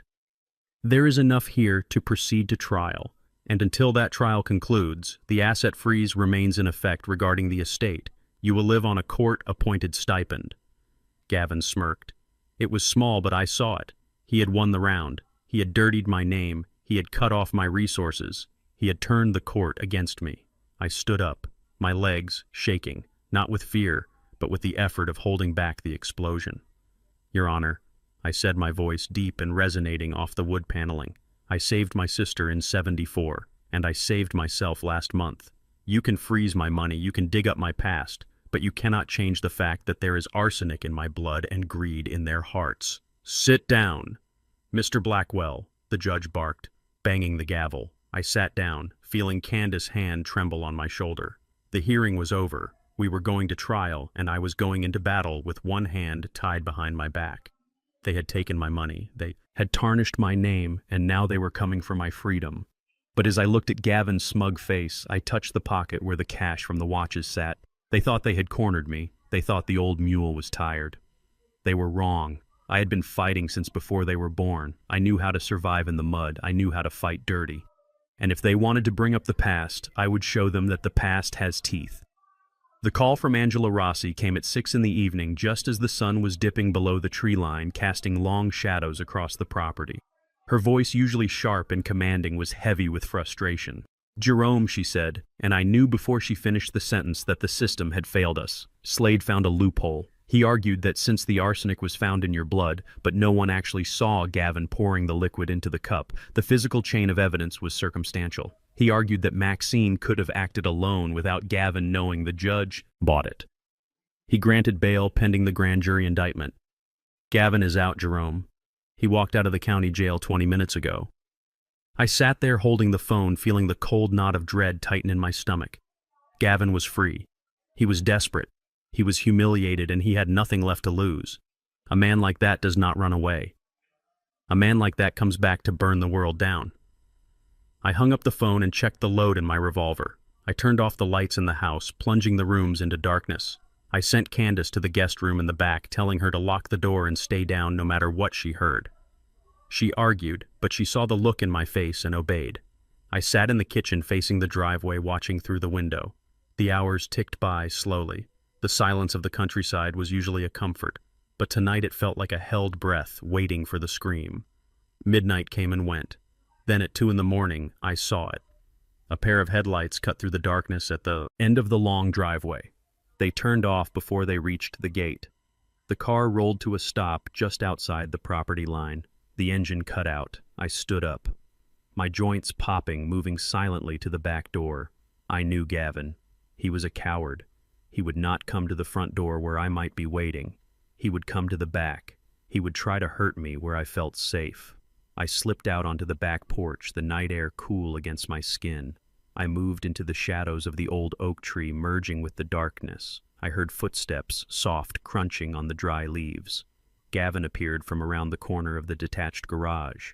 There is enough here to proceed to trial, and until that trial concludes, the asset freeze remains in effect regarding the estate. You will live on a court-appointed stipend. Gavin smirked. It was small, but I saw it. He had won the round. He had dirtied my name. He had cut off my resources. He had turned the court against me. I stood up, my legs shaking, not with fear, but with the effort of holding back the explosion. Your Honor, I said, my voice deep and resonating off the wood paneling. I saved my sister in '74, and I saved myself last month. You can freeze my money, you can dig up my past, but you cannot change the fact that there is arsenic in my blood and greed in their hearts. Sit down. Mr. Blackwell, the judge barked, banging the gavel. I sat down, feeling Candace's hand tremble on my shoulder. The hearing was over. We were going to trial, and I was going into battle with one hand tied behind my back. They had taken my money. They had tarnished my name, and now they were coming for my freedom. But as I looked at Gavin's smug face, I touched the pocket where the cash from the watches sat. They thought they had cornered me. They thought the old mule was tired. They were wrong. I had been fighting since before they were born. I knew how to survive in the mud. I knew how to fight dirty. And if they wanted to bring up the past, I would show them that the past has teeth. The call from Angela Rossi came at 6 p.m, just as the sun was dipping below the tree line, casting long shadows across the property. Her voice, usually sharp and commanding, was heavy with frustration. Jerome, she said, and I knew before she finished the sentence that the system had failed us. Slade found a loophole. He argued that since the arsenic was found in your blood, but no one actually saw Gavin pouring the liquid into the cup, the physical chain of evidence was circumstantial. He argued that Maxine could have acted alone without Gavin knowing. The judge bought it. He granted bail pending the grand jury indictment. Gavin is out, Jerome. He walked out of the county jail 20 minutes ago. I sat there holding the phone, feeling the cold knot of dread tighten in my stomach. Gavin was free. He was desperate. He was humiliated, and he had nothing left to lose. A man like that does not run away. A man like that comes back to burn the world down. I hung up the phone and checked the load in my revolver. I turned off the lights in the house, plunging the rooms into darkness. I sent Candace to the guest room in the back, telling her to lock the door and stay down no matter what she heard. She argued, but she saw the look in my face and obeyed. I sat in the kitchen facing the driveway, watching through the window. The hours ticked by slowly. The silence of the countryside was usually a comfort, but tonight it felt like a held breath, waiting for the scream. Midnight came and went. Then at 2 in the morning, I saw it. A pair of headlights cut through the darkness at the end of the long driveway. They turned off before they reached the gate. The car rolled to a stop just outside the property line. The engine cut out. I stood up, my joints popping, moving silently to the back door. I knew Gavin. He was a coward. He would not come to the front door where I might be waiting. He would come to the back. He would try to hurt me where I felt safe. I slipped out onto the back porch, the night air cool against my skin. I moved into the shadows of the old oak tree, merging with the darkness. I heard footsteps, soft crunching on the dry leaves. Gavin appeared from around the corner of the detached garage.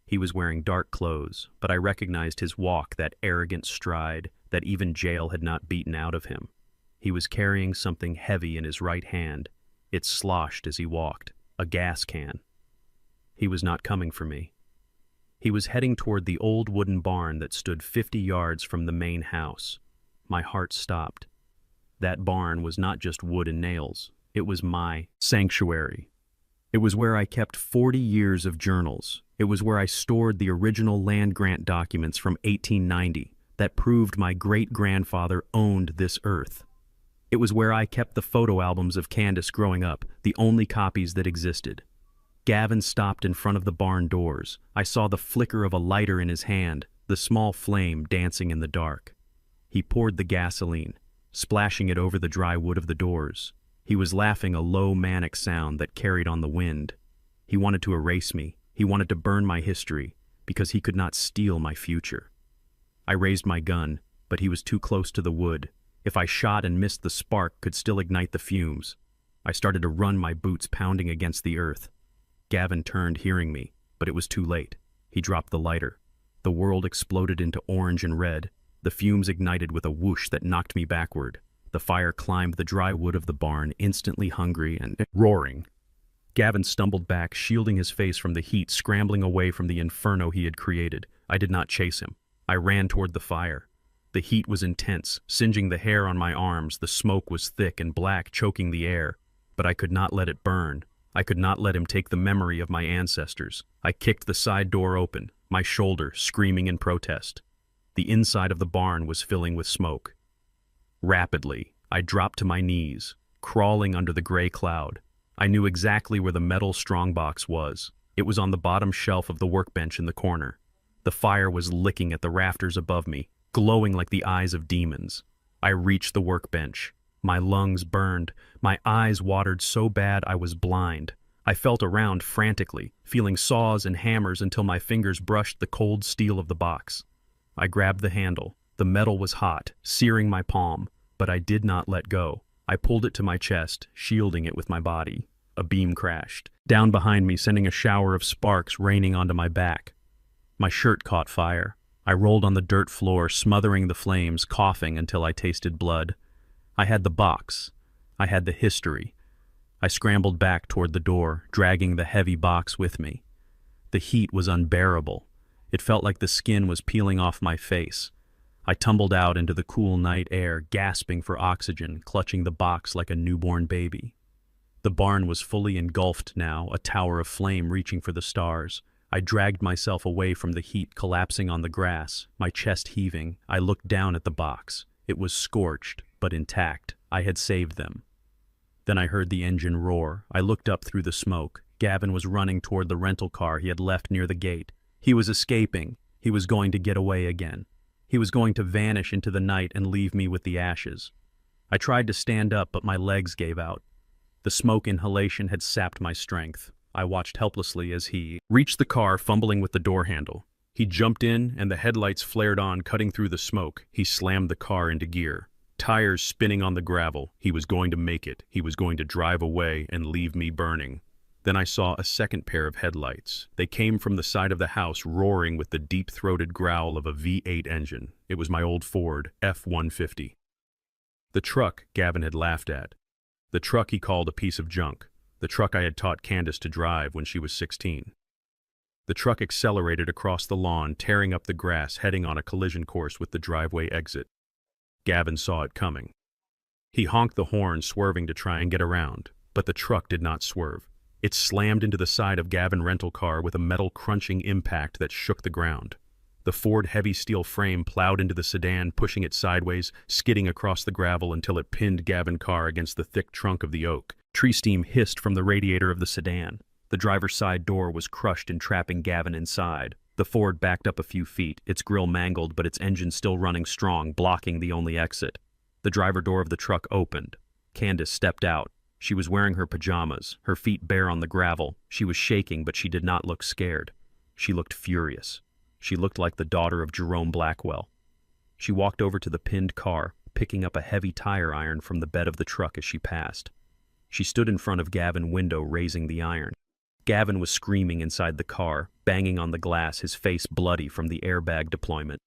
He was wearing dark clothes, but I recognized his walk, that arrogant stride that even jail had not beaten out of him. He was carrying something heavy in his right hand. It sloshed as he walked, a gas can. He was not coming for me. He was heading toward the old wooden barn that stood 50 yards from the main house. My heart stopped. That barn was not just wood and nails. It was my sanctuary. It was where I kept 40 years of journals. It was where I stored the original land grant documents from 1890 that proved my great-grandfather owned this earth. It was where I kept the photo albums of Candace growing up, the only copies that existed. Gavin stopped in front of the barn doors. I saw the flicker of a lighter in his hand, the small flame dancing in the dark. He poured the gasoline, splashing it over the dry wood of the doors. He was laughing, a low, manic sound that carried on the wind. He wanted to erase me. He wanted to burn my history, because he could not steal my future. I raised my gun, but he was too close to the wood. If I shot and missed, the spark could still ignite the fumes. I started to run, my boots pounding against the earth. Gavin turned, hearing me, but it was too late. He dropped the lighter. The world exploded into orange and red. The fumes ignited with a whoosh that knocked me backward. The fire climbed the dry wood of the barn, instantly hungry and roaring. Gavin stumbled back, shielding his face from the heat, scrambling away from the inferno he had created. I did not chase him. I ran toward the fire. The heat was intense, singeing the hair on my arms. The smoke was thick and black, choking the air. But I could not let it burn. I could not let him take the memory of my ancestors. I kicked the side door open, my shoulder screaming in protest. The inside of the barn was filling with smoke. Rapidly, I dropped to my knees, crawling under the gray cloud. I knew exactly where the metal strongbox was. It was on the bottom shelf of the workbench in the corner. The fire was licking at the rafters above me, glowing like the eyes of demons. I reached the workbench. My lungs burned. My eyes watered so bad I was blind. I felt around frantically, feeling saws and hammers until my fingers brushed the cold steel of the box. I grabbed the handle. The metal was hot, searing my palm, but I did not let go. I pulled it to my chest, shielding it with my body. A beam crashed down behind me, sending a shower of sparks raining onto my back. My shirt caught fire. I rolled on the dirt floor, smothering the flames, coughing until I tasted blood. I had the box. I had the history. I scrambled back toward the door, dragging the heavy box with me. The heat was unbearable. It felt like the skin was peeling off my face. I tumbled out into the cool night air, gasping for oxygen, clutching the box like a newborn baby. The barn was fully engulfed now, a tower of flame reaching for the stars. I dragged myself away from the heat, collapsing on the grass, my chest heaving. I looked down at the box. It was scorched, but intact. I had saved them. Then I heard the engine roar. I looked up through the smoke. Gavin was running toward the rental car he had left near the gate. He was escaping. He was going to get away again. He was going to vanish into the night and leave me with the ashes. I tried to stand up, but my legs gave out. The smoke inhalation had sapped my strength. I watched helplessly as he reached the car, fumbling with the door handle. He jumped in, and the headlights flared on, cutting through the smoke. He slammed the car into gear. Tires spinning on the gravel. He was going to make it. He was going to drive away and leave me burning. Then I saw a second pair of headlights. They came from the side of the house, roaring with the deep-throated growl of a V8 engine. It was my old Ford F-150. The truck Gavin had laughed at. The truck he called a piece of junk. The truck I had taught Candace to drive when she was 16. The truck accelerated across the lawn, tearing up the grass, heading on a collision course with the driveway exit. Gavin saw it coming. He honked the horn, swerving to try and get around, but the truck did not swerve. It slammed into the side of Gavin's rental car with a metal crunching impact that shook the ground. The Ford heavy steel frame plowed into the sedan, pushing it sideways, skidding across the gravel until it pinned Gavin's car against the thick trunk of the oak. Tree steam hissed from the radiator of the sedan. The driver's side door was crushed, entrapping Gavin inside. The Ford backed up a few feet, its grille mangled but its engine still running strong, blocking the only exit. The driver door of the truck opened. Candace stepped out. She was wearing her pajamas, her feet bare on the gravel. She was shaking, but she did not look scared. She looked furious. She looked like the daughter of Jerome Blackwell. She walked over to the pinned car, picking up a heavy tire iron from the bed of the truck as she passed. She stood in front of Gavin's window, raising the iron. Gavin was screaming inside the car, banging on the glass, his face bloody from the airbag deployment.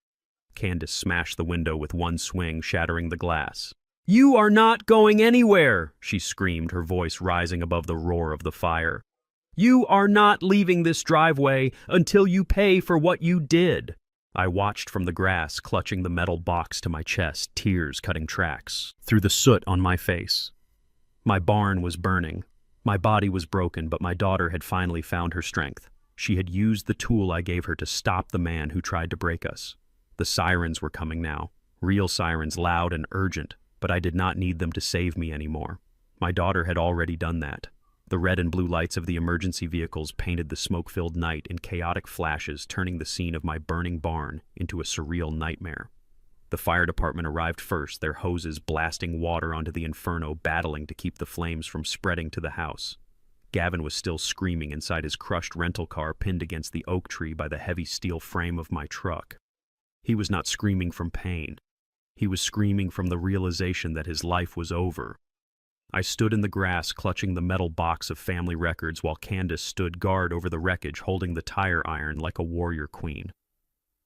Candace smashed the window with one swing, shattering the glass. "You are not going anywhere!" she screamed, her voice rising above the roar of the fire. "You are not leaving this driveway until you pay for what you did." I watched from the grass, clutching the metal box to my chest, tears cutting tracks through the soot on my face. My barn was burning. My body was broken, but my daughter had finally found her strength. She had used the tool I gave her to stop the man who tried to break us. The sirens were coming now, real sirens, loud and urgent, but I did not need them to save me anymore. My daughter had already done that. The red and blue lights of the emergency vehicles painted the smoke-filled night in chaotic flashes, turning the scene of my burning barn into a surreal nightmare. The fire department arrived first, their hoses blasting water onto the inferno, battling to keep the flames from spreading to the house. Gavin was still screaming inside his crushed rental car, pinned against the oak tree by the heavy steel frame of my truck. He was not screaming from pain. He was screaming from the realization that his life was over. I stood in the grass, clutching the metal box of family records, while Candace stood guard over the wreckage, holding the tire iron like a warrior queen.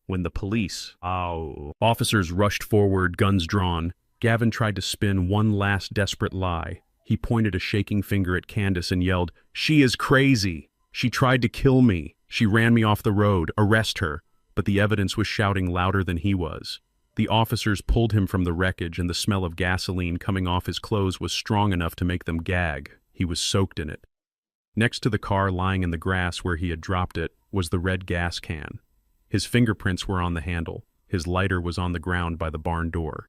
When the police, officers rushed forward, guns drawn, Gavin tried to spin one last desperate lie. He pointed a shaking finger at Candace and yelled, "She is crazy! She tried to kill me! She ran me off the road! Arrest her!" But the evidence was shouting louder than he was. The officers pulled him from the wreckage, and the smell of gasoline coming off his clothes was strong enough to make them gag. He was soaked in it. Next to the car, lying in the grass where he had dropped it, was the red gas can. His fingerprints were on the handle. His lighter was on the ground by the barn door.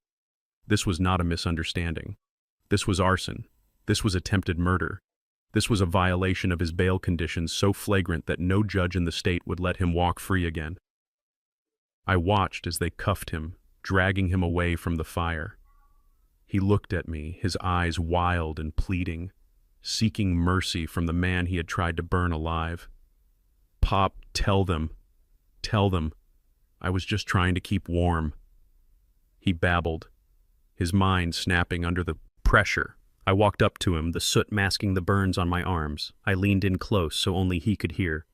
This was not a misunderstanding. This was arson. This was attempted murder. This was a violation of his bail conditions so flagrant that no judge in the state would let him walk free again. I watched as they cuffed him, dragging him away from the fire. He looked at me, his eyes wild and pleading, seeking mercy from the man he had tried to burn alive. "Pop, tell them. Tell them. I was just trying to keep warm." He babbled, his mind snapping under the pressure. I walked up to him, the soot masking the burns on my arms. I leaned in close so only he could hear.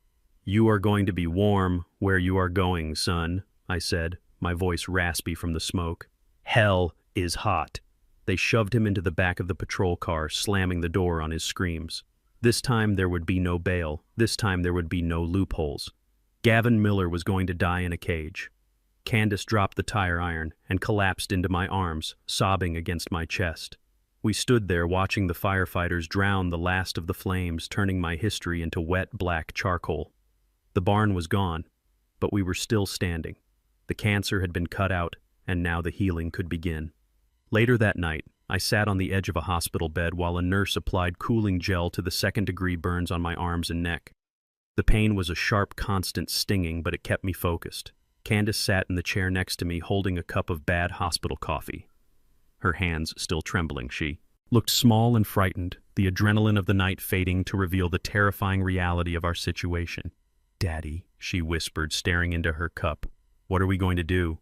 "You are going to be warm where you are going, son," I said, my voice raspy from the smoke. "Hell is hot." They shoved him into the back of the patrol car, slamming the door on his screams. This time there would be no bail. This time there would be no loopholes. Gavin Miller was going to die in a cage. Candace dropped the tire iron and collapsed into my arms, sobbing against my chest. We stood there watching the firefighters drown the last of the flames, turning my history into wet black charcoal. The barn was gone, but we were still standing. The cancer had been cut out, and now the healing could begin. Later that night, I sat on the edge of a hospital bed while a nurse applied cooling gel to the second-degree burns on my arms and neck. The pain was a sharp, constant stinging, but it kept me focused. Candace sat in the chair next to me, holding a cup of bad hospital coffee. Her hands still trembling, she looked small and frightened, the adrenaline of the night fading to reveal the terrifying reality of our situation. "Daddy," she whispered, staring into her cup. "What are we going to do?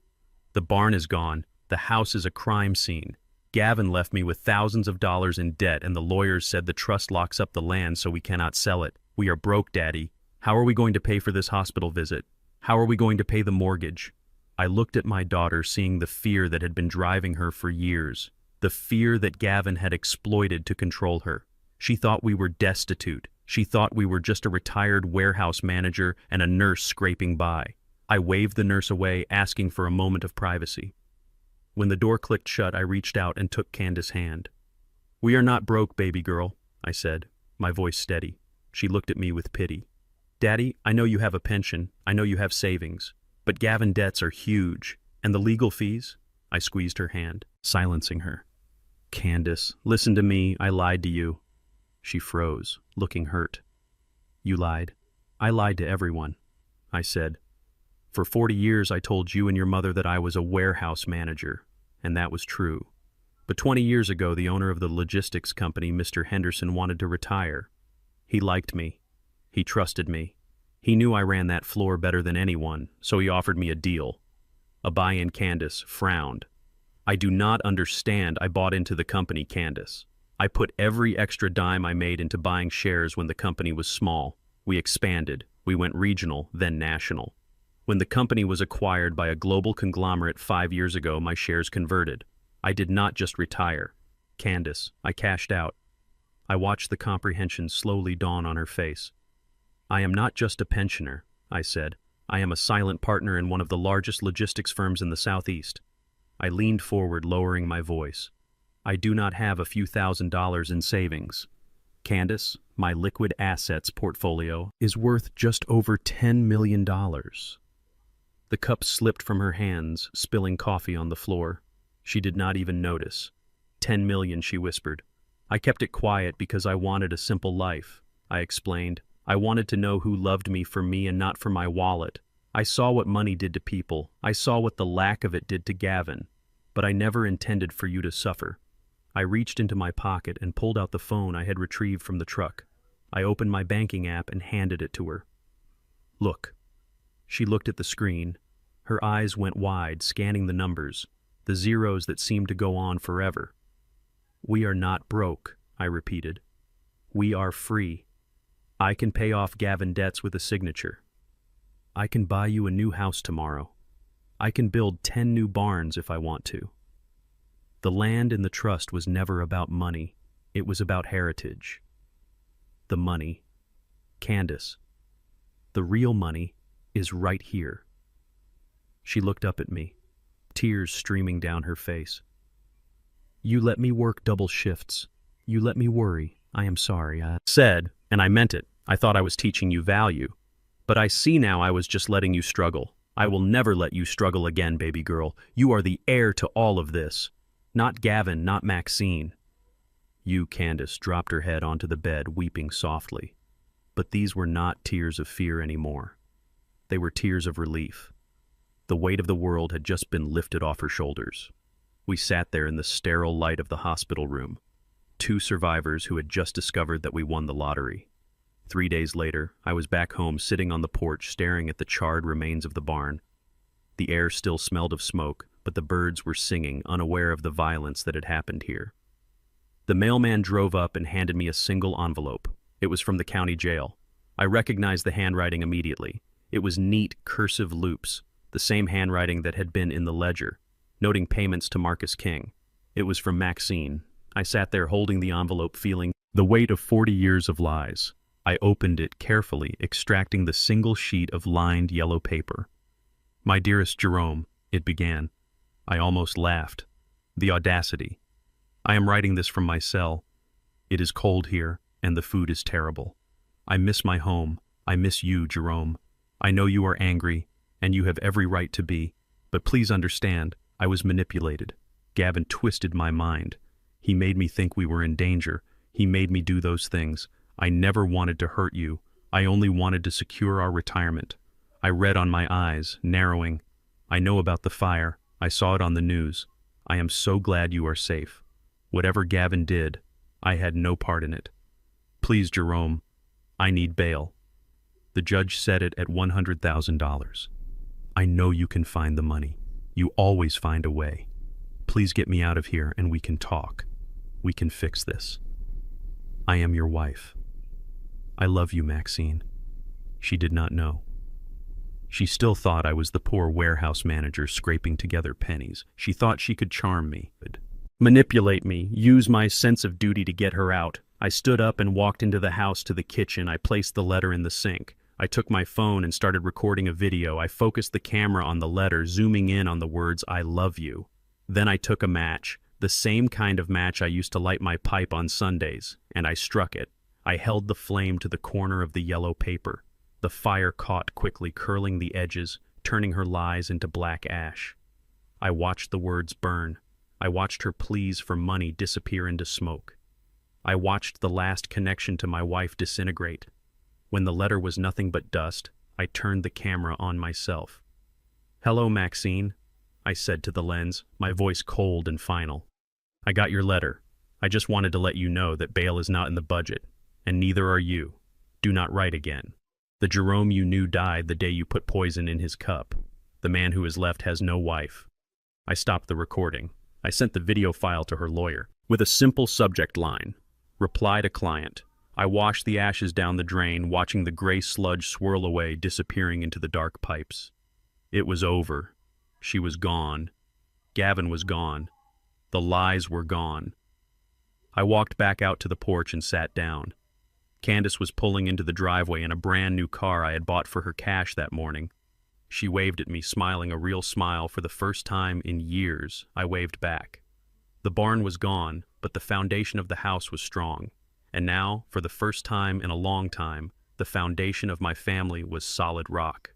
The barn is gone. The house is a crime scene. Gavin left me with thousands of dollars in debt, and the lawyers said the trust locks up the land so we cannot sell it. We are broke, Daddy. How are we going to pay for this hospital visit? How are we going to pay the mortgage?" I looked at my daughter, seeing the fear that had been driving her for years, the fear that Gavin had exploited to control her. She thought we were destitute. She thought we were just a retired warehouse manager and a nurse scraping by. I waved the nurse away, asking for a moment of privacy. When the door clicked shut, I reached out and took Candace's hand. "We are not broke, baby girl," I said, my voice steady. She looked at me with pity. "Daddy, I know you have a pension, I know you have savings, but Gavin debts are huge, and the legal fees?" I squeezed her hand, silencing her. "Candace, listen to me, I lied to you." She froze, looking hurt. "You lied?" "I lied to everyone," I said. "For 40 years I told you and your mother that I was a warehouse manager, and that was true. But 20 years ago, the owner of the logistics company, Mr. Henderson, wanted to retire. He liked me. He trusted me. He knew I ran that floor better than anyone, so he offered me a deal. A buy-in." Candace frowned. "I do not understand. I bought into the company, Candace. I put every extra dime I made into buying shares when the company was small. We expanded. We went regional, then national. When the company was acquired by a global conglomerate 5 years ago, my shares converted. I did not just retire. Candace, I cashed out." I watched the comprehension slowly dawn on her face. "I am not just a pensioner," I said. "I am a silent partner in one of the largest logistics firms in the Southeast." I leaned forward, lowering my voice. "I do not have a few $1,000s in savings. Candace, my liquid assets portfolio is worth just over $10 million. The cup slipped from her hands, spilling coffee on the floor. She did not even notice. "10 million, she whispered. "I kept it quiet because I wanted a simple life," I explained. "I wanted to know who loved me for me and not for my wallet. I saw what money did to people. I saw what the lack of it did to Gavin. But I never intended for you to suffer." I reached into my pocket and pulled out the phone I had retrieved from the truck. I opened my banking app and handed it to her. "Look." She looked at the screen. Her eyes went wide, scanning the numbers, the zeros that seemed to go on forever. "We are not broke," I repeated. "We are free. I can pay off Gavin debts with a signature. I can buy you a new house tomorrow. I can build 10 new barns if I want to." The land in the trust was never about money. It was about heritage. The money. Candace. The real money is right here. She looked up at me, tears streaming down her face. "You let me work double shifts. You let me worry. I am sorry," I said, and I meant it. I thought I was teaching you value. But I see now I was just letting you struggle. I will never let you struggle again, baby girl. You are the heir to all of this. Not Gavin, not Maxine. Candace dropped her head onto the bed, weeping softly. But these were not tears of fear anymore. They were tears of relief. The weight of the world had just been lifted off her shoulders. We sat there in the sterile light of the hospital room, 2 survivors who had just discovered that we won the lottery. 3 days later, I was back home sitting on the porch staring at the charred remains of the barn. The air still smelled of smoke, but the birds were singing, unaware of the violence that had happened here. The mailman drove up and handed me a single envelope. It was from the county jail. I recognized the handwriting immediately. It was neat, cursive loops, the same handwriting that had been in the ledger, noting payments to Marcus King. It was from Maxine. I sat there holding the envelope, feeling the weight of 40 years of lies. I opened it carefully, extracting the single sheet of lined yellow paper. "My dearest Jerome," it began. I almost laughed. The audacity. "I am writing this from my cell. It is cold here, and the food is terrible. I miss my home. I miss you, Jerome. I know you are angry, and you have every right to be, but please understand, I was manipulated. Gavin twisted my mind. He made me think we were in danger. He made me do those things. I never wanted to hurt you. I only wanted to secure our retirement. I read on my eyes, narrowing. I know about the fire. I saw it on the news. I am so glad you are safe. Whatever Gavin did, I had no part in it. Please, Jerome, I need bail." The judge set it at $100,000. "I know you can find the money. You always find a way. Please get me out of here and we can talk. We can fix this. I am your wife. I love you, Maxine." She did not know. She still thought I was the poor warehouse manager scraping together pennies. She thought she could charm me, manipulate me, use my sense of duty to get her out. I stood up and walked into the house to the kitchen. I placed the letter in the sink. I took my phone and started recording a video. I focused the camera on the letter, zooming in on the words, "I love you." Then I took a match, the same kind of match I used to light my pipe on Sundays, and I struck it. I held the flame to the corner of the yellow paper. The fire caught quickly, curling the edges, turning her lies into black ash. I watched the words burn. I watched her pleas for money disappear into smoke. I watched the last connection to my wife disintegrate. When the letter was nothing but dust, I turned the camera on myself. "Hello, Maxine," I said to the lens, my voice cold and final. "I got your letter. I just wanted to let you know that bail is not in the budget, and neither are you. Do not write again. The Jerome you knew died the day you put poison in his cup. The man who is left has no wife." I stopped the recording. I sent the video file to her lawyer with a simple subject line: "Reply to client." I washed the ashes down the drain, watching the gray sludge swirl away, disappearing into the dark pipes. It was over. She was gone. Gavin was gone. The lies were gone. I walked back out to the porch and sat down. Candace was pulling into the driveway in a brand new car I had bought for her cash that morning. She waved at me, smiling a real smile. For the first time in years, I waved back. The barn was gone, but the foundation of the house was strong. And now, for the first time in a long time, the foundation of my family was solid rock.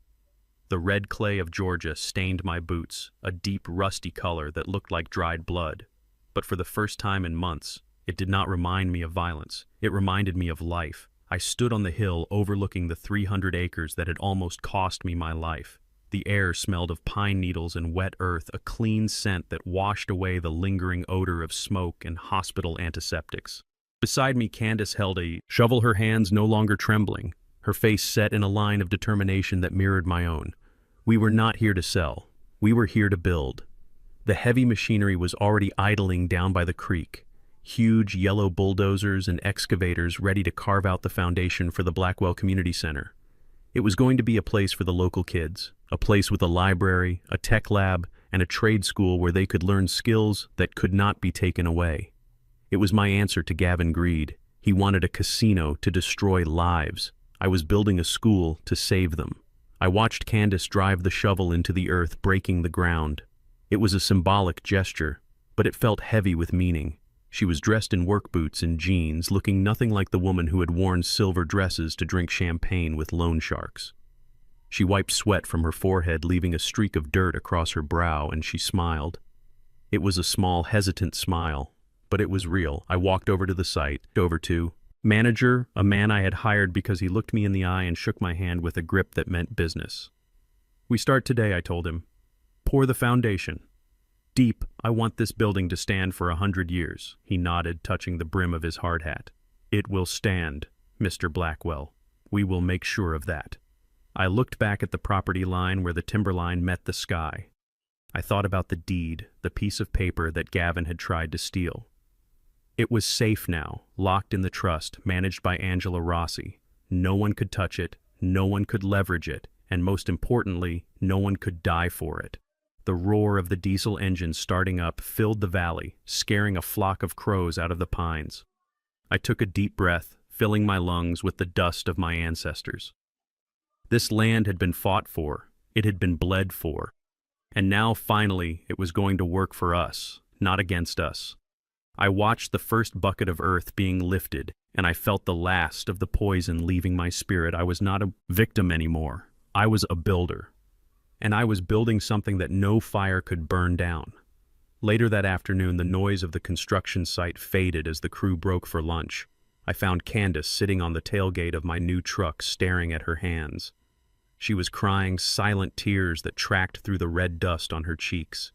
The red clay of Georgia stained my boots, a deep rusty color that looked like dried blood. But for the first time in months, it did not remind me of violence. It reminded me of life. I stood on the hill overlooking the 300 acres that had almost cost me my life. The air smelled of pine needles and wet earth, a clean scent that washed away the lingering odor of smoke and hospital antiseptics. Beside me, Candace held a shovel, her hands no longer trembling, her face set in a line of determination that mirrored my own. We were not here to sell. We were here to build. The heavy machinery was already idling down by the creek. Huge yellow bulldozers and excavators ready to carve out the foundation for the Blackwell Community Center. It was going to be a place for the local kids, a place with a library, a tech lab, and a trade school where they could learn skills that could not be taken away. It was my answer to Gavin Greed. He wanted a casino to destroy lives. I was building a school to save them. I watched Candace drive the shovel into the earth, breaking the ground. It was a symbolic gesture, but it felt heavy with meaning. She was dressed in work boots and jeans, looking nothing like the woman who had worn silver dresses to drink champagne with loan sharks. She wiped sweat from her forehead, leaving a streak of dirt across her brow, and she smiled. It was a small, hesitant smile, but it was real. I walked over to the site, over to manager, a man I had hired because he looked me in the eye and shook my hand with a grip that meant business. "We start today," I told him. "Pour the foundation. Deep, I want this building to stand for 100 years, he nodded, touching the brim of his hard hat. "It will stand, Mr. Blackwell. We will make sure of that." I looked back at the property line where the timberline met the sky. I thought about the deed, the piece of paper that Gavin had tried to steal. It was safe now, locked in the trust, managed by Angela Rossi. No one could touch it, no one could leverage it, and most importantly, no one could die for it. The roar of the diesel engine starting up filled the valley, scaring a flock of crows out of the pines. I took a deep breath, filling my lungs with the dust of my ancestors. This land had been fought for, it had been bled for, and now finally it was going to work for us, not against us. I watched the first bucket of earth being lifted, and I felt the last of the poison leaving my spirit. I was not a victim anymore. I was a builder. And I was building something that no fire could burn down. Later that afternoon, the noise of the construction site faded as the crew broke for lunch. I found Candace sitting on the tailgate of my new truck, staring at her hands. She was crying silent tears that tracked through the red dust on her cheeks.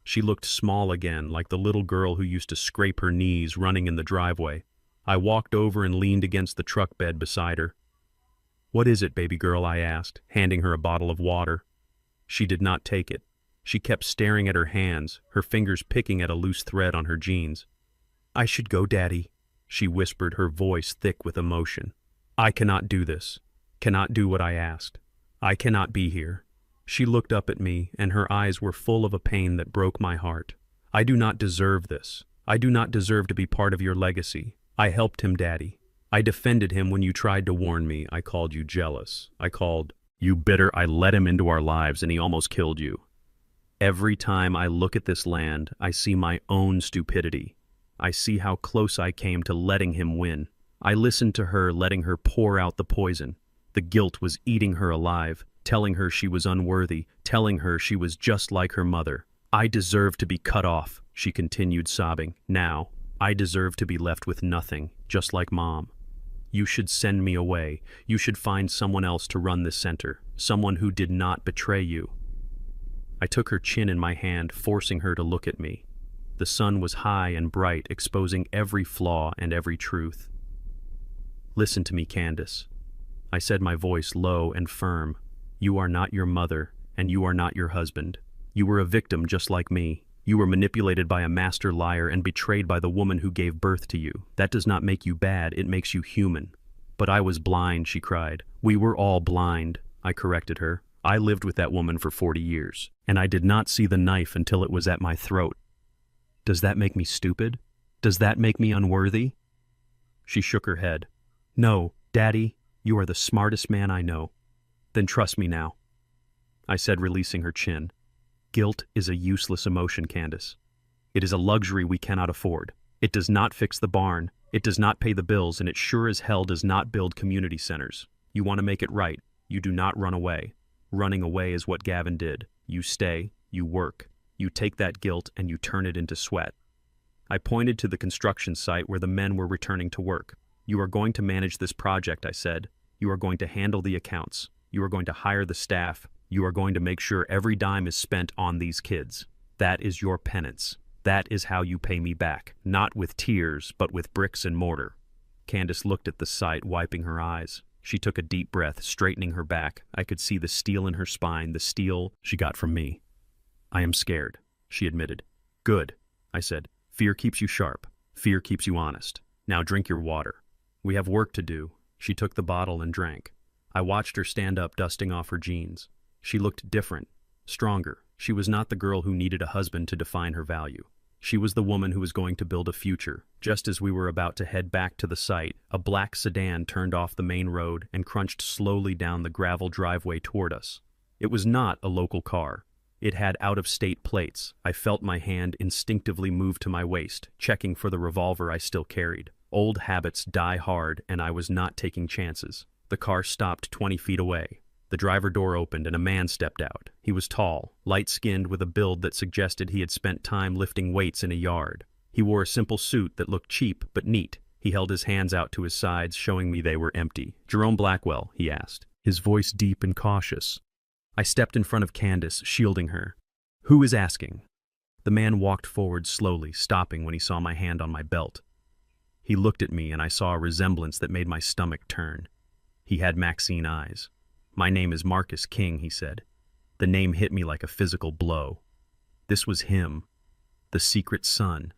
She looked small again, like the little girl who used to scrape her knees running in the driveway. I walked over and leaned against the truck bed beside her. "What is it, baby girl?" I asked, handing her a bottle of water. She did not take it. She kept staring at her hands, her fingers picking at a loose thread on her jeans. "I should go, Daddy," she whispered, her voice thick with emotion. "I cannot do this, cannot do what I asked. I cannot be here." She looked up at me, and her eyes were full of a pain that broke my heart. "I do not deserve this. I do not deserve to be part of your legacy. I helped him, Daddy. I defended him when you tried to warn me. I called you jealous. I called you bitter. I let him into our lives and he almost killed you. Every time I look at this land, I see my own stupidity. I see how close I came to letting him win. I listened to her, letting her pour out the poison. The guilt was eating her alive, telling her she was unworthy, telling her she was just like her mother. I deserve to be cut off, she continued sobbing. Now, I deserve to be left with nothing, just like Mom. You should send me away. You should find someone else to run this center, someone who did not betray you. I took her chin in my hand, forcing her to look at me. The sun was high and bright, exposing every flaw and every truth. Listen to me, Candace. I said, my voice low and firm. You are not your mother, and you are not your husband. You were a victim just like me. You were manipulated by a master liar and betrayed by the woman who gave birth to you. That does not make you bad, it makes you human. But I was blind, she cried. We were all blind, I corrected her. I lived with that woman for 40 years, and I did not see the knife until it was at my throat. Does that make me stupid? Does that make me unworthy? She shook her head. No, Daddy, you are the smartest man I know. Then trust me now, I said, releasing her chin. Guilt is a useless emotion, Candace. It is a luxury we cannot afford. It does not fix the barn, it does not pay the bills, and it sure as hell does not build community centers. You want to make it right, you do not run away. Running away is what Gavin did. You stay, you work, you take that guilt and you turn it into sweat. I pointed to the construction site where the men were returning to work. You are going to manage this project, I said. You are going to handle the accounts. You are going to hire the staff. You are going to make sure every dime is spent on these kids. That is your penance. That is how you pay me back, not with tears, but with bricks and mortar. Candace looked at the site, wiping her eyes. She took a deep breath, straightening her back. I could see the steel in her spine, the steel she got from me. I am scared, she admitted. Good, I said. Fear keeps you sharp. Fear keeps you honest. Now drink your water. We have work to do. She took the bottle and drank. I watched her stand up, dusting off her jeans. She looked different, stronger. She was not the girl who needed a husband to define her value. She was the woman who was going to build a future. Just as we were about to head back to the site, a black sedan turned off the main road and crunched slowly down the gravel driveway toward us. It was not a local car. It had out-of-state plates. I felt my hand instinctively move to my waist, checking for the revolver I still carried. Old habits die hard, and I was not taking chances. The car stopped 20 feet away. The driver door opened and a man stepped out. He was tall, light-skinned, with a build that suggested he had spent time lifting weights in a yard. He wore a simple suit that looked cheap but neat. He held his hands out to his sides, showing me they were empty. Jerome Blackwell, he asked, his voice deep and cautious. I stepped in front of Candace, shielding her. Who is asking? The man walked forward slowly, stopping when he saw my hand on my belt. He looked at me and I saw a resemblance that made my stomach turn. He had Maxine eyes. My name is Marcus King, he said. The name hit me like a physical blow. This was him, the secret son.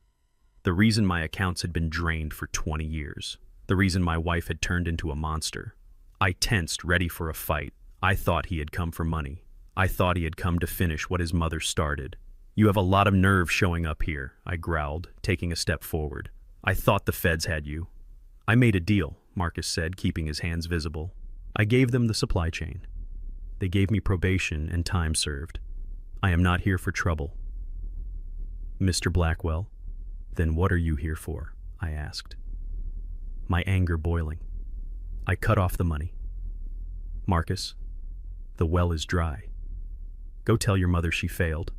The reason my accounts had been drained for 20 years. The reason my wife had turned into a monster. I tensed, ready for a fight. I thought he had come for money. I thought he had come to finish what his mother started. You have a lot of nerve showing up here, I growled, taking a step forward. I thought the feds had you. I made a deal, Marcus said, keeping his hands visible. I gave them the supply chain. They gave me probation and time served. I am not here for trouble. Mr. Blackwell, then what are you here for? I asked, my anger boiling. I cut off the money. Marcus, the well is dry. Go tell your mother she failed.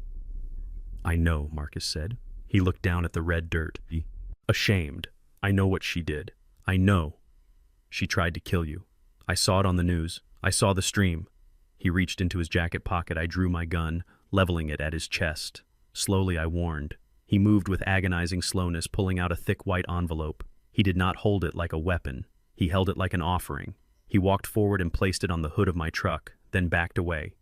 I know, Marcus said. He looked down at the red dirt. Ashamed. I know what she did. I know. She tried to kill you. I saw it on the news. I saw the stream. He reached into his jacket pocket. I drew my gun, leveling it at his chest. Slowly I warned. He moved with agonizing slowness, pulling out a thick white envelope. He did not hold it like a weapon. He held it like an offering. He walked forward and placed it on the hood of my truck, then backed away.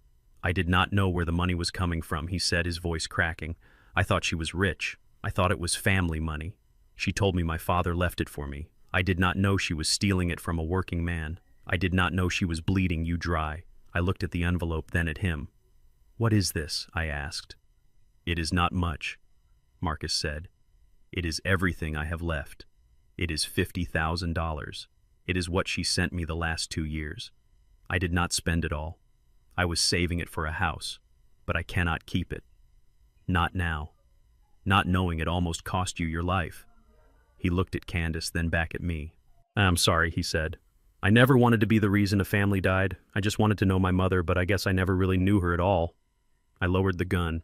I did not know where the money was coming from, he said, his voice cracking. I thought she was rich. I thought it was family money. She told me my father left it for me. I did not know she was stealing it from a working man. I did not know she was bleeding you dry. I looked at the envelope, then at him. What is this? I asked. It is not much, Marcus said. It is everything I have left. It is $50,000. It is what she sent me the last 2 years. I did not spend it all. I was saving it for a house, but I cannot keep it. Not now. Not knowing it almost cost you your life." He looked at Candace, then back at me. "I'm sorry," he said. "I never wanted to be the reason a family died. I just wanted to know my mother, but I guess I never really knew her at all." I lowered the gun.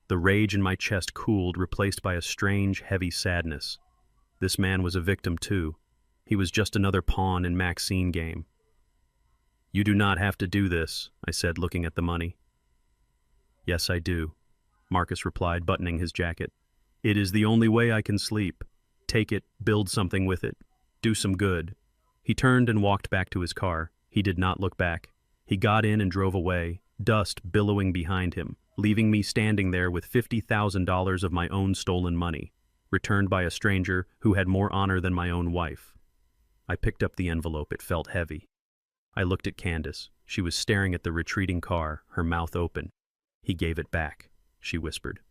The rage in my chest cooled, replaced by a strange, heavy sadness. This man was a victim too. He was just another pawn in Maxine's game. "You do not have to do this," I said, looking at the money. "Yes, I do," Marcus replied, buttoning his jacket. "It is the only way I can sleep. Take it, build something with it, do some good." He turned and walked back to his car. He did not look back. He got in and drove away, dust billowing behind him, leaving me standing there with $50,000 of my own stolen money, returned by a stranger who had more honor than my own wife. I picked up the envelope. It felt heavy. I looked at Candace. She was staring at the retreating car, her mouth open. "He gave it back," she whispered.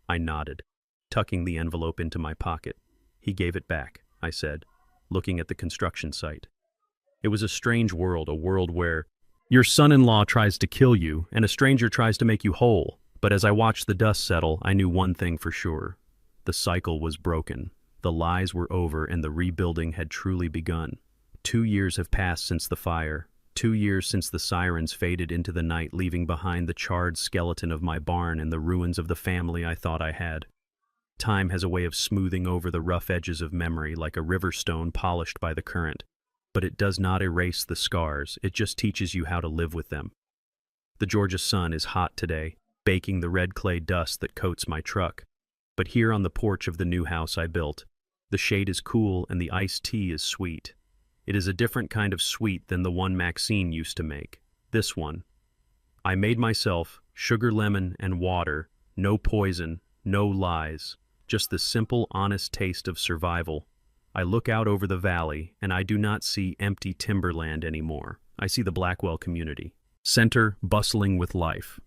I nodded, tucking the envelope into my pocket. "He gave it back," I said, looking at the construction site. It was a strange world, a world where your son-in-law tries to kill you and a stranger tries to make you whole. But as I watched the dust settle, I knew one thing for sure. The cycle was broken. The lies were over and the rebuilding had truly begun. 2 years have passed since the fire. 2 years since the sirens faded into the night, leaving behind the charred skeleton of my barn and the ruins of the family I thought I had. Time has a way of smoothing over the rough edges of memory like a river stone polished by the current. But it does not erase the scars, it just teaches you how to live with them. The Georgia sun is hot today, baking the red clay dust that coats my truck. But here on the porch of the new house I built, the shade is cool and the iced tea is sweet. It is a different kind of sweet than the one Maxine used to make. This one. I made myself sugar, lemon, and water, no poison, no lies, just the simple, honest taste of survival. I look out over the valley, and I do not see empty timberland anymore. I see the Blackwell community center bustling with life.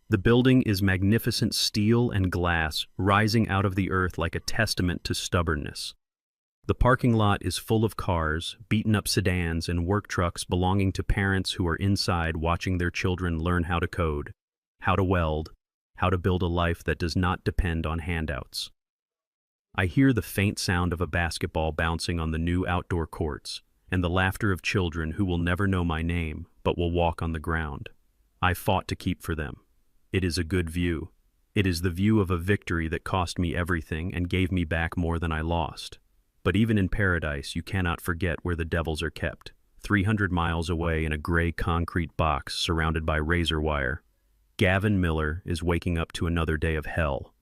The building is magnificent steel and glass rising out of the earth like a testament to stubbornness. The parking lot is full of cars, beaten-up sedans, and work trucks belonging to parents who are inside watching their children learn how to code, how to weld, how to build a life that does not depend on handouts. I hear the faint sound of a basketball bouncing on the new outdoor courts, and the laughter of children who will never know my name, but will walk on the ground. I fought to keep for them. It is a good view. It is the view of a victory that cost me everything and gave me back more than I lost. But even in paradise, you cannot forget where the devils are kept, 300 miles away in a gray concrete box surrounded by razor wire. Gavin Miller is waking up to another day of hell.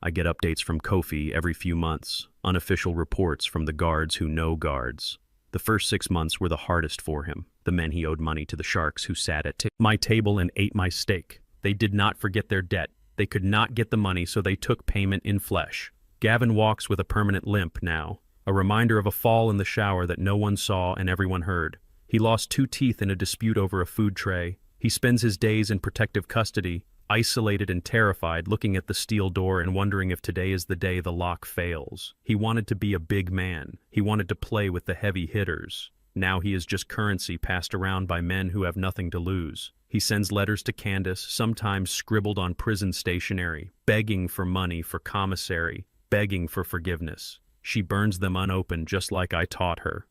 I get updates from Kofi every few months, unofficial reports from the guards who know guards. The first 6 months were the hardest for him, the men he owed money to the sharks who sat at my table and ate my steak. They did not forget their debt. They could not get the money, so they took payment in flesh. Gavin walks with a permanent limp now, a reminder of a fall in the shower that no one saw and everyone heard. He lost 2 teeth in a dispute over a food tray. He spends his days in protective custody, isolated and terrified, looking at the steel door and wondering if today is the day the lock fails. He wanted to be a big man. He wanted to play with the heavy hitters. Now he is just currency passed around by men who have nothing to lose. He sends letters to Candace, sometimes scribbled on prison stationery, begging for money for commissary, begging for forgiveness. She burns them unopened just like I taught her.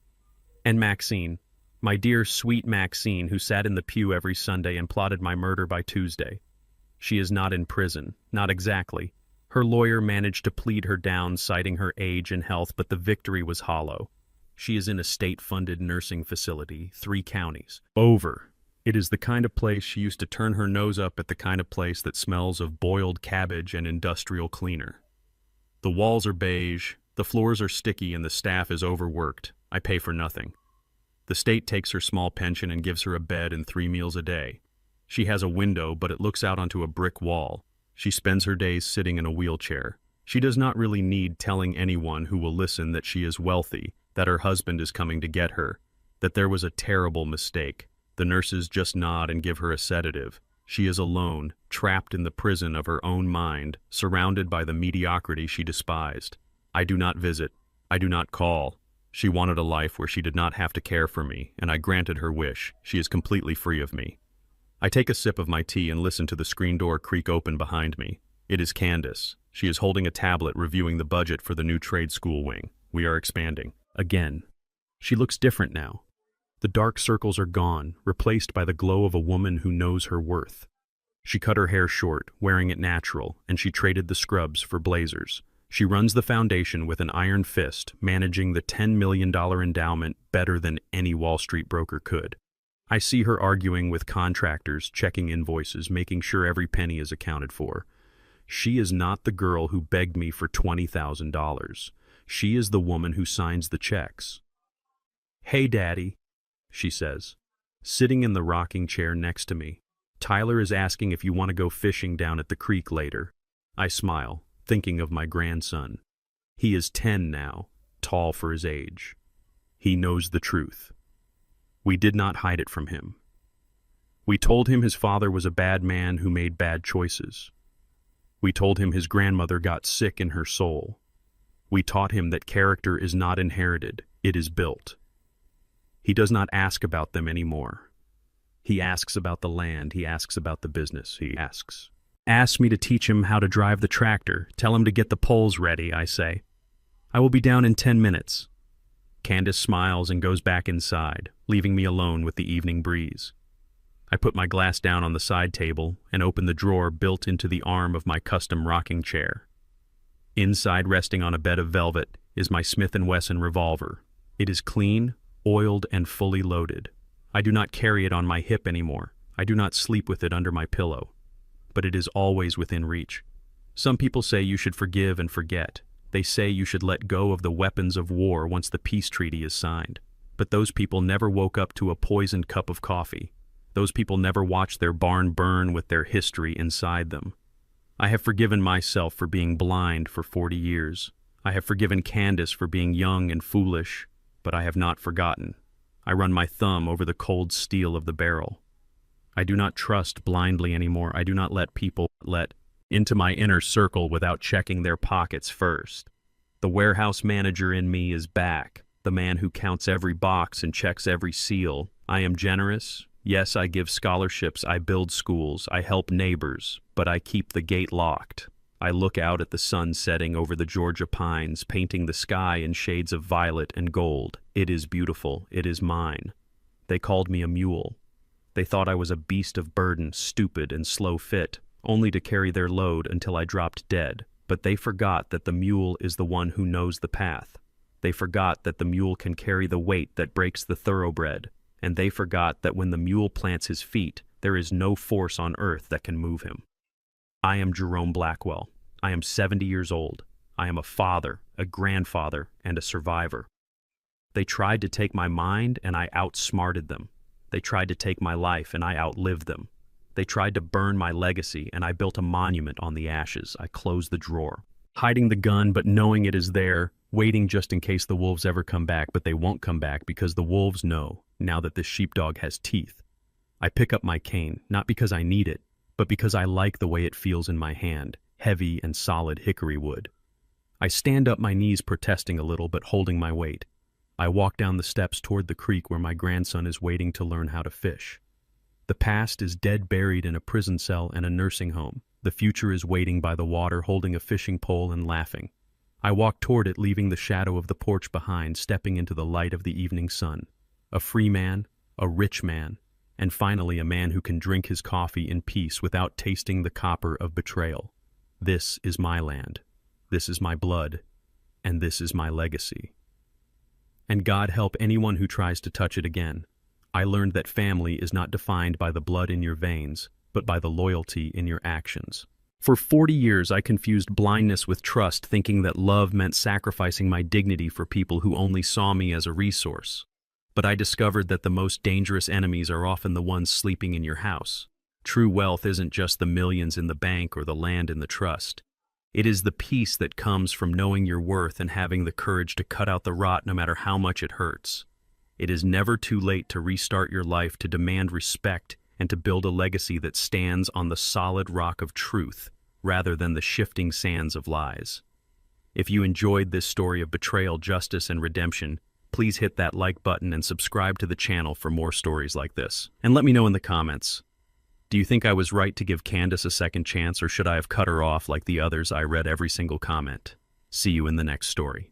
And Maxine, my dear sweet Maxine, who sat in the pew every Sunday and plotted my murder by Tuesday. She is not in prison, not exactly. Her lawyer managed to plead her down, citing her age and health, but the victory was hollow. She is in a state-funded nursing facility, 3 counties. Over. It is the kind of place she used to turn her nose up at, the kind of place that smells of boiled cabbage and industrial cleaner. The walls are beige, the floors are sticky, and the staff is overworked. I pay for nothing. The state takes her small pension and gives her a bed and 3 meals a day. She has a window, but it looks out onto a brick wall. She spends her days sitting in a wheelchair. She does not really need telling anyone who will listen that she is wealthy, that her husband is coming to get her, that there was a terrible mistake. The nurses just nod and give her a sedative. She is alone, trapped in the prison of her own mind, surrounded by the mediocrity she despised. I do not visit. I do not call. She wanted a life where she did not have to care for me, and I granted her wish. She is completely free of me. I take a sip of my tea and listen to the screen door creak open behind me. It is Candace. She is holding a tablet reviewing the budget for the new trade school wing. We are expanding. Again. She looks different now. The dark circles are gone, replaced by the glow of a woman who knows her worth. She cut her hair short, wearing it natural, and she traded the scrubs for blazers. She runs the foundation with an iron fist, managing the $10 million endowment better than any Wall Street broker could. I see her arguing with contractors, checking invoices, making sure every penny is accounted for. She is not the girl who begged me for $20,000. She is the woman who signs the checks. "Hey, Daddy," she says, sitting in the rocking chair next to me. "Tyler is asking if you want to go fishing down at the creek later." I smile, thinking of my grandson. He is 10 now, tall for his age. He knows the truth. We did not hide it from him. We told him his father was a bad man who made bad choices. We told him his grandmother got sick in her soul. We taught him that character is not inherited, it is built. He does not ask about them anymore. He asks about the land, he asks about the business, he asks. Ask me to teach him how to drive the tractor, tell him to get the poles ready, I say. I will be down in 10 minutes. Candace smiles and goes back inside, leaving me alone with the evening breeze. I put my glass down on the side table and open the drawer built into the arm of my custom rocking chair. Inside, resting on a bed of velvet, is my Smith & Wesson revolver. It is clean, oiled, and fully loaded. I do not carry it on my hip anymore. I do not sleep with it under my pillow. But it is always within reach. Some people say you should forgive and forget. They say you should let go of the weapons of war once the peace treaty is signed. But those people never woke up to a poisoned cup of coffee. Those people never watched their barn burn with their history inside them. I have forgiven myself for being blind for 40 years. I have forgiven Candace for being young and foolish, but I have not forgotten. I run my thumb over the cold steel of the barrel. I do not trust blindly anymore. I do not let people let into my inner circle without checking their pockets first. The warehouse manager in me is back, the man who counts every box and checks every seal. I am generous. Yes, I give scholarships, I build schools, I help neighbors, but I keep the gate locked. I look out at the sun setting over the Georgia pines, painting the sky in shades of violet and gold. It is beautiful, it is mine. They called me a mule. They thought I was a beast of burden, stupid and slow fit, only to carry their load until I dropped dead. But they forgot that the mule is the one who knows the path. They forgot that the mule can carry the weight that breaks the thoroughbred. And they forgot that when the mule plants his feet, there is no force on earth that can move him. I am Jerome Blackwell. I am 70 years old. I am a father, a grandfather, and a survivor. They tried to take my mind, and I outsmarted them. They tried to take my life, and I outlived them. They tried to burn my legacy, and I built a monument on the ashes. I closed the drawer, hiding the gun, but knowing it is there, waiting just in case the wolves ever come back, but they won't come back because the wolves know, now that this sheepdog has teeth. I pick up my cane, not because I need it, but because I like the way it feels in my hand, heavy and solid hickory wood. I stand up, my knees protesting a little, but holding my weight. I walk down the steps toward the creek where my grandson is waiting to learn how to fish. The past is dead buried in a prison cell and a nursing home. The future is waiting by the water, holding a fishing pole and laughing. I walk toward it, leaving the shadow of the porch behind, stepping into the light of the evening sun. A free man, a rich man, and finally a man who can drink his coffee in peace without tasting the copper of betrayal. This is my land. This is my blood. And this is my legacy. And God help anyone who tries to touch it again. I learned that family is not defined by the blood in your veins, but by the loyalty in your actions. For 40 years, I confused blindness with trust, thinking that love meant sacrificing my dignity for people who only saw me as a resource. But I discovered that the most dangerous enemies are often the ones sleeping in your house. True wealth isn't just the millions in the bank or the land in the trust. It is the peace that comes from knowing your worth and having the courage to cut out the rot no matter how much it hurts. It is never too late to restart your life, to demand respect, and to build a legacy that stands on the solid rock of truth rather than the shifting sands of lies. If you enjoyed this story of betrayal, justice, and redemption, please hit that like button and subscribe to the channel for more stories like this. And let me know in the comments, do you think I was right to give Candace a second chance, or should I have cut her off like the others? I read every single comment. See you in the next story.